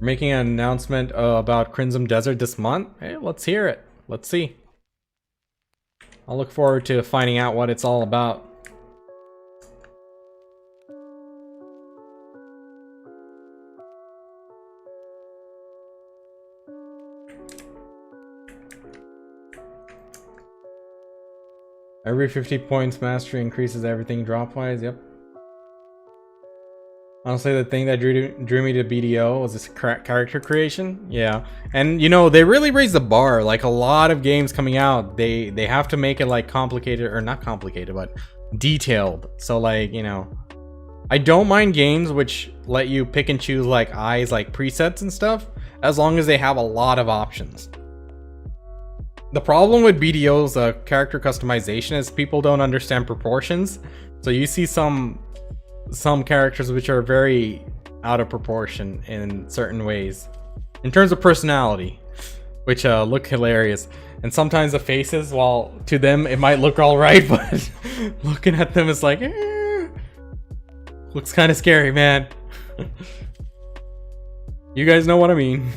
Speaker 1: We're making an announcement about Crimson Desert this month. Hey, let's hear it. Let's see. I'll look forward to finding out what it's all about. Every 50 points mastery increases everything drop-wise, yep. Honestly, the thing that drew me to BDO was this character creation. Yeah, and you know, they really raised the bar. Like a lot of games coming out, they have to make it like complicated, or not complicated, but detailed. So like, you know, I don't mind games which let you pick and choose like eyes, like presets and stuff, as long as they have a lot of options. The problem with BDO's character customization is people don't understand proportions. So you see some characters which are very out of proportion in certain ways. In terms of personality, which look hilarious. And sometimes the faces, while to them it might look alright, but looking at them is like, looks kind of scary, man. You guys know what I mean.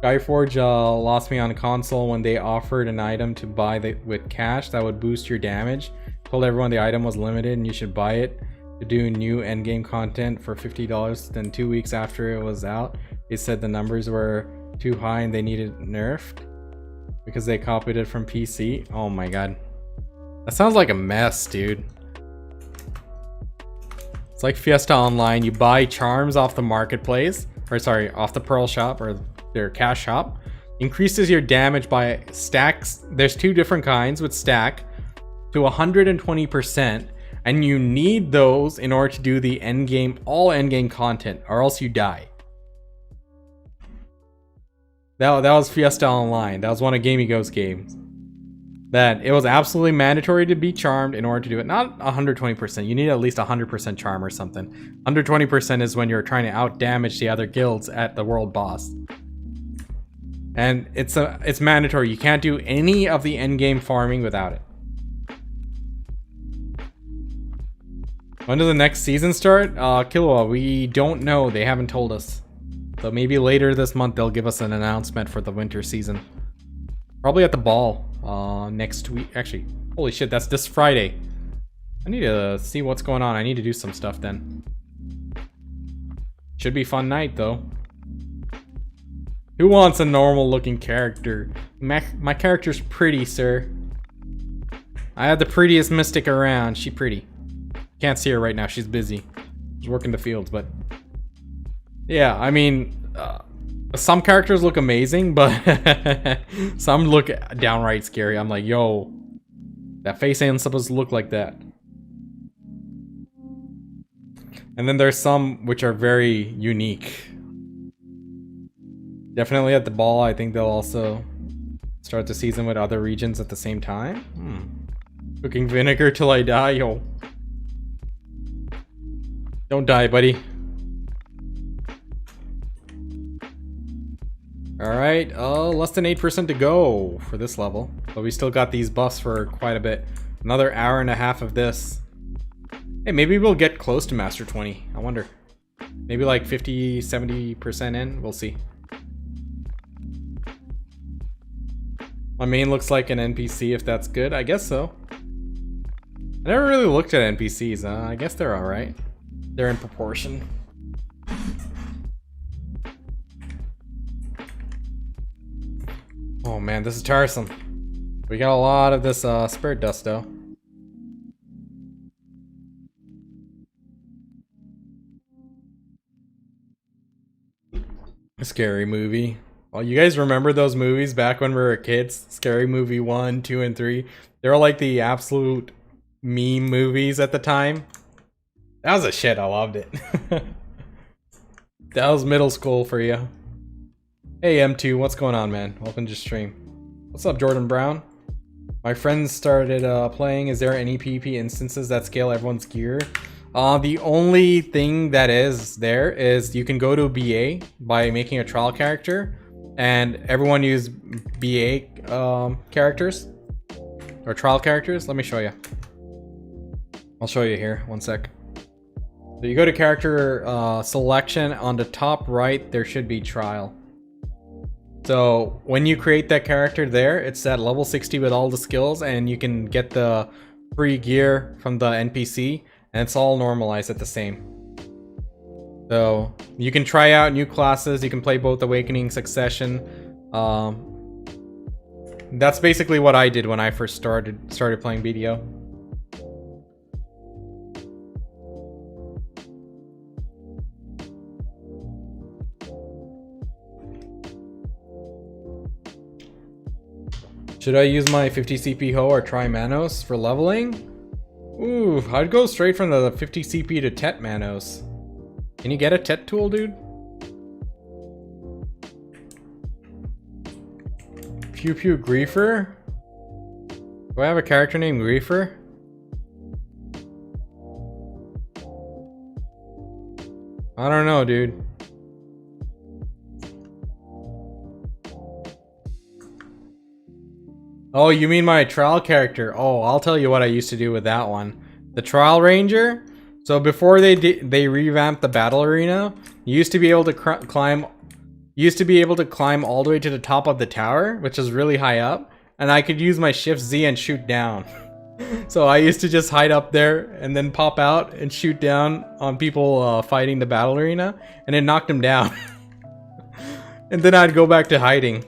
Speaker 1: Skyforge lost me on a console when they offered an item to buy with cash that would boost your damage. Told everyone the item was limited and you should buy it to do new endgame content for $50. Then 2 weeks after it was out, they said the numbers were too high and they needed nerfed because they copied it from PC. Oh my god. That sounds like a mess, dude. It's like Fiesta Online. You buy charms off the marketplace, or sorry, off the Pearl shop or their cash shop. Increases your damage by stacks. There's two different kinds with stack to 120%, and you need those in order to do the endgame, all endgame content, or else you die. That was Fiesta Online. That was one of Gamey Ghost games. That it was absolutely mandatory to be charmed in order to do it. Not 120%. You need at least 100% charm or something. 120% is when you're trying to out damage the other guilds at the world boss. And it's mandatory. You can't do any of the endgame farming without it. When does the next season start? Killua, we don't know. They haven't told us. So maybe later this month they'll give us an announcement for the winter season. Probably at the ball next week. Actually, holy shit, that's this Friday. I need to see what's going on. I need to do some stuff then. Should be fun night though. Who wants a normal looking character? My character's pretty, sir. I have the prettiest mystic around. She pretty. Can't see her right now. She's busy. She's working the fields, but yeah, I mean, some characters look amazing, but some look downright scary. I'm like, yo, that face ain't supposed to look like that. And then there's some which are very unique. Definitely at the ball, I think they'll also start the season with other regions at the same time. Cooking vinegar till I die, yo. Don't die, buddy. Alright, less than 8% to go for this level. But we still got these buffs for quite a bit. Another hour and a half of this. Hey, maybe we'll get close to Master 20. I wonder. Maybe like 50, 70% in? We'll see. My main looks like an NPC, if that's good. I guess so. I never really looked at NPCs. I guess they're alright. They're in proportion. Oh man, this is tiresome. We got a lot of this spirit dust though. A scary movie. Oh, you guys remember those movies back when we were kids? Scary Movie 1, 2, and 3. They were like the absolute meme movies at the time. That was a shit. I loved it. That was middle school for you. Hey M2, what's going on, man? Welcome to stream. What's up, Jordan Brown? My friends started playing. Is there any PvP instances that scale everyone's gear? The only thing that is there is you can go to BA by making a trial character, and everyone use BA characters or trial characters. Let me show you. I'll show you here. One sec. So you go to character selection. On the top right, there should be trial. So when you create that character there, it's at level 60 with all the skills, and you can get the free gear from the NPC, and it's all normalized at the same. So you can try out new classes. You can play both Awakening, Succession. That's basically what I did when I first started playing BDO. Should I use my 50 CP Ho or try Manos for leveling? Ooh, I'd go straight from the 50 CP to Tet Manos. Can you get a Tet tool, dude? Pew Pew Griefer? Do I have a character named Griefer? I don't know, dude. Oh, you mean my trial character? Oh, I'll tell you what I used to do with that one. The Trial Ranger. So before they revamped the battle arena, you used to be able to climb. Used to be able to climb all the way to the top of the tower, which is really high up, and I could use my Shift Z and shoot down. So I used to just hide up there and then pop out and shoot down on people fighting the battle arena, and it knocked them down. And then I'd go back to hiding.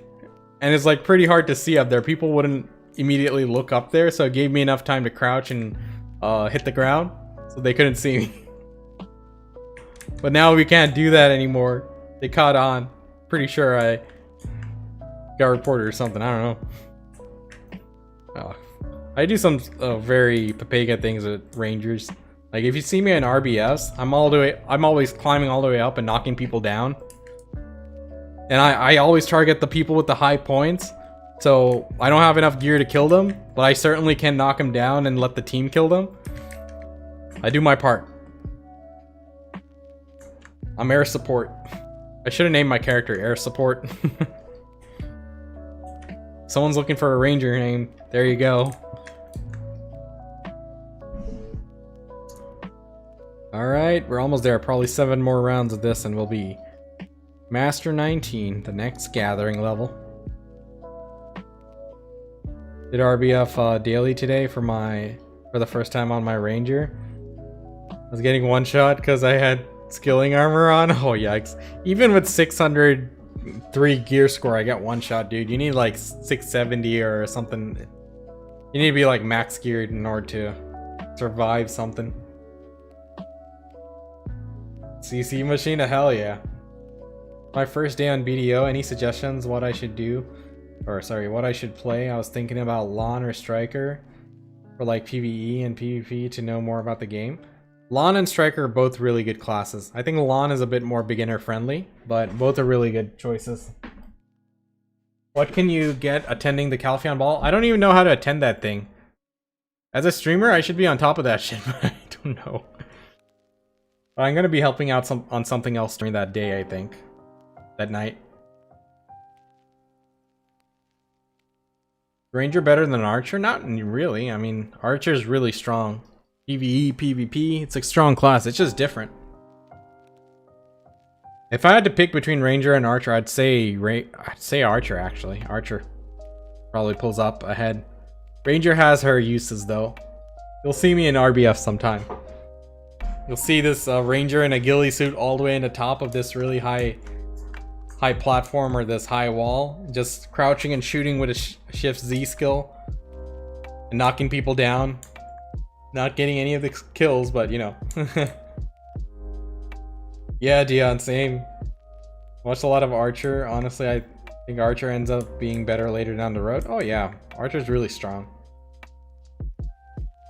Speaker 1: And it's like pretty hard to see up there. People wouldn't immediately look up there, so it gave me enough time to crouch and hit the ground, so they couldn't see me. But now we can't do that anymore. They caught on. Pretty sure I got reported or something. I don't know. Oh. I do some very Papega things with Rangers. Like if you see me in RBS, I'm always climbing all the way up and knocking people down. And I always target the people with the high points. So I don't have enough gear to kill them, but I certainly can knock them down and let the team kill them. I do my part. I'm air support. I should have named my character air support. Someone's looking for a ranger name. There you go. Alright, we're almost there. Probably 7 more rounds of this and we'll be Master 19, the next gathering level. Did RBF daily today for the first time on my ranger. I was getting one shot because I had skilling armor on. Oh yikes. Even with 603 gear score, I got one shot, dude. You need like 670 or something. You need to be like max geared in order to survive something. CC machine, hell yeah. My first day on BDO, any suggestions what I should do? Or sorry, what I should play? I was thinking about Lawn or Striker for like PvE and PvP to know more about the game. Lawn and Striker are both really good classes. I think Lawn is a bit more beginner friendly, but both are really good choices. What can you get attending the Calpheon Ball? I don't even know how to attend that thing. As a streamer, I should be on top of that shit, but I don't know. But I'm gonna be helping out on something else during that day, I think. That night. Ranger better than Archer? Not really. I mean, Archer's really strong. PvE, PvP, it's a strong class. It's just different. If I had to pick between Ranger and Archer, I'd say Archer actually. Archer probably pulls up ahead. Ranger has her uses though. You'll see me in RBF sometime. You'll see this Ranger in a ghillie suit all the way in the top of this really high platform or this high wall, just crouching and shooting with a shift Z skill and knocking people down. Not getting any of the kills, but you know. Yeah, Dion, same. Watched a lot of Archer. Honestly, I think Archer ends up being better later down the road. Oh yeah, Archer's really strong.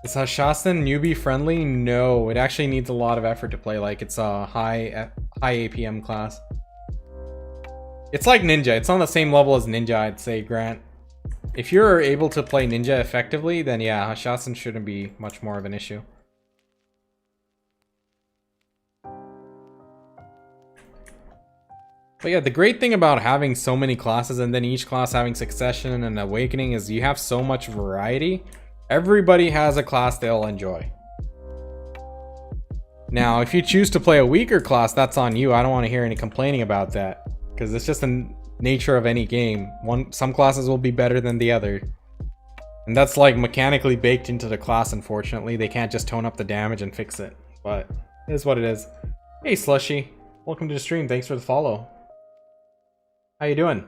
Speaker 1: Is Hashastan newbie friendly? No, it actually needs a lot of effort to play. Like, it's a high APM class. It's like Ninja. It's on the same level as Ninja, I'd say, Grant. If you're able to play Ninja effectively, then yeah, Hashastan shouldn't be much more of an issue. But yeah, the great thing about having so many classes and then each class having Succession and Awakening is you have so much variety. Everybody has a class they'll enjoy. Now, if you choose to play a weaker class, that's on you. I don't want to hear any complaining about that, because it's just the nature of any game. Some classes will be better than the other. And that's like mechanically baked into the class, unfortunately. They can't just tone up the damage and fix it. But it is what it is. Hey Slushy, welcome to the stream. Thanks for the follow. How you doing?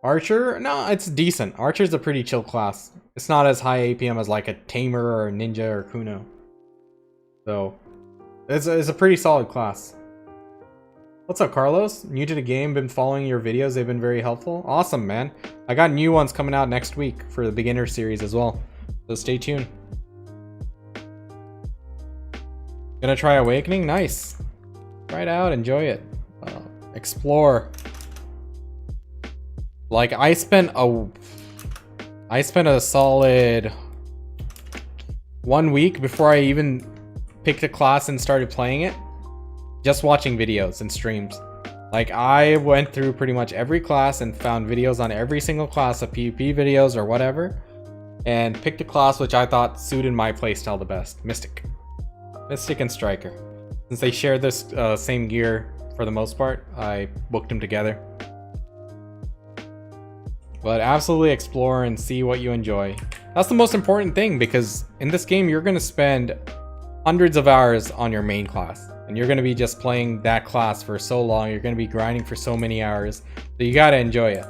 Speaker 1: Archer? No, it's decent. Archer's a pretty chill class. It's not as high APM as like a Tamer or a Ninja or Kuno. So, it's a pretty solid class. What's up, Carlos? New to the game, been following your videos. They've been very helpful. Awesome, man. I got new ones coming out next week for the beginner series as well. So stay tuned. Gonna try Awakening? Nice. Try it out, enjoy it. Explore. Like, I spent a solid 1 week before I even picked a class and started playing it, just watching videos and streams. Like, I went through pretty much every class and found videos on every single class of PvP videos or whatever, and picked a class which I thought suited my playstyle the best. Mystic and Striker. Since they share this same gear for the most part, I booked them together. But absolutely explore and see what you enjoy. That's the most important thing, because in this game you're going to spend hundreds of hours on your main class. And you're going to be just playing that class for so long. You're going to be grinding for so many hours. So you got to enjoy it.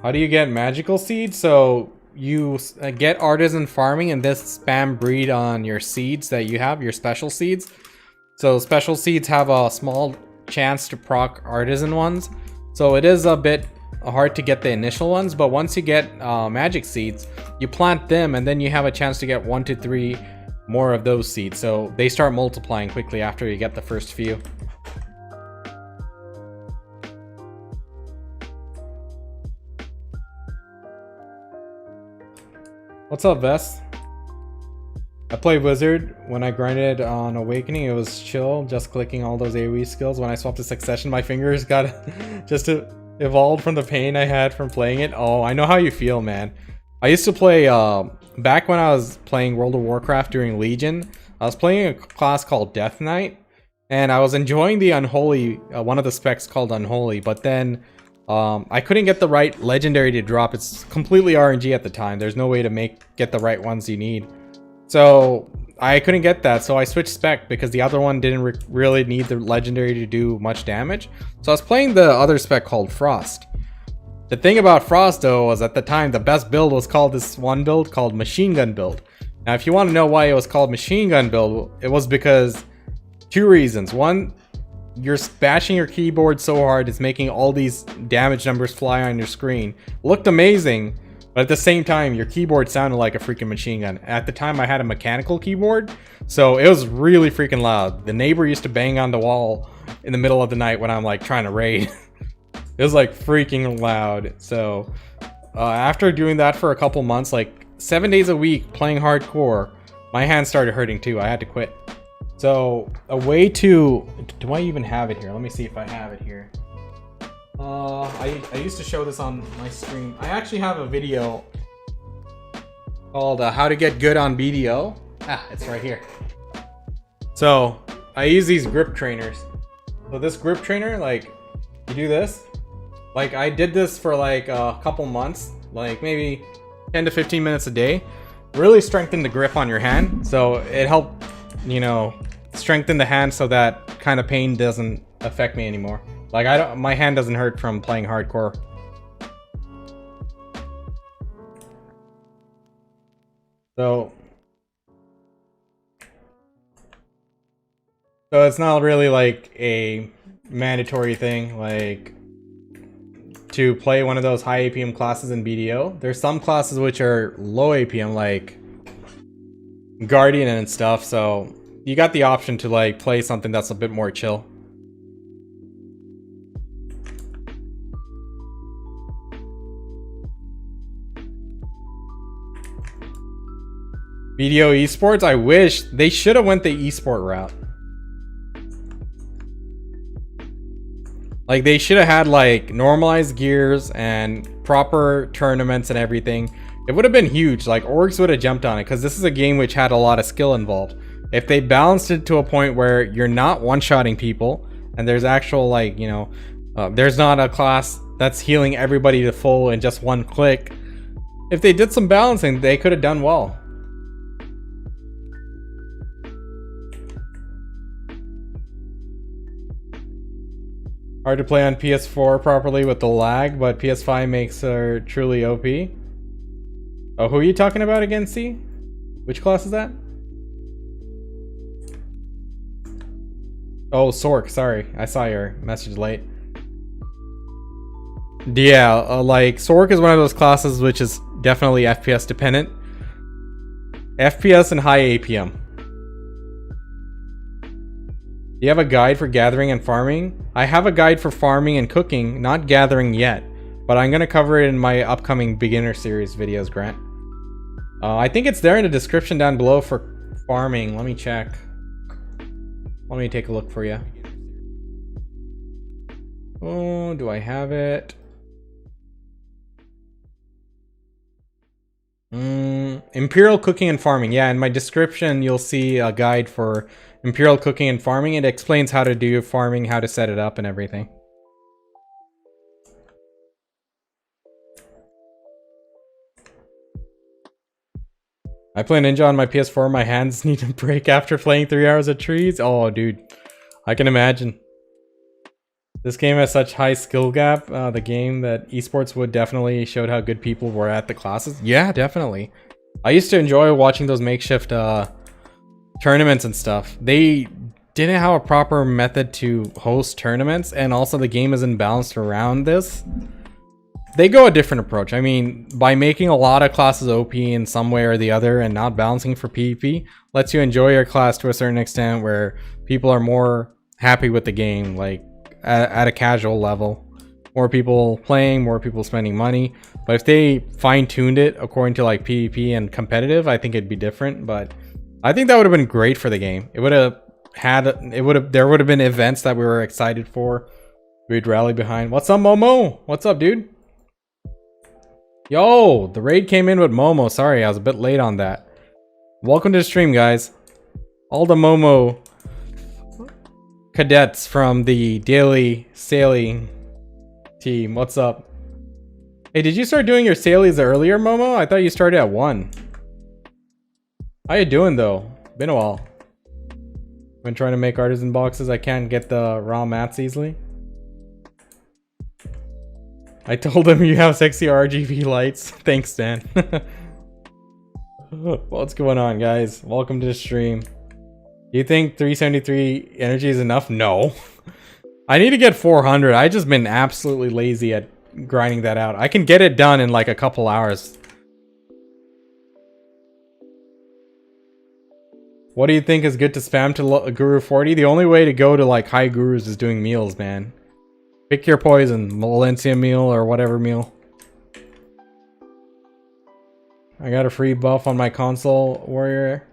Speaker 1: How do you get magical seeds? So you get artisan farming and this spam breed on your seeds that you have, your special seeds. So special seeds have a small chance to proc artisan ones. So it is a bit hard to get the initial ones, but once you get magic seeds, you plant them and then you have a chance to get 1 to 3 more of those seeds. So they start multiplying quickly after you get the first few. What's up, Vest? I play Wizard. When I grinded on Awakening, it was chill, just clicking all those AoE skills. When I swapped to Succession, my fingers got just evolved from the pain I had from playing it. Oh, I know how you feel, man. I used to play, back when I was playing World of Warcraft during Legion, I was playing a class called Death Knight, and I was enjoying the Unholy, one of the specs called Unholy, but then I couldn't get the right legendary to drop. It's completely RNG at the time. There's no way to get the right ones you need. So I couldn't get that, so I switched spec because the other one didn't really need the legendary to do much damage. So I was playing the other spec called Frost. The thing about Frost though was at the time the best build was called this one build called Machine Gun build. Now if you want to know why it was called Machine Gun build, it was because 2 reasons. One, you're bashing your keyboard so hard it's making all these damage numbers fly on your screen. Looked amazing. But at the same time, your keyboard sounded like a freaking machine gun. At the time, I had a mechanical keyboard, so it was really freaking loud. The neighbor used to bang on the wall in the middle of the night when I'm like trying to raid. It was like freaking loud. So after doing that for a couple months, like 7 days a week playing hardcore, my hands started hurting too. I had to quit. So a way to... Do I even have it here? Let me see if I have it here. I used to show this on my stream. I actually have a video called How to Get Good on BDO. Ah, it's right here. So I use these grip trainers. So this grip trainer, like, you do this. Like, I did this for like a couple months, like maybe 10 to 15 minutes a day. Really strengthened the grip on your hand. So it helped, you know, strengthen the hand so that kind of pain doesn't affect me anymore. Like, my hand doesn't hurt from playing hardcore. So it's not really like a mandatory thing, like, to play one of those high APM classes in BDO. There's some classes which are low APM, like Guardian and stuff, so you got the option to like play something that's a bit more chill. BDO esports, I wish they should have went the esport route. Like, they should have had like normalized gears and proper tournaments and everything. It would have been huge. Like, orgs would have jumped on it because this is a game which had a lot of skill involved. If they balanced it to a point where you're not one-shotting people and there's actual, like, you know, there's not a class that's healing everybody to full in just one click. If they did some balancing, they could have done well. Hard to play on PS4 properly with the lag, but PS5 makes her truly OP. Oh, who are you talking about again, C? Which class is that? Oh, Sork, sorry. I saw your message late. Yeah, like, Sork is one of those classes which is definitely FPS dependent. FPS and high APM. Do you have a guide for gathering and farming? I have a guide for farming and cooking, not gathering yet, but I'm going to cover it in my upcoming beginner series videos, Grant. I think it's there in the description down below for farming. Let me check. Let me take a look for you. Oh, do I have it? Imperial cooking and farming. Yeah, in my description you'll see a guide for Imperial cooking and farming. It explains how to do farming, how to set it up and everything. I play Ninja on my PS4. My hands need to break after playing 3 hours of trees. Oh, dude. I can imagine. This game has such high skill gap. The game that esports would definitely showed how good people were at the classes. Yeah, definitely. I used to enjoy watching those makeshift tournaments and stuff. They didn't have a proper method to host tournaments, and also the game isn't balanced around this. they go a different approach. I mean, by making a lot of classes OP in some way or the other and not balancing for PvP, lets you enjoy your class to a certain extent where people are more happy with the game, like at a casual level. More people playing, more people spending money. But if they fine-tuned it according to like PvP and competitive, I think it'd be different. But I think that would have been great for the game. It would have there would have been events that we were excited for. We'd rally behind. What's up, Momo? What's up, dude? Yo, the raid came in with Momo. Sorry, I was a bit late on that. Welcome to the stream, guys. All the Momo cadets from the daily sailing team. What's up? Hey, did you start doing your salies earlier, Momo? I thought you started at 1. How you doing, though? Been a while. Been trying to make artisan boxes. I can't get the raw mats easily. I told him you have sexy RGB lights. Thanks, Dan. What's going on, guys? Welcome to the stream. Do you think 373 energy is enough? No. I need to get 400. I just been absolutely lazy at grinding that out. I can get it done in like a couple hours. What do you think is good to spam to Guru 40? The only way to go to like high gurus is doing meals, man. Pick your poison. Valencia meal or whatever meal. I got a free buff on my console warrior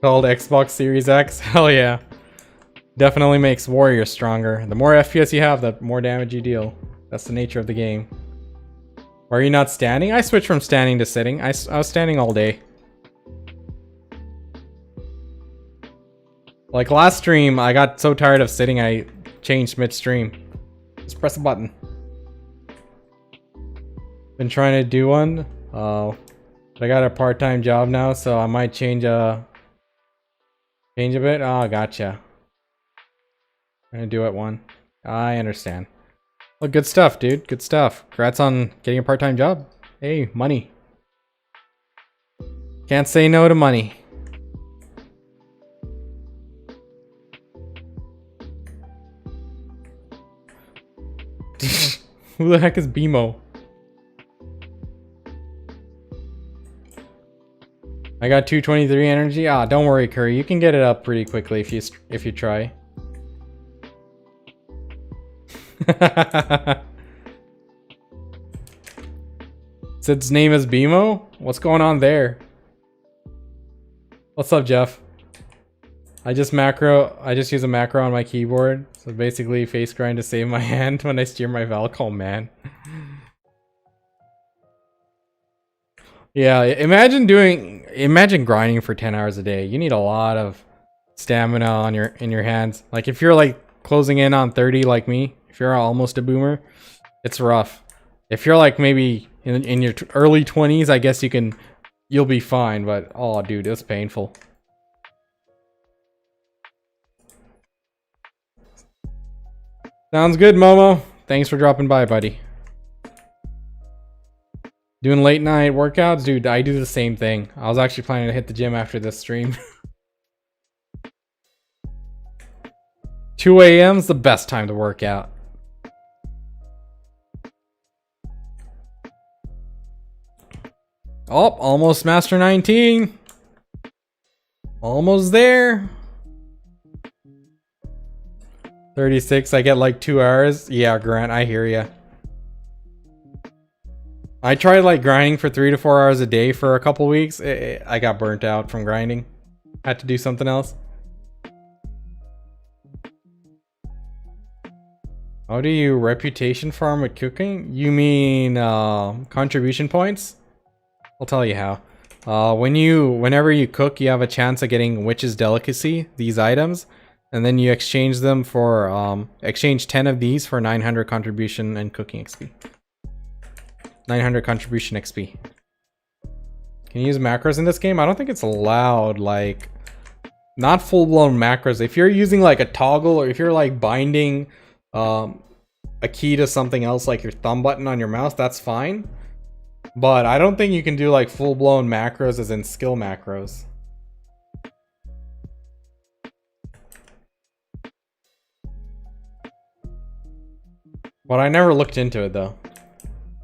Speaker 1: called Xbox Series X. Hell yeah. Definitely makes warrior stronger. The more FPS you have, the more damage you deal. That's the nature of the game. Why are you not standing? I switched from standing to sitting. I was standing all day. Like last stream, I got so tired of sitting, I changed midstream. Just press a button. Been trying to do one. But I got a part-time job now, so I might change a bit. Oh, gotcha. I'm gonna do it one. I understand. Well, good stuff, dude. Good stuff. Congrats on getting a part-time job. Hey, money. Can't say no to money. Who the heck is BMO? I got 223 energy. Ah, don't worry, Curry. You can get it up pretty quickly if you try. Sid's name is BMO? What's going on there? What's up, Jeff? I just use a macro on my keyboard. So basically face grind to save my hand when I steer my Valcol, man. Yeah, imagine grinding for 10 hours a day. You need a lot of stamina in your hands. Like if you're like closing in on 30 like me, if you're almost a boomer, it's rough. If you're like maybe in your early 20s, I guess you'll be fine, but oh dude, it's painful. Sounds good, Momo. Thanks for dropping by, buddy. Doing late night workouts? Dude, I do the same thing. I was actually planning to hit the gym after this stream. 2 a.m. is the best time to work out. Oh, almost Master 19. Almost there. 36, I get like 2 hours. Yeah, Grant, I hear ya. I tried like grinding for 3 to 4 hours a day for a couple weeks. I got burnt out from grinding. Had to do something else. How do you reputation farm with cooking? You mean contribution points? I'll tell you how. Whenever you cook, you have a chance of getting Witch's Delicacy, these items. And then you exchange them for, exchange 10 of these for 900 contribution and cooking XP. 900 contribution XP. Can you use macros in this game? I don't think it's allowed, like, not full-blown macros. If you're using like a toggle or if you're like binding a key to something else like your thumb button on your mouse, that's fine. But I don't think you can do like full-blown macros as in skill macros. But I never looked into it though.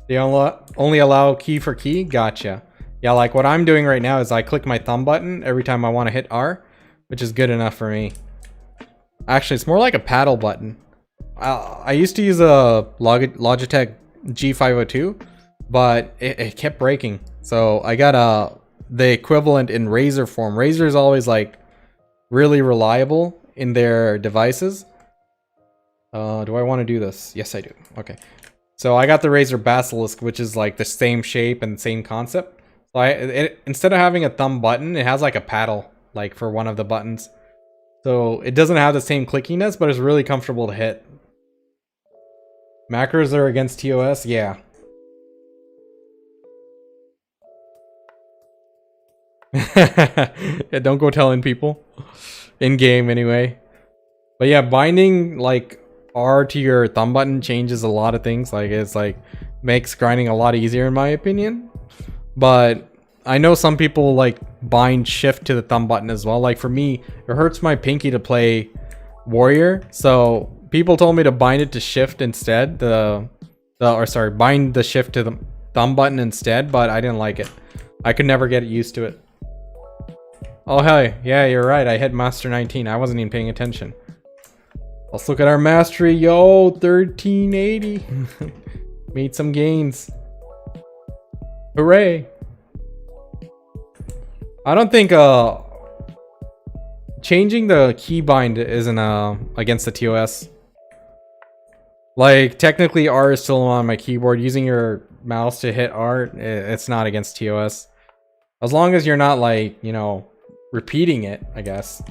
Speaker 1: They only allow key for key? Gotcha. Yeah, like what I'm doing right now is I click my thumb button every time I want to hit R, which is good enough for me. Actually, it's more like a paddle button. I used to use a Logitech G502, but it kept breaking. So I got the equivalent in Razer form. Razer is always like really reliable in their devices. Do I want to do this? Yes, I do. Okay. So I got the Razer Basilisk, which is like the same shape and same concept. So instead of having a thumb button, it has like a paddle, like for one of the buttons. So it doesn't have the same clickiness, but it's really comfortable to hit. Macros are against TOS? Yeah. Yeah, don't go telling people. In game, anyway. But yeah, binding like R to your thumb button changes a lot of things. Like it's like makes grinding a lot easier in my opinion. But I know some people like bind shift to the thumb button as well. Like for me, it hurts my pinky to play warrior. So people told me to bind it to shift instead. Bind the shift to the thumb button instead, but I didn't like it. I could never get used to it. Oh, hey, yeah, you're right. I hit Master 19. I wasn't even paying attention. Let's look at our mastery. Yo, 1380. Made some gains. Hooray. I don't think changing the keybind isn't against the TOS. Like, technically R is still on my keyboard. Using your mouse to hit R, it's not against TOS. As long as you're not like, you know, repeating it, I guess.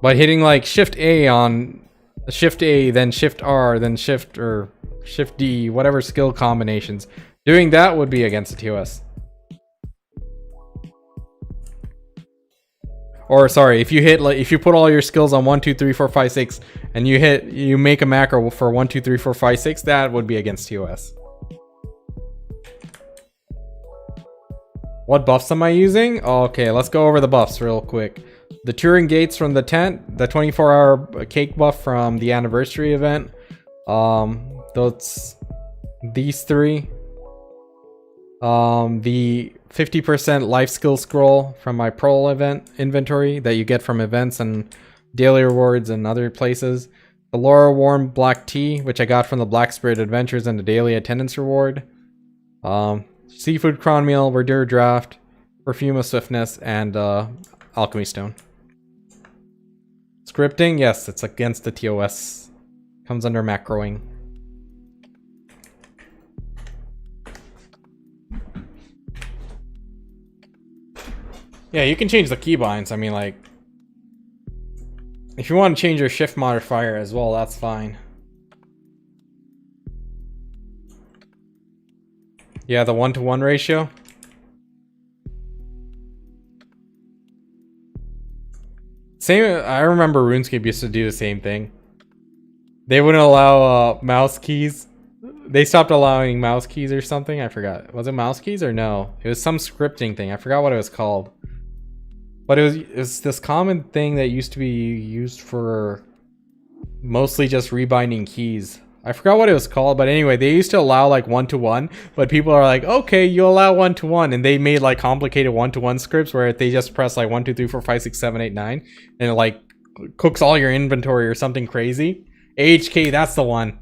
Speaker 1: But hitting like Shift A on Shift A, then Shift R, then Shift or Shift D, whatever skill combinations, doing that would be against the TOS. Or sorry, if you hit like if you put all your skills on 1, 2, 3, 4, 5, 6, and you make a macro for 1, 2, 3, 4, 5, 6, that would be against TOS. What buffs am I using? Okay, let's go over the buffs real quick. The Turing Gates from the tent, the 24-hour cake buff from the anniversary event. These three. The 50% life skill scroll from my Pearl event inventory that you get from events and daily rewards and other places. The Laura Warm Black Tea, which I got from the Black Spirit Adventures and the daily attendance reward. Seafood Cron Meal, Verdure Draft, Perfume of Swiftness, and Alchemy Stone. Scripting, yes, it's against the TOS. Comes under macroing. Yeah, you can change the keybinds. I mean, like, if you want to change your shift modifier as well, that's fine. Yeah, the 1-to-1 ratio. Same, I remember RuneScape used to do the same thing. They wouldn't allow mouse keys. They stopped allowing mouse keys or something. I forgot. Was it mouse keys or no? It was some scripting thing. I forgot what it was called. But it was this common thing that used to be used for mostly just rebinding keys. I forgot what it was called, but anyway, they used to allow like 1-to-1, but people are like, okay, you allow 1-to-1, and they made like complicated 1-to-1 scripts where they just press like 1, 2, 3, 4, 5, 6, 7, 8, 9, and it like cooks all your inventory or something crazy. AHK, that's the one.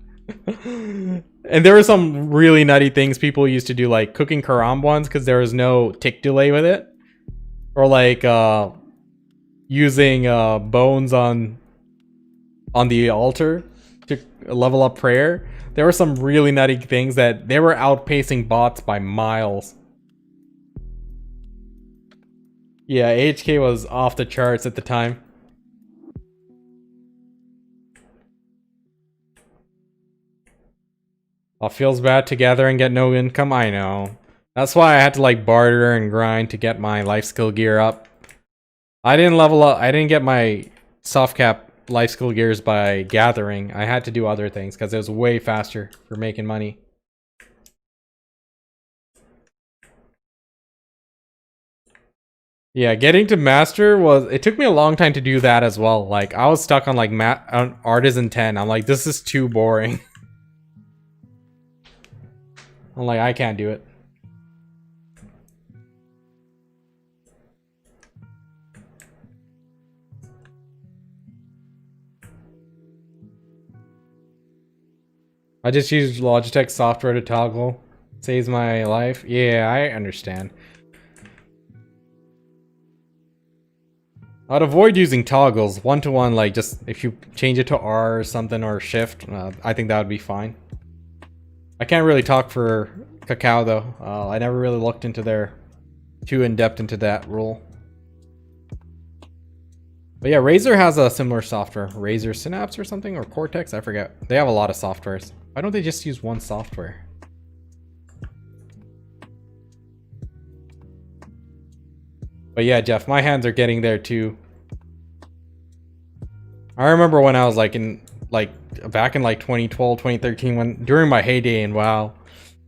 Speaker 1: And there were some really nutty things people used to do, like cooking Karam ones because there was no tick delay with it, or like using bones on the altar to level up prayer. There were some really nutty things that they were outpacing bots by miles. Yeah, AHK was off the charts at the time. Oh, feels bad to gather and get no income. I know. That's why I had to like barter and grind to get my life skill gear up. I didn't level up. I didn't get my soft cap life skill gears by gathering. I had to do other things because it was way faster for making money. Yeah, getting to master it took me a long time to do that as well. Like I was stuck on like on artisan 10. I'm like, this is too boring. I'm like, I can't do it. I just use Logitech software to toggle. Saves my life. Yeah, I understand. I'd avoid using toggles. One-to-one, like just if you change it to R or something or shift, I think that would be fine. I can't really talk for Kakao though. I never really looked into their too in-depth into that rule. But yeah, Razer has a similar software. Razer Synapse or something, or Cortex, I forget. They have a lot of softwares. Why don't they just use one software? But yeah, Jeff, my hands are getting there too. I remember when I was back in 2012, 2013, when during my heyday in WoW,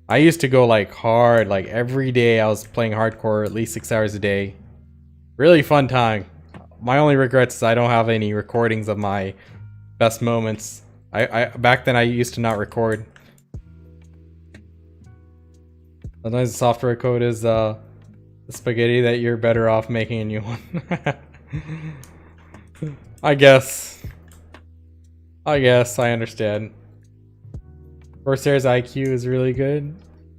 Speaker 1: I used to go like hard, like every day I was playing hardcore at least 6 hours a day. Really fun time. My only regrets is I don't have any recordings of my best moments. I back then I used to not record. Sometimes the software code is spaghetti that you're better off making a new one. I guess I understand. Corsair's IQ is really good.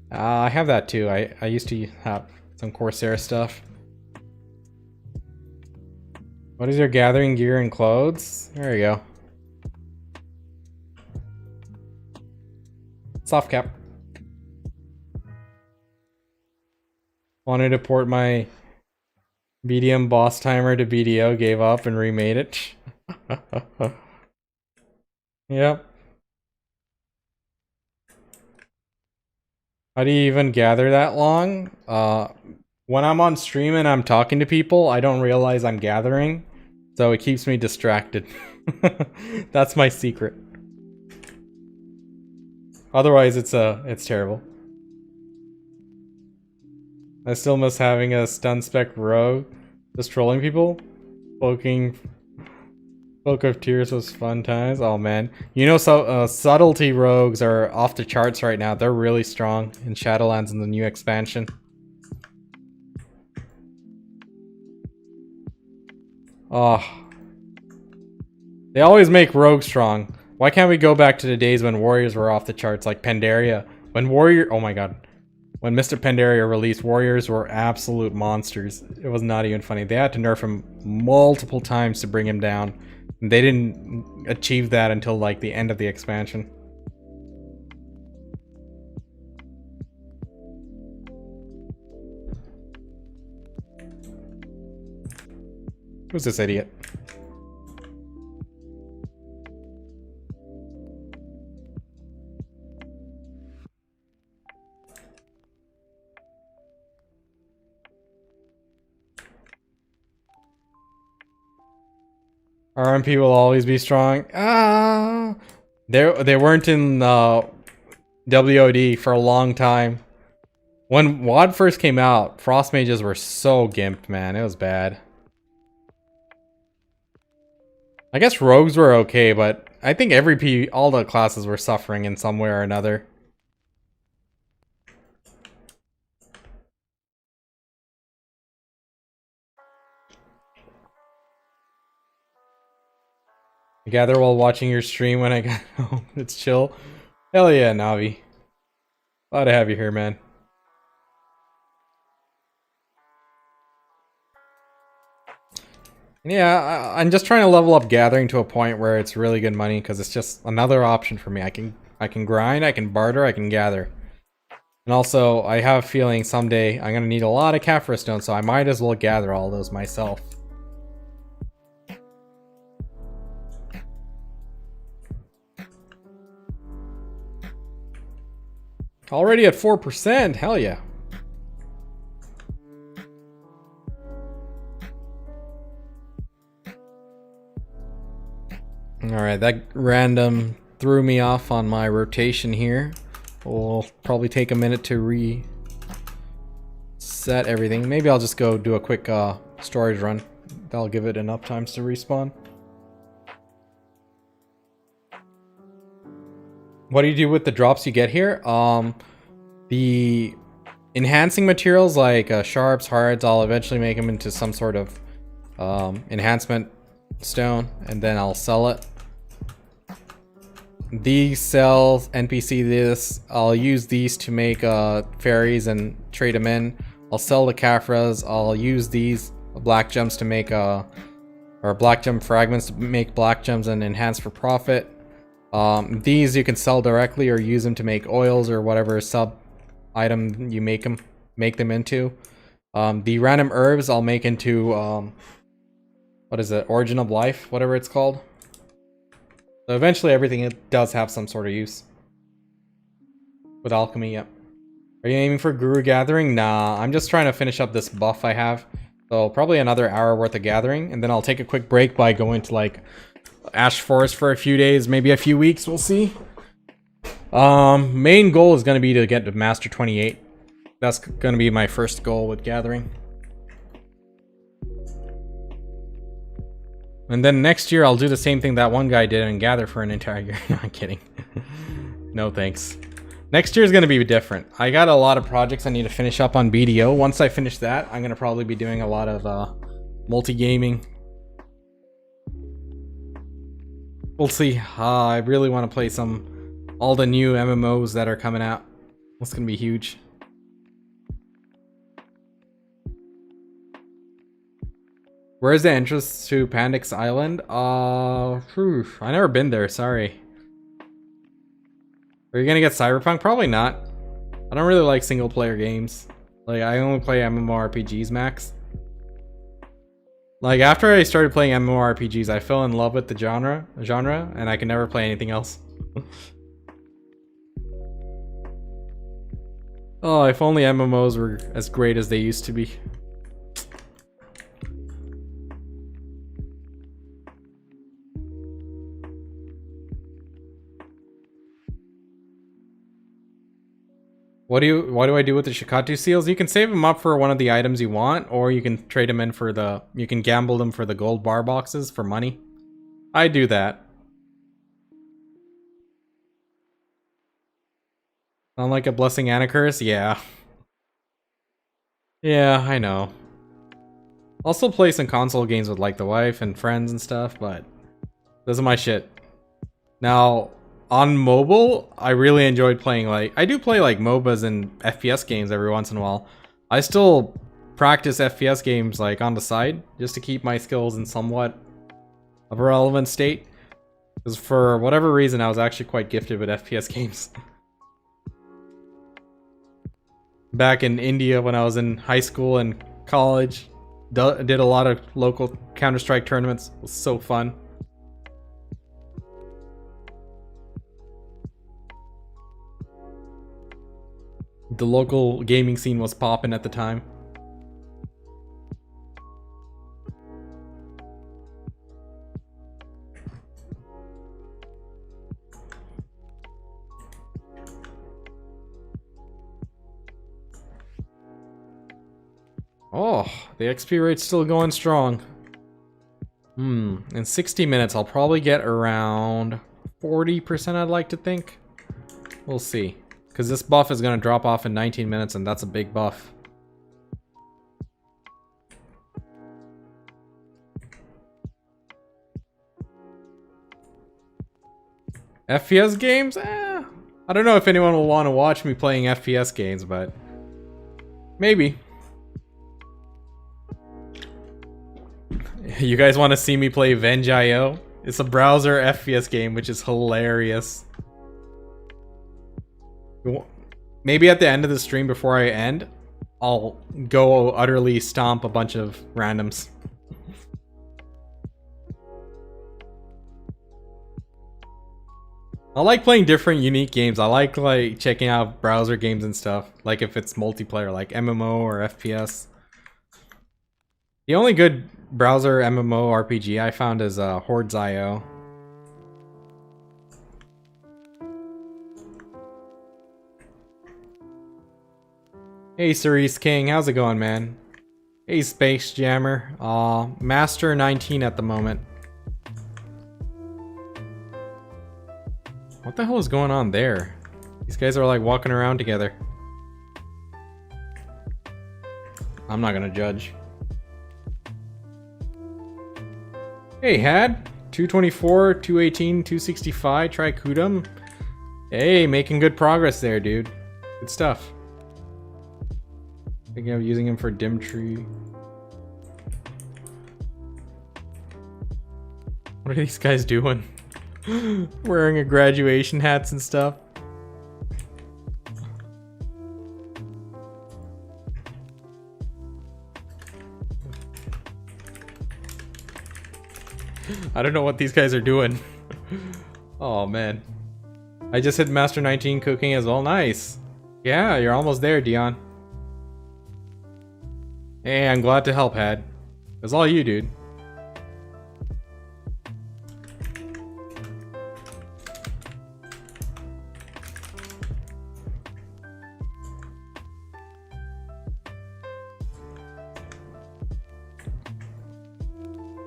Speaker 1: I have that too. I used to have some Corsair stuff. What is your gathering gear and clothes? There you go. Soft cap. Wanted to port my BDM boss timer to BDO, gave up and remade it. Yep. How do you even gather that long? When I'm on stream and I'm talking to people, I don't realize I'm gathering, so it keeps me distracted. That's my secret. Otherwise, it's terrible. I still miss having a stun spec rogue, just trolling people. Folk of Tears was fun times. Oh man, you know, so subtlety rogues are off the charts right now. They're really strong in Shadowlands in the new expansion. Oh, they always make rogues strong. Why can't we go back to the days when warriors were off the charts, like Pandaria? Oh my god. When Mr. Pandaria released, warriors were absolute monsters. It was not even funny. They had to nerf him multiple times to bring him down. And they didn't achieve that until like the end of the expansion. Who's this idiot? RMP will always be strong. They weren't in WOD for a long time. When WOD first came out, Frost Mages were so gimped, man. It was bad. I guess rogues were okay, but I think all the classes were suffering in some way or another. I gather while watching your stream when I got home. It's chill. Hell yeah, Navi. Glad to have you here, man. Yeah, I'm just trying to level up gathering to a point where it's really good money, because it's just another option for me. I can grind, I can barter, I can gather. And also, I have a feeling someday I'm gonna need a lot of Caphras stones, so I might as well gather all those myself. Already at 4%, hell yeah. Alright, that random threw me off on my rotation here. We'll probably take a minute to reset everything. Maybe I'll just go do a quick storage run. That'll give it enough times to respawn. What do you do with the drops you get here? The enhancing materials like sharps, hards, I'll eventually make them into some sort of enhancement stone, and then I'll sell it. These sell NPC this. I'll use these to make fairies and trade them in. I'll sell the Kafras. I'll use these black gems to make or black gem fragments to make black gems and enhance for profit. These you can sell directly or use them to make oils or whatever sub item you make them into. The random herbs I'll make into what is it? Origin of Life, whatever it's called. So eventually everything it does have some sort of use. With alchemy, yep. Are you aiming for Guru Gathering? Nah, I'm just trying to finish up this buff I have. So probably another hour worth of gathering, and then I'll take a quick break by going to like Ash Forest for a few days, maybe a few weeks, we'll see. Main goal is going to be to get to Master 28. That's going to be my first goal with gathering. And then next year I'll do the same thing that one guy did and gather for an entire year. No, I'm kidding. No thanks. Next year is going to be different. I got a lot of projects I need to finish up on BDO. Once I finish that, I'm going to probably be doing a lot of multi-gaming. We'll see. I really want to play all the new MMOs that are coming out. That's going to be huge. Where's the entrance to Pandix Island? I never been there, sorry. Are you gonna get Cyberpunk? Probably not. I don't really like single player games. Like, I only play MMORPGs max. Like, after I started playing MMORPGs, I fell in love with the genre, and I can never play anything else. Oh, if only MMOs were as great as they used to be. What do I do with the Shikatu seals? You can save them up for one of the items you want, or you can trade them in for you can gamble them for the gold bar boxes for money. I do that. Sound like a blessing and a curse? Yeah. Yeah, I know. Also play some console games with like the wife and friends and stuff, but those are my shit. Now, on mobile, I really enjoyed playing I do play like MOBAs and FPS games every once in a while. I still practice FPS games like on the side just to keep my skills in somewhat of a relevant state. Because for whatever reason, I was actually quite gifted with FPS games. Back in India when I was in high school and college, did a lot of local Counter-Strike tournaments. It was so fun. The local gaming scene was popping at the time. Oh, the XP rate's still going strong. In 60 minutes, I'll probably get around 40%, I'd like to think. We'll see. Because this buff is going to drop off in 19 minutes, and that's a big buff. FPS games? I don't know if anyone will want to watch me playing FPS games, but maybe. You guys want to see me play Venge.io? It's a browser FPS game, which is hilarious. Maybe at the end of the stream before I end, I'll go utterly stomp a bunch of randoms. I like playing different unique games. I like checking out browser games and stuff. Like if it's multiplayer, like MMO or FPS. The only good browser MMO RPG I found is Hordes.io. Hey Cerise King, how's it going, man? Hey Space Jammer. Master 19 at the moment. What the hell is going on there? These guys are like walking around together. I'm not gonna judge. Hey, Had. 224, 218, 265, try Kudum. Hey, making good progress there, dude. Good stuff. Thinking of using him for Dim Tree. What are these guys doing? Wearing a graduation hats and stuff. I don't know what these guys are doing. Oh man. I just hit Master 19 cooking as well. Nice. Yeah, you're almost there, Dion. Hey, I'm glad to help, Had. It's all you, dude.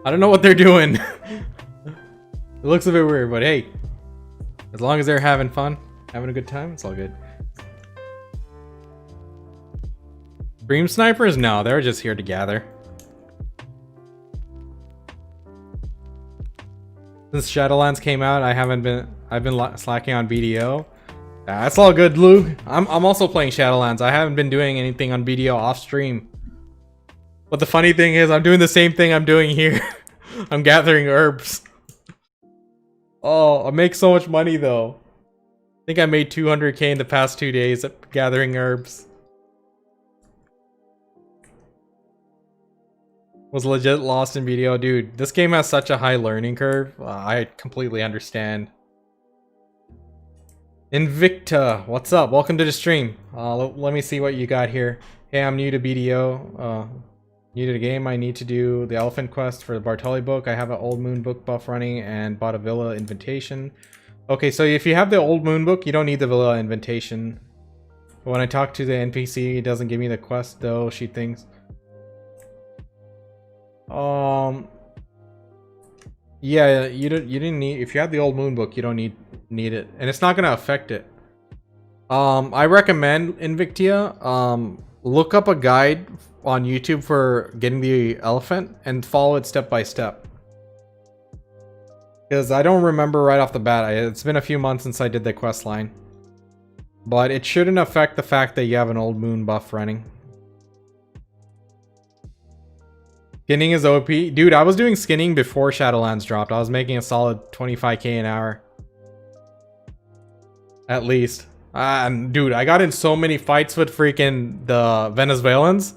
Speaker 1: I don't know what they're doing. It looks a bit weird, but hey, as long as they're having fun, having a good time, it's all good. Dream snipers? No, they're just here to gather. Since Shadowlands came out, I've been slacking on BDO. That's all good, Luke. I'm also playing Shadowlands. I haven't been doing anything on BDO off stream. But the funny thing is, I'm doing the same thing I'm doing here. I'm gathering herbs. Oh, I make so much money though. I think I made 200k in the past 2 days at gathering herbs. Was legit lost in BDO. Dude, this game has such a high learning curve. I completely understand. Invicta, what's up? Welcome to the stream. Let me see what you got here. Hey, I'm new to BDO. New to the game. I need to do the elephant quest for the Bartoli book. I have an Old Moon book buff running and bought a Villa invitation. Okay, so if you have the Old Moon book, you don't need the Villa invitation. But when I talk to the NPC, it doesn't give me the quest though, she thinks. Yeah, you didn't need, if you have the Old Moon book, you don't need it, and it's not gonna affect it. I recommend Invictia. Look up a guide on YouTube for getting the elephant and follow it step by step. Because I don't remember right off the bat. It's been a few months since I did the quest line, but it shouldn't affect the fact that you have an Old Moon buff running. Skinning is OP. Dude, I was doing skinning before Shadowlands dropped. I was making a solid 25k an hour. At least. Dude, I got in so many fights with freaking the Venezuelans.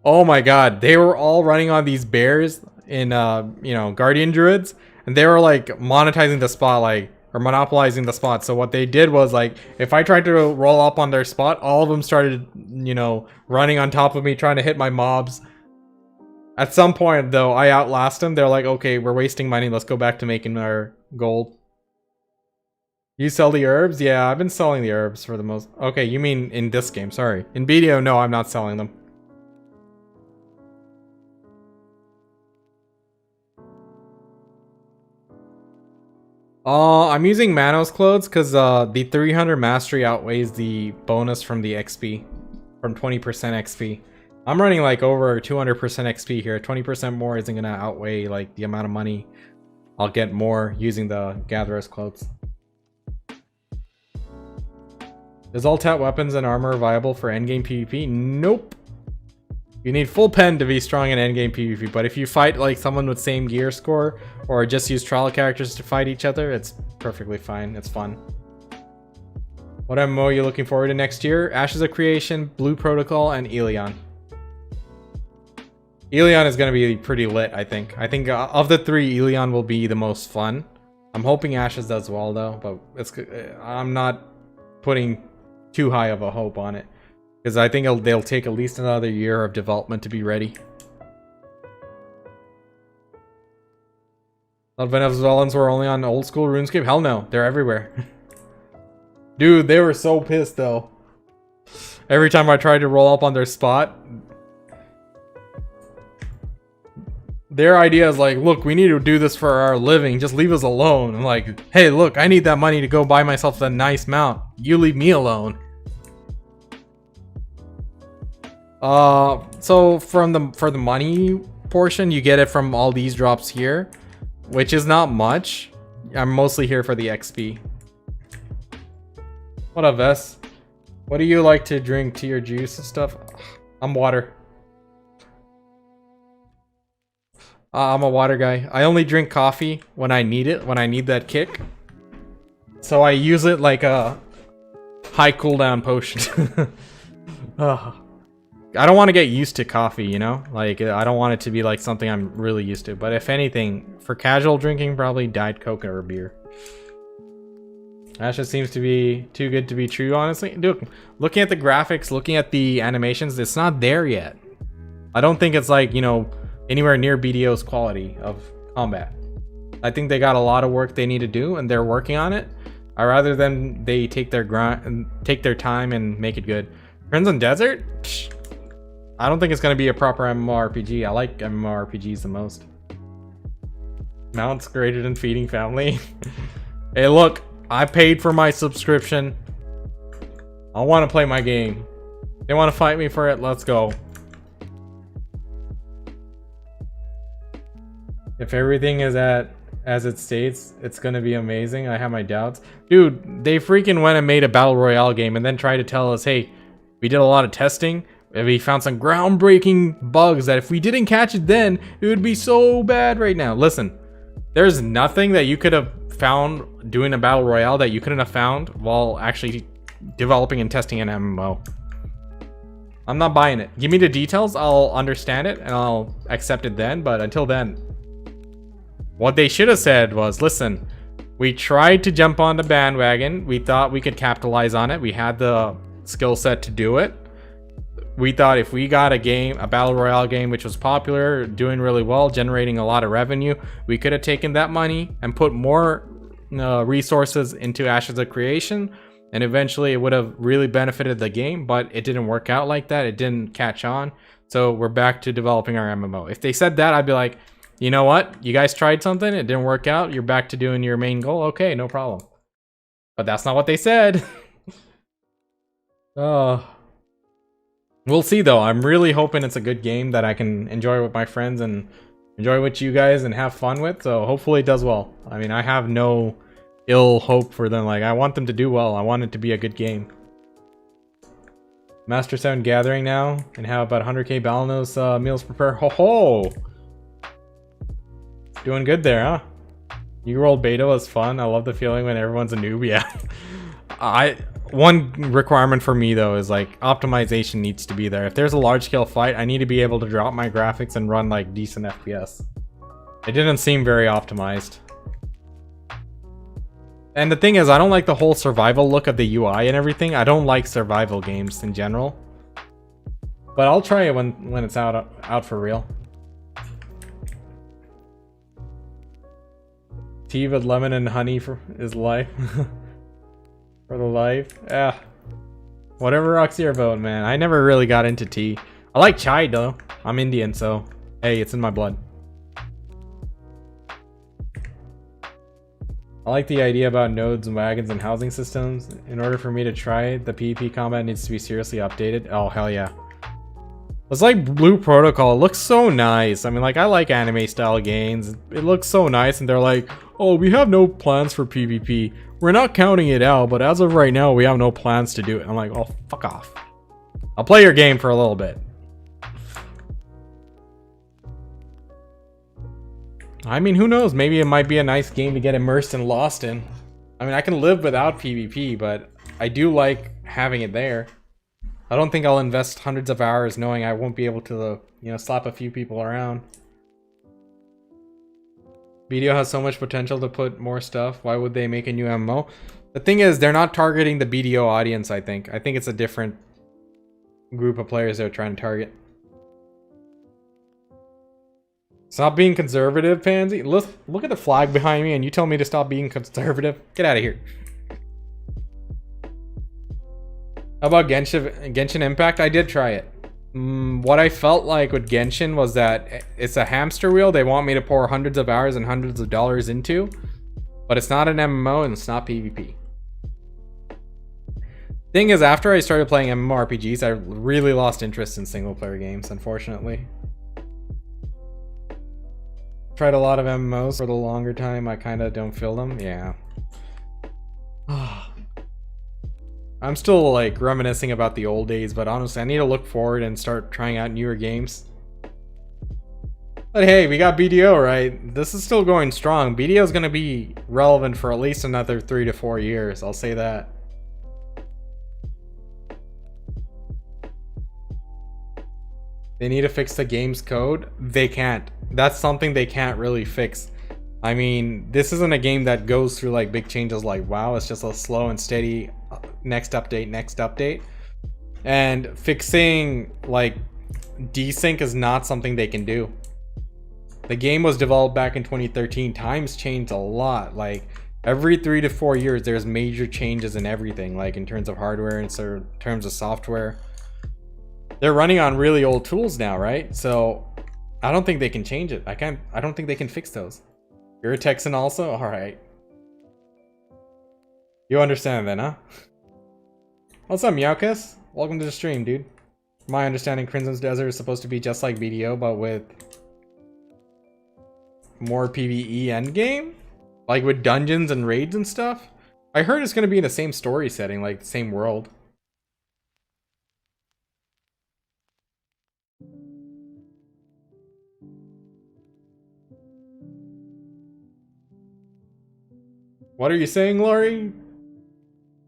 Speaker 1: Oh my god. They were all running on these bears in, you know, Guardian Druids. And they were like monetizing the spot, like, or monopolizing the spot. So what they did was like, if I tried to roll up on their spot, all of them started, you know, running on top of me, trying to hit my mobs. At some point, though, I outlast them. They're like, okay, we're wasting money. Let's go back to making our gold. You sell the herbs? Yeah, I've been selling the herbs for the most... Okay, you mean in this game. Sorry. In BDO, no, I'm not selling them. I'm using Manos clothes because the 300 mastery outweighs the bonus from the XP. From 20% XP. I'm running like over 200% XP here. 20% more isn't gonna outweigh like the amount of money I'll get more using the Gatherer's clothes. Is all tap weapons and armor viable for endgame PvP? Nope. You need full pen to be strong in endgame PvP, but if you fight like someone with same gear score or just use trial characters to fight each other, it's perfectly fine. It's fun. What MMO are you looking forward to next year? Ashes of Creation, Blue Protocol, and Elion. Elion is going to be pretty lit, I think. I think of the three, Elion will be the most fun. I'm hoping Ashes does well, though, but I'm not putting too high of a hope on it. Because I think they'll take at least another year of development to be ready. Thought Venezuelans were only on old school RuneScape? Hell no, they're everywhere. Dude, they were so pissed, though. Every time I tried to roll up on their spot... Their idea is like, look, we need to do this for our living. Just leave us alone. I'm like, hey, look, I need that money to go buy myself a nice mount. You leave me alone. So for the money portion, you get it from all these drops here, which is not much. I'm mostly here for the XP. What up, Vess? What do you like to drink? Tea or juice and stuff? I'm water. I'm a water guy. I only drink coffee when I need it, when I need that kick. So I use it like a high cooldown potion. I don't want to get used to coffee, you know? Like, I don't want it to be like something I'm really used to. But if anything, for casual drinking, probably Diet Coke or beer. That just seems to be too good to be true, honestly. Dude, looking at the graphics, looking at the animations, it's not there yet. I don't think it's like, you know, anywhere near BDO's quality of combat. I think they got a lot of work they need to do, and they're working on it. Rather than they take their time and make it good. Crimson Desert? Psh, I don't think it's gonna be a proper MMORPG. I like MMORPGs the most. Mounts greater than feeding family. Hey, look, I paid for my subscription. I want to play my game. They want to fight me for it. Let's go. If everything is as it states, it's gonna be amazing. I have my doubts. Dude, they freaking went and made a battle royale game and then tried to tell us, hey, we did a lot of testing. We found some groundbreaking bugs that if we didn't catch it then, it would be so bad right now. Listen, there's nothing that you could have found doing a battle royale that you couldn't have found while actually developing and testing an MMO. I'm not buying it. Give me the details, I'll understand it and I'll accept it then, but until then, what they should have said was, listen, we tried to jump on the bandwagon. We thought we could capitalize on it. We had the skill set to do it. We thought if we got a game, a battle royale game, which was popular, doing really well, generating a lot of revenue, we could have taken that money and put more resources into Ashes of Creation, and eventually it would have really benefited the game, but it didn't work out like that. It didn't catch on. So we're back to developing our MMO. If they said that, I'd be like, you know what? You guys tried something, it didn't work out, you're back to doing your main goal. Okay, no problem. But that's not what they said. We'll see though. I'm really hoping it's a good game that I can enjoy with my friends and enjoy with you guys and have fun with. So hopefully it does well. I mean, I have no ill hope for them. Like, I want them to do well. I want it to be a good game. Master 7 Gathering now and have about 100k Balanos meals prepared. Ho ho! Doing good there, huh? New World Beta was fun. I love the feeling when everyone's a noob. Yeah. One requirement for me though is like optimization needs to be there. If there's a large scale fight, I need to be able to drop my graphics and run like decent FPS. It didn't seem very optimized. And the thing is, I don't like the whole survival look of the UI and everything. I don't like survival games in general. But I'll try it when it's out for real. Tea with lemon and honey is life. For the life. Yeah. Whatever rocks your boat, man. I never really got into tea. I like chai though. I'm Indian, so hey, it's in my blood. I like the idea about nodes and wagons and housing systems. In order for me to try it, the PvP combat needs to be seriously updated. Oh, hell yeah. It's like Blue Protocol. It looks so nice. I mean, like, I like anime style games. It looks so nice, and they're like, oh, we have no plans for PvP. We're not counting it out, but as of right now, we have no plans to do it. I'm like, oh, fuck off. I'll play your game for a little bit. I mean, who knows? Maybe it might be a nice game to get immersed and lost in. I mean, I can live without PvP, but I do like having it there. I don't think I'll invest hundreds of hours knowing I won't be able to, you know, slap a few people around. BDO has so much potential to put more stuff. Why would they make a new MMO? The thing is, they're not targeting the BDO audience, I think. I think it's a different group of players they're trying to target. Stop being conservative, Pansy. Look at the flag behind me and you tell me to stop being conservative? Get out of here. How about Genshin Impact? I did try it. What I felt like with Genshin was that it's a hamster wheel they want me to pour hundreds of hours and hundreds of dollars into, but it's not an MMO and it's not PvP. Thing is, after I started playing MMORPGs, I really lost interest in single player games, unfortunately. Tried a lot of MMOs for the longer time, I kind of don't feel them, yeah. I'm still like reminiscing about the old days, but honestly, I need to look forward and start trying out newer games. But hey, we got BDO, right? This is still going strong. BDO is going to be relevant for at least another 3 to 4 years, I'll say that. They need to fix the game's code. They can't. That's something they can't really fix. I mean, this isn't a game that goes through like big changes like WoW. It's just a slow and steady next update, next update. And fixing like desync is not something they can do. The game was developed back in 2013. Times changed a lot. Like every 3 to 4 years, there's major changes in everything, like in terms of hardware and in terms of software. They're running on really old tools now, right? So I don't think they can change it. I don't think they can fix those. You're a Texan also? Alright. You understand then, huh? What's up, Meowcus? Welcome to the stream, dude. My understanding, Crimson's Desert is supposed to be just like BDO, but with more PvE endgame? Like with dungeons and raids and stuff? I heard it's going to be in the same story setting, like the same world. What are you saying, Lori?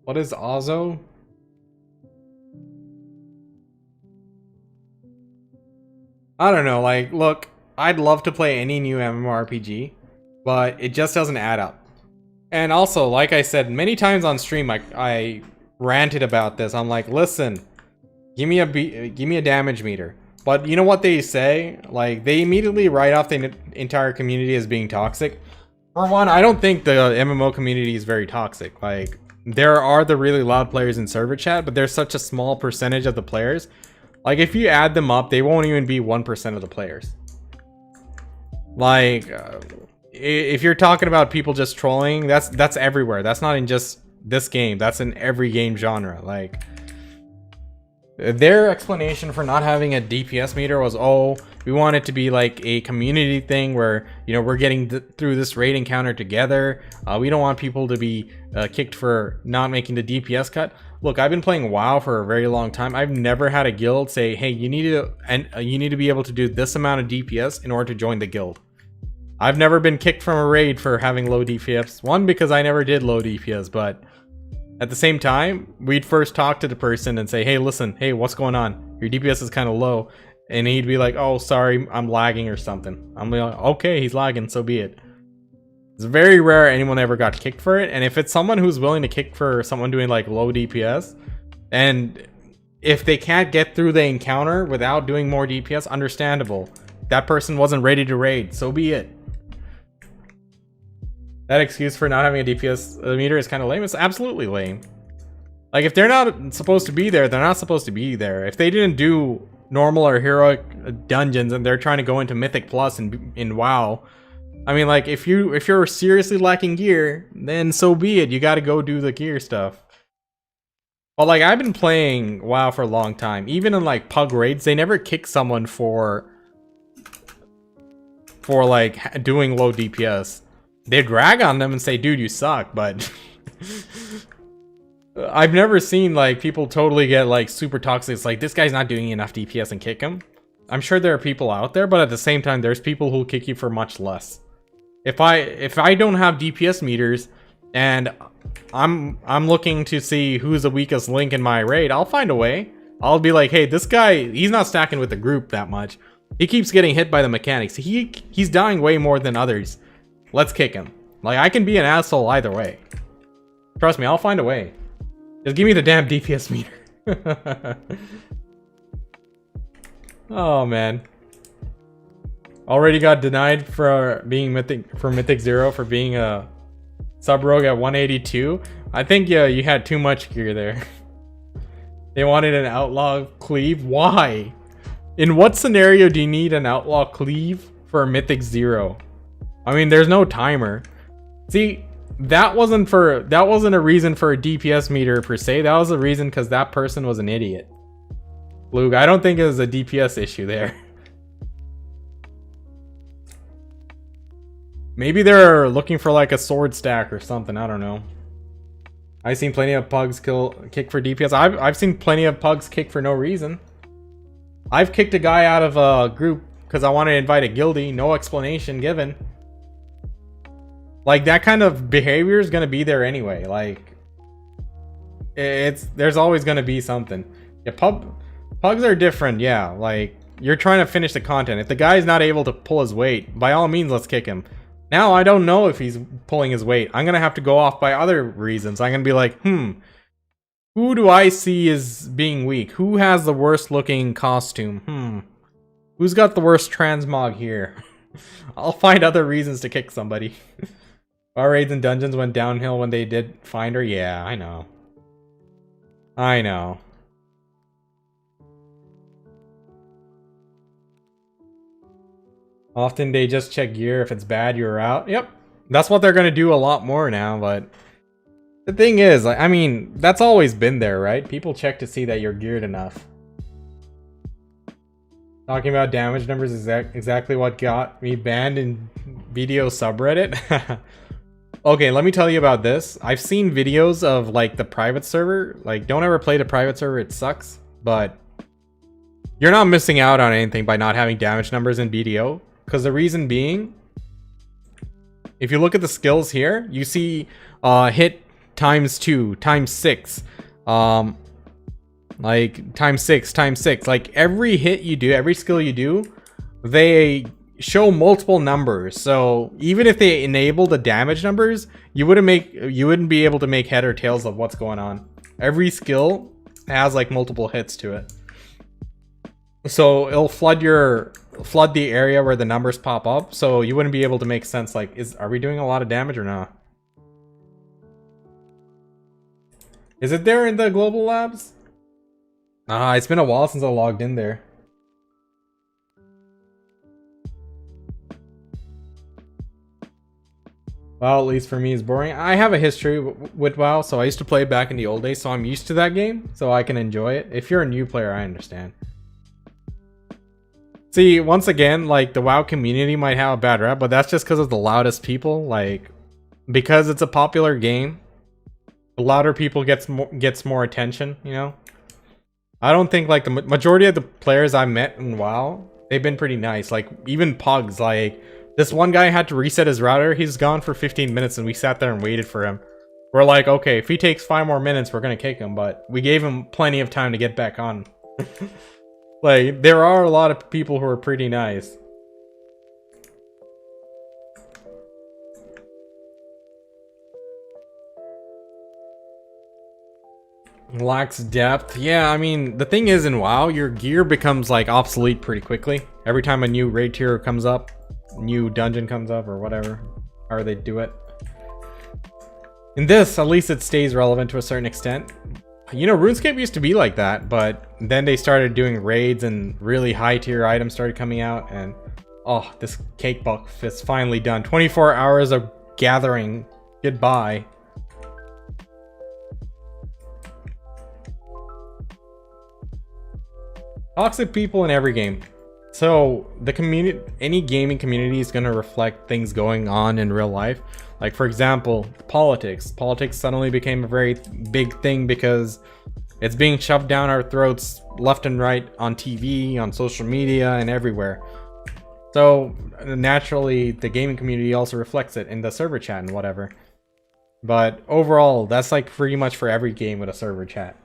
Speaker 1: What is Ozo? I don't know, like, look, I'd love to play any new MMORPG, but it just doesn't add up. And also, like I said many times on stream, I ranted about this. I'm like, listen, give me a damage meter. But you know what they say? Like, they immediately write off the entire community as being toxic. For one, I don't think the MMO community is very toxic. Like, there are the really loud players in server chat, but there's such a small percentage of the players. Like, if you add them up, they won't even be 1% of the players. Like, if you're talking about people just trolling, that's everywhere. That's not in just this game. That's in every game genre. Like, their explanation for not having a DPS meter was, oh, we want it to be like a community thing where, you know, we're getting through this raid encounter together. We don't want people to be kicked for not making the DPS cut. Look, I've been playing WoW for a very long time. I've never had a guild say, hey, you need to be able to do this amount of DPS in order to join the guild. I've never been kicked from a raid for having low DPS. One, because I never did low DPS, but at the same time, we'd first talk to the person and say, hey, listen, hey, what's going on? Your DPS is kind of low. And he'd be like, oh, sorry, I'm lagging or something. I'm like, okay, he's lagging, so be it. It's very rare anyone ever got kicked for it. And if it's someone who's willing to kick for someone doing like low DPS, and if they can't get through the encounter without doing more DPS, understandable. That person wasn't ready to raid, so be it. That excuse for not having a DPS meter is kind of lame. It's absolutely lame. Like, if they're not supposed to be there, they're not supposed to be there. If they didn't do normal or heroic dungeons and they're trying to go into Mythic Plus in WoW, I mean, like, if you're seriously lacking gear, then so be it. You got to go do the gear stuff. But like, I've been playing WoW for a long time. Even in like pug raids, they never kick someone for like doing low DPS. They drag on them and say, dude, you suck, but I've never seen like people totally get like super toxic. It's like, this guy's not doing enough DPS and kick him. I'm sure there are people out there, but at the same time, there's people who'll kick you for much less. If I don't have DPS meters and I'm looking to see who's the weakest link in my raid, I'll find a way. I'll be like, hey, this guy, he's not stacking with the group that much. He keeps getting hit by the mechanics. He's dying way more than others. Let's kick him. Like, I can be an asshole either way. Trust me, I'll find a way. Just give me the damn DPS meter. Oh man. Already got denied for being Mythic 0 for being a sub rogue at 182. I think you had too much gear there. They wanted an outlaw cleave. Why? In what scenario do you need an outlaw cleave for a Mythic 0? I mean, there's no timer. See, that wasn't a reason for a DPS meter per se. That was a reason because that person was an idiot. Luke, I don't think it was a DPS issue there. Maybe they're looking for like a sword stack or something. I don't know. I've seen plenty of pugs kick for DPS. I've seen plenty of pugs kick for no reason. I've kicked a guy out of a group because I wanted to invite a guildie. No explanation given. Like, that kind of behavior is gonna be there anyway. Like, there's always gonna be something. Yeah, pugs are different. Yeah, like, you're trying to finish the content. If the guy's not able to pull his weight, by all means, let's kick him. Now I don't know if he's pulling his weight. I'm gonna have to go off by other reasons. I'm gonna be like, who do I see as being weak? Who has the worst looking costume? Who's got the worst transmog here? I'll find other reasons to kick somebody. Our raids and dungeons went downhill when they did find her. Yeah, I know. I know. Often they just check gear. If it's bad, you're out. Yep. That's what they're going to do a lot more now, but the thing is, I mean, that's always been there, right? People check to see that you're geared enough. Talking about damage numbers is exactly what got me banned in video subreddit. Okay, let me tell you about this. I've seen videos of like the private server. Like, don't ever play the private server, it sucks. But you're not missing out on anything by not having damage numbers in BDO. Because the reason being, if you look at the skills here, you see hit ×2, ×6, like ×6. Like, every hit you do, every skill you do, they show multiple numbers. So even if they enable the damage numbers, you wouldn't be able to make head or tails of what's going on. Every skill has like multiple hits to it. So it'll flood the area where the numbers pop up, so you wouldn't be able to make sense like, are we doing a lot of damage or not? Is it there in the global labs? It's been a while since I logged in there. WoW, at least for me, is boring. I have a history with WoW, so I used to play it back in the old days, so I'm used to that game, so I can enjoy it. If you're a new player, I understand. See, once again, like, the WoW community might have a bad rep, but that's just because of the loudest people. Like, because it's a popular game, the louder people gets more attention, you know? I don't think, like, the majority of the players I met in WoW, they've been pretty nice. Like, even pugs, like, this one guy had to reset his router. He's gone for 15 minutes and we sat there and waited for him. We're like, okay, if he takes 5 more minutes, we're gonna kick him, but we gave him plenty of time to get back on. Like, there are a lot of people who are pretty nice. Lacks depth. Yeah, I mean, the thing is, in WoW, your gear becomes, like, obsolete pretty quickly. Every time a new raid tier comes up, new dungeon comes up, or whatever, or they do it. In this, at least it stays relevant to a certain extent. You know, RuneScape used to be like that, but then they started doing raids and really high tier items started coming out, and oh, this cake buck is finally done. 24 hours of gathering. Goodbye. Toxic people in every game. So the community, any gaming community is going to reflect things going on in real life. Like, for example, politics. Politics suddenly became a very big thing because it's being shoved down our throats left and right on TV, on social media, and everywhere. So naturally, the gaming community also reflects it in the server chat and whatever. But overall, that's like pretty much for every game with a server chat.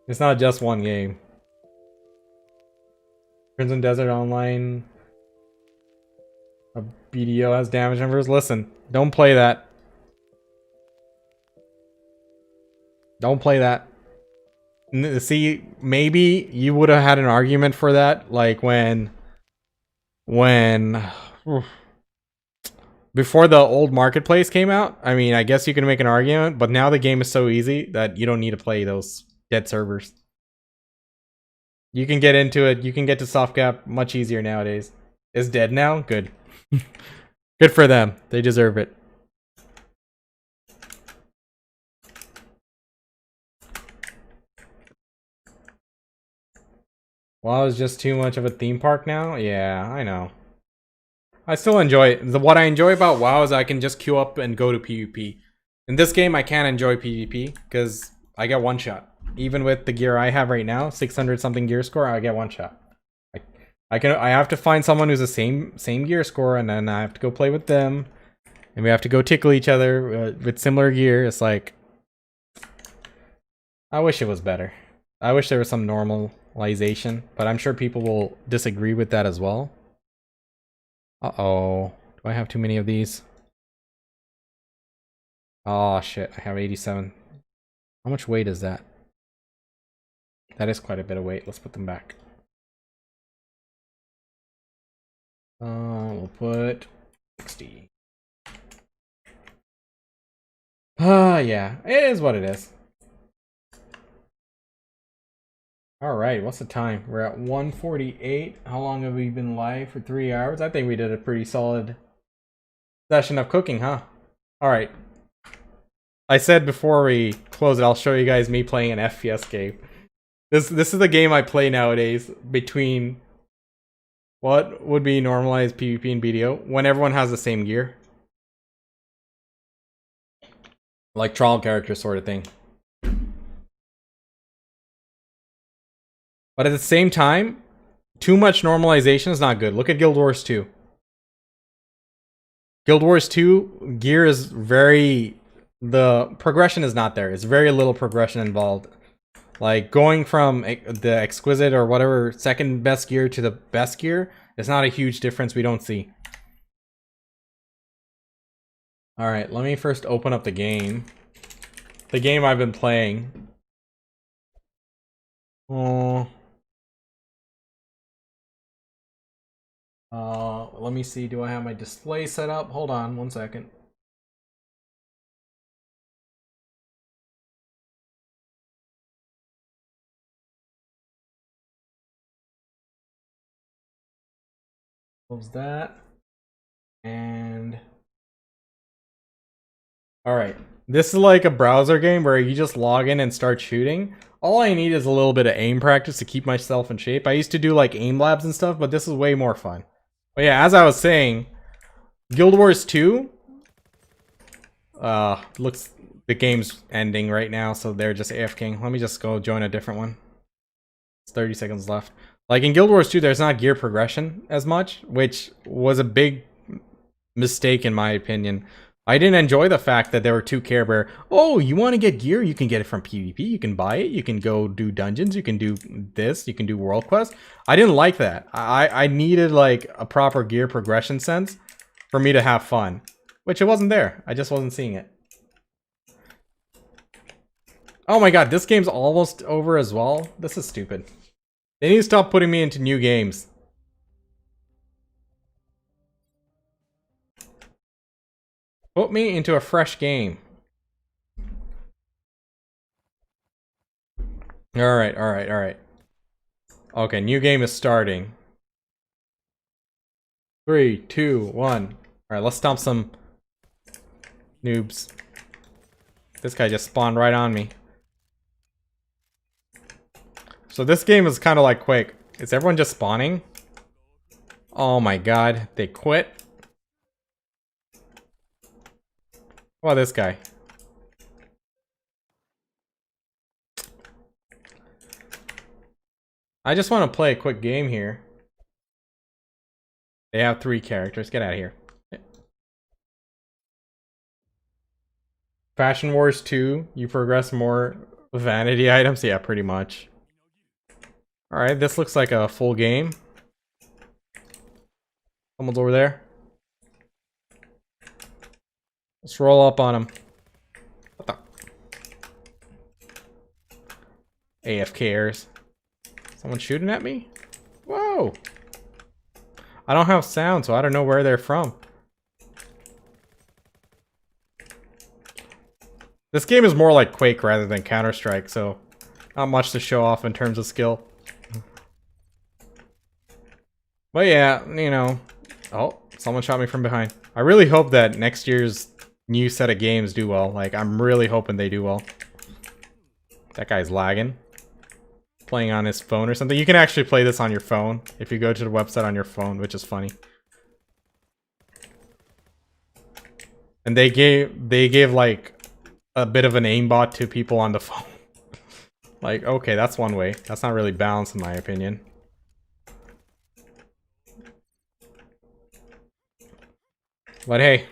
Speaker 1: It's not just one game. Crimson Desert Online, a BDO has damage numbers. Listen, don't play that. Don't play that. See, maybe you would have had an argument for that, like when before the old marketplace came out. I mean, I guess you can make an argument, but now the game is so easy that you don't need to play those dead servers. You can get into it. You can get to softcap much easier nowadays. It's dead now? Good. Good for them. They deserve it. WoW is just too much of a theme park now? Yeah, I know. I still enjoy it. What I enjoy about WoW is I can just queue up and go to PvP. In this game, I can't enjoy PvP because I get one shot. Even with the gear I have right now, 600 something gear score, I get one shot. I have to find someone who's the same gear score, and then I have to go play with them, and we have to go tickle each other with similar gear. It's like, I wish it was better. I wish there was some normalization, but I'm sure people will disagree with that as well. Uh-oh. Do I have too many of these? Oh shit, I have 87. How much weight is that? That is quite a bit of weight. Let's put them back. We'll put 60. Yeah, it is what it is. Alright, what's the time? We're at 1:48. How long have we been live? For 3 hours? I think we did a pretty solid session of cooking, huh? Alright. I said before we close it, I'll show you guys me playing an FPS game. This is the game I play nowadays between what would be normalized PvP and BDO when everyone has the same gear. Like trial character sort of thing. But at the same time, too much normalization is not good. Look at Guild Wars 2. Guild Wars 2, gear is very... The progression is not there. It's very little progression involved. Like, going from the exquisite or whatever second best gear to the best gear, it's not a huge difference we don't see. Alright, let me first open up the game. The game I've been playing. Oh... let me see, do I have my display set up? Hold on, 1 second. Close that. And... Alright, this is like a browser game where you just log in and start shooting. All I need is a little bit of aim practice to keep myself in shape. I used to do like aim labs and stuff, but this is way more fun. But yeah, as I was saying, Guild Wars 2 looks the game's ending right now, so they're just AFKing. Let me just go join a different one. It's 30 seconds left. Like in Guild Wars 2, there's not gear progression as much, which was a big mistake in my opinion. I didn't enjoy the fact that there were two Care Bear. Oh, you want to get gear? You can get it from PvP. You can buy it. You can go do dungeons. You can do this. You can do world quests. I didn't like that. I needed like a proper gear progression sense for me to have fun, which it wasn't there. I just wasn't seeing it. Oh my god, this game's almost over as well. This is stupid. They need to stop putting me into new games. Put me into a fresh game. Alright, alright, alright. Okay, new game is starting. 3, 2, 1. Alright, let's stomp some noobs. This guy just spawned right on me. So this game is kind of like Quake. Is everyone just spawning? Oh my god, they quit? What about this guy? I just want to play a quick game here. They have 3 characters. Get out of here. Fashion Wars 2, you progress more vanity items? Yeah, pretty much. Alright, this looks like a full game. Someone's over there. Let's roll up on him. What the? AFKers. Someone shooting at me? Whoa! I don't have sound, so I don't know where they're from. This game is more like Quake rather than Counter-Strike, so not much to show off in terms of skill. But yeah, you know. Oh, someone shot me from behind. I really hope that next year's new set of games do well. Like, I'm really hoping they do well. That guy's lagging. playing on his phone or something. You can actually play this on your phone if you go to the website on your phone, which is funny. And they gave like a bit of an aimbot to people on the phone. Like, okay, that's one way. That's not really balanced in my opinion. But hey.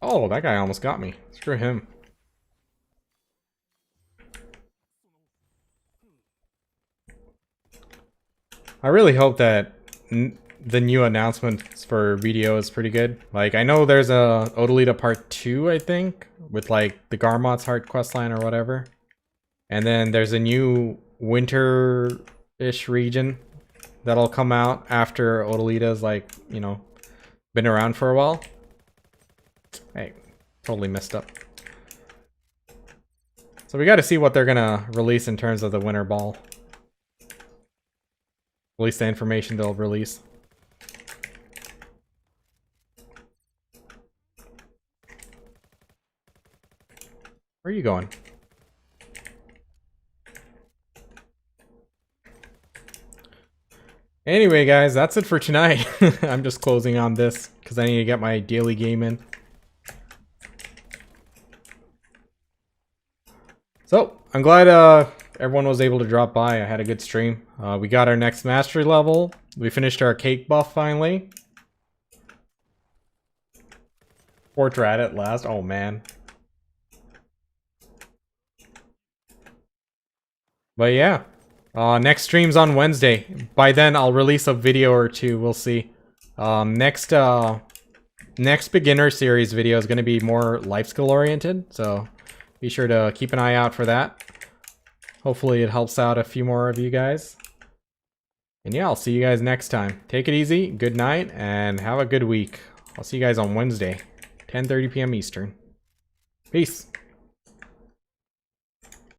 Speaker 1: Oh, that guy almost got me. Screw him. I really hope that the new announcements for video is pretty good. Like, I know there's a Odalita Part 2, I think, with like the Garmot's Heart questline or whatever. And then there's a new winter-ish region that'll come out after Odalita's like, you know, been around for a while. Hey, totally messed up. So we got to see what they're gonna release in terms of the winter ball. At least the information they'll release. Where are you going? Anyway, guys, that's it for tonight. I'm just closing on this because I need to get my daily game in. So, I'm glad everyone was able to drop by. I had a good stream. We got our next mastery level. We finished our cake buff finally. Portrait at last. Oh, man. But yeah. Next stream's on Wednesday. By then, I'll release a video or two. We'll see. Next beginner series video is going to be more life skill oriented. So be sure to keep an eye out for that. Hopefully it helps out a few more of you guys. And yeah, I'll see you guys next time. Take it easy, good night, and have a good week. I'll see you guys on Wednesday, 10:30 p.m. Eastern. Peace.